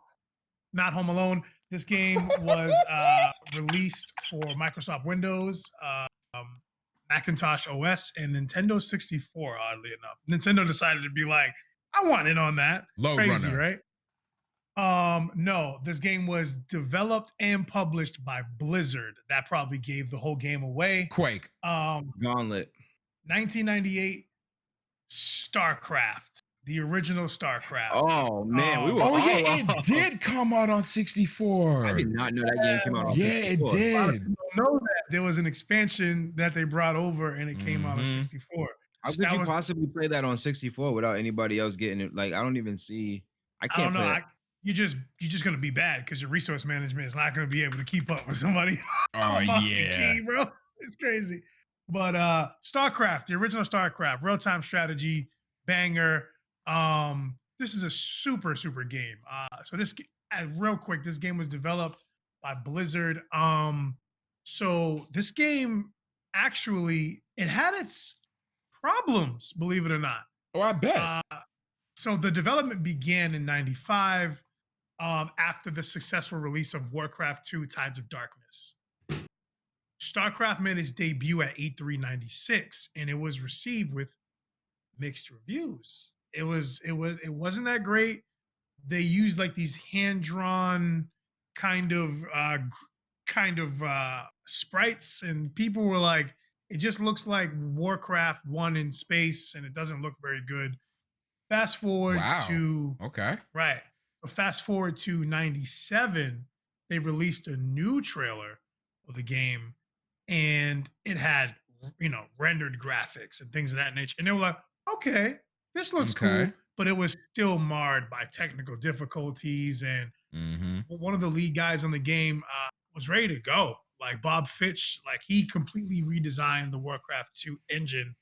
not Home Alone. This game was released for Microsoft Windows, Macintosh OS, and Nintendo 64, oddly enough. Nintendo decided to be like, I want in on that. Low Crazy, runner. Right? No, this game was developed and published by Blizzard. That probably gave the whole game away. Quake. Gauntlet. 1998, StarCraft. The original StarCraft. Oh man, we were it did come out on 64. I did not know that game came out on 64. Yeah, it did. A lot of people don't know that there was an expansion that they brought over and it came out on 64. How could you possibly play that on 64 without anybody else getting it? Like, I don't even see. I can't play it. You're just gonna be bad because your resource management is not gonna be able to keep up with somebody. Oh yeah, key, bro, it's crazy. But StarCraft, the original StarCraft, real-time strategy banger. This is a super game. So this real quick, this game was developed by Blizzard. So this game actually it had its problems, believe it or not. Oh, I bet. So the development began in '95 after the successful release of Warcraft 2 Tides of Darkness. StarCraft made its debut at E3 '96, and it was received with mixed reviews. It wasn't that great. They used like these hand-drawn kind of sprites, and people were like, it just looks like Warcraft 1 in space, and it doesn't look very good. Fast forward Wow. to Okay. right. So fast forward to '97, they released a new trailer of the game, and it had rendered graphics and things of that nature. And they were like, okay, this looks Okay. cool, but it was still marred by technical difficulties. And Mm-hmm. one of the lead guys on the game was ready to go. Like Bob Fitch, like he completely redesigned the Warcraft 2 engine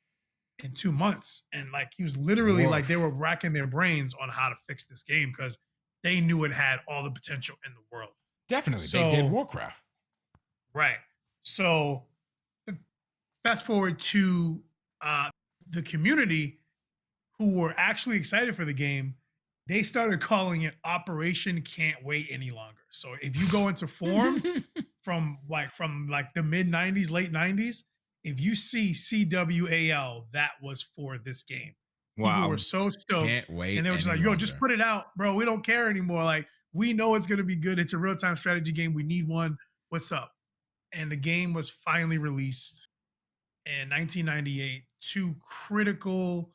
in 2 months. And like he was literally like they Woof. were racking their brains on how to fix this game because they knew it had all the potential in the world. Definitely. They did So Warcraft. right. So fast forward to the community who were actually excited for the game. They started calling it Operation Can't Wait Any Longer. So if you go into forums from the mid '90s, late '90s, if you see CWAL, that was for this game. People Wow. were so stoked, Can't wait. and they were just any like, "Yo, longer. just put it out, bro. We don't care anymore. Like, we know it's gonna be good. It's a real-time strategy game. We need one. What's up?" And the game was finally released in 1998 to critical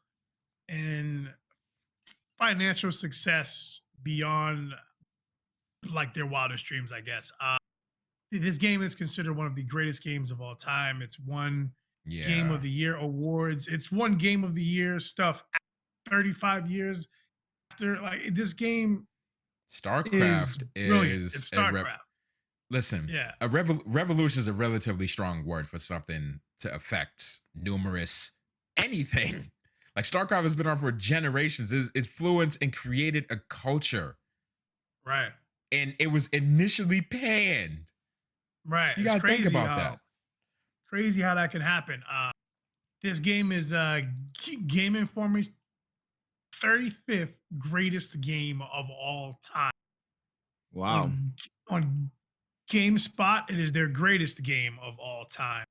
and financial success beyond like their wildest dreams, I guess. This game is considered one of the greatest games of all time. It's won Game Yeah. of the Year awards. It's won Game of the Year stuff 35 years after. Like this game StarCraft is brilliant. is It's a StarCraft. listen. Yeah. A revolution is a relatively strong word for something to affect numerous anything. Like StarCraft has been on for generations. It's influenced and created a culture, Right. and it was initially panned. Right. You It's gotta think crazy about how that. crazy how that can happen. This game is Game Informer's 35th greatest game of all time. Wow. On GameSpot, it is their greatest game of all time.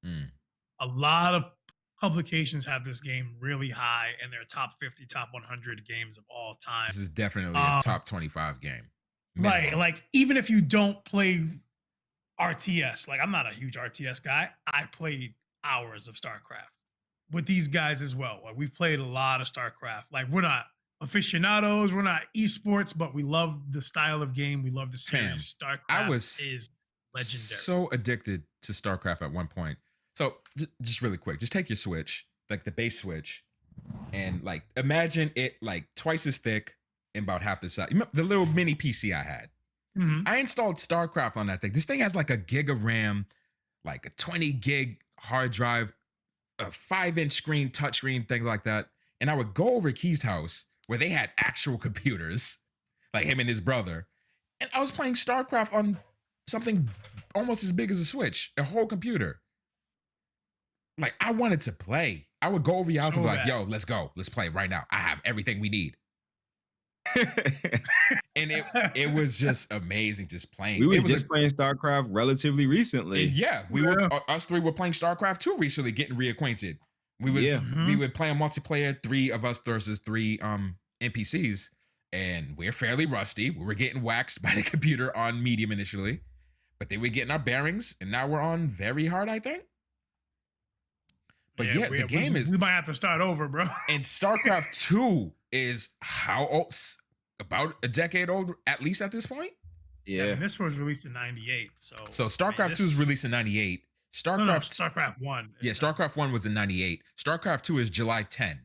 Mm. A lot of publications have this game really high in their top 50, top 100 games of all time. This is definitely a top 25 game. Right. Minimum. Like, even if you don't play RTS, like, I'm not a huge RTS guy. I played hours of StarCraft with these guys as well. Like, we've played a lot of StarCraft. Like, we're not aficionados, we're not esports, but we love the style of game. We love the series. Fam, StarCraft is legendary. So addicted to StarCraft at one point. So just really quick, just take your Switch, like the base Switch, and like imagine it like twice as thick and about half the size. You remember the little mini PC I had? Mhm. I installed StarCraft on that thing. This thing has like a gig of RAM, like a 20 gig hard drive, a 5-inch screen, touchscreen, things like that. And I would go over to Key's house where they had actual computers, like him and his brother. And I was playing StarCraft on something almost as big as a Switch, a whole computer. Like, I wanted to play. I would go over your house and be like, yo, let's go. Let's play right now. I have everything we need. And it was just amazing just playing. We it were was just playing StarCraft relatively recently. Yeah, us three were playing StarCraft 2 recently, getting reacquainted. We would play a multiplayer, 3 of us versus 3 NPCs, and we're fairly rusty. We were getting waxed by the computer on medium initially, but then we're getting our bearings, and now we're on very hard, I think. But yeah, the game is... We might have to start over, bro. And StarCraft 2 is how old? About a decade old, at least at this point? Yeah. And this was released in '98. So StarCraft 2 was released in '98. StarCraft 1. Yeah, StarCraft 1 was in '98. StarCraft 2 is July 10.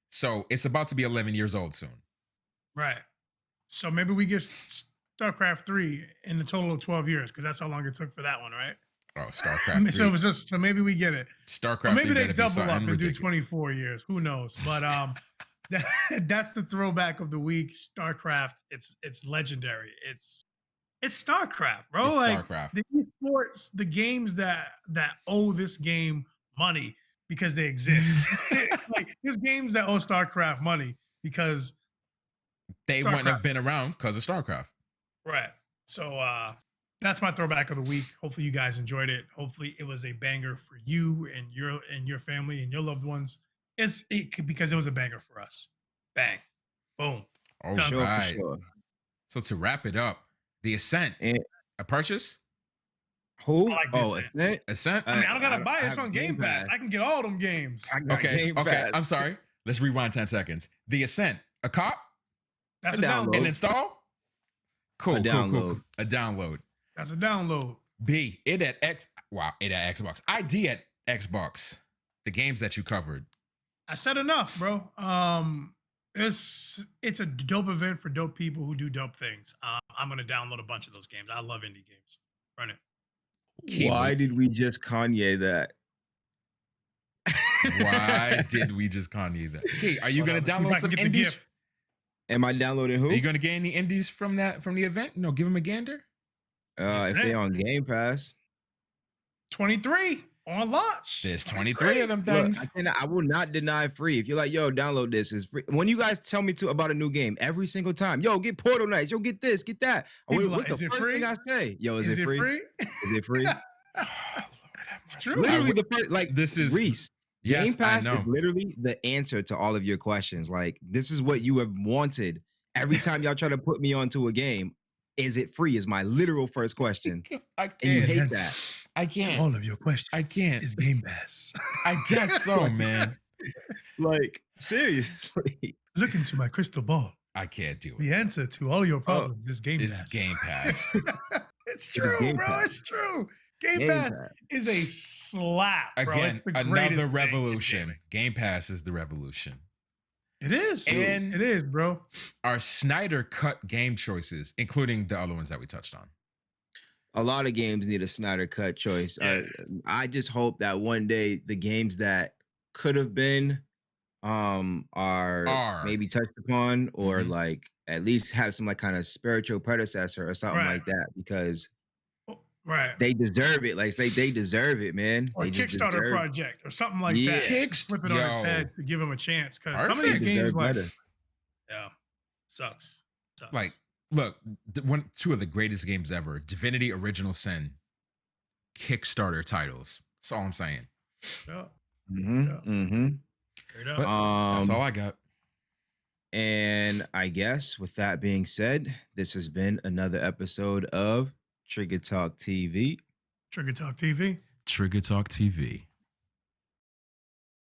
So it's about to be 11 years old soon. Right. So maybe we get StarCraft 3 in the total of 12 years, because that's how long it took for that one, right? Oh, StarCraft 3. So maybe we get it. StarCraft. Or maybe they double up and do 24 years. Who knows? But that's the throwback of the week. StarCraft. It's legendary. It's StarCraft, bro. It's like StarCraft. the esports, the games that owe this game money, because they exist. Like there's games that owe StarCraft money because they wouldn't have been around because of StarCraft. Right. So that's my throwback of the week. Hopefully you guys enjoyed it. Hopefully it was a banger for you and your family and your loved ones. Because it was a banger for us. Bang. Boom. Oh, Done. Sure, right. for sure. So to wrap it up, the Ascent, And a purchase? who? I like this Ascent. Ascent? I mean, I don't gotta buy it. I It's have on Game Pass. I can get all them games. I got Okay, Game okay. Pass. I'm sorry. Let's rewind 10 seconds. The Ascent, a cop, That's A a download. download. an install? Cool, A cool. download. A download. That's a download. B, it at Xbox. ID at Xbox. The games that you covered. I said enough, bro. It's a dope event for dope people who do dope things. I'm gonna download a bunch of those games. I love indie games. Run it. Why did we just Kanye that? Why did we just Kanye that? Key, are you Hold gonna on, download let's see if I can some get the indies? gift. Am I downloading who? Are you gonna get any indies from the event? No, give him a gander. That's If it. they on Game Pass. 23 on launch. There's 23 of them Look, things. I will not deny free. If you're like, yo, download this, it's free. When you guys tell me about a new game, every single time, yo, get Portal Knights, yo, get this, get that. People What's like, the is it first free? thing I say? Yo, is it free? Is it free? It's true. Literally the first, like, This is- Reese. Yes, Game Pass I is know. literally the answer to all of your questions. Like, this is what you have wanted every time y'all try to put me onto a game. Is it free? Is my literal first question. I And you can't. hate that. I To can't. all of your questions. I can't. Is Game Pass. I guess so, man. Like, seriously. Look into my crystal ball. I can't do it. The answer to all your problems is Game It's Pass. Game Pass. It's It is true, Game bro. Pass. It's true. Game Game Pass Pass. is a slap, bro. Again, It's the another greatest thing in revolution. gaming. Game Pass is the revolution. It is. And- it is, bro. Our Snyder Cut game choices, including the other ones that we touched on. A lot of games need a Snyder Cut choice. Yeah. I just hope that one day the games that could have been are maybe touched upon, or Mhm. like at least have some like kind of spiritual predecessor or something Right. like that, because Right. they deserve it. Like they deserve it, man. Or a They just Kickstarter deserve it. project or something like Yeah. that. Flip it on its Yo. head to give them a chance. Because some of Perfect. these They games, deserve like, better. yeah, sucks. Like, look, two of the greatest games ever, Divinity Original Sin, Kickstarter titles. That's all I'm saying. yeah, Mm-hmm. Yeah. Mm-hmm. straight up. But that's all I got. And I guess with that being said, this has been another episode of Trigger Talk TV. Trigger Talk TV. Trigger Talk TV.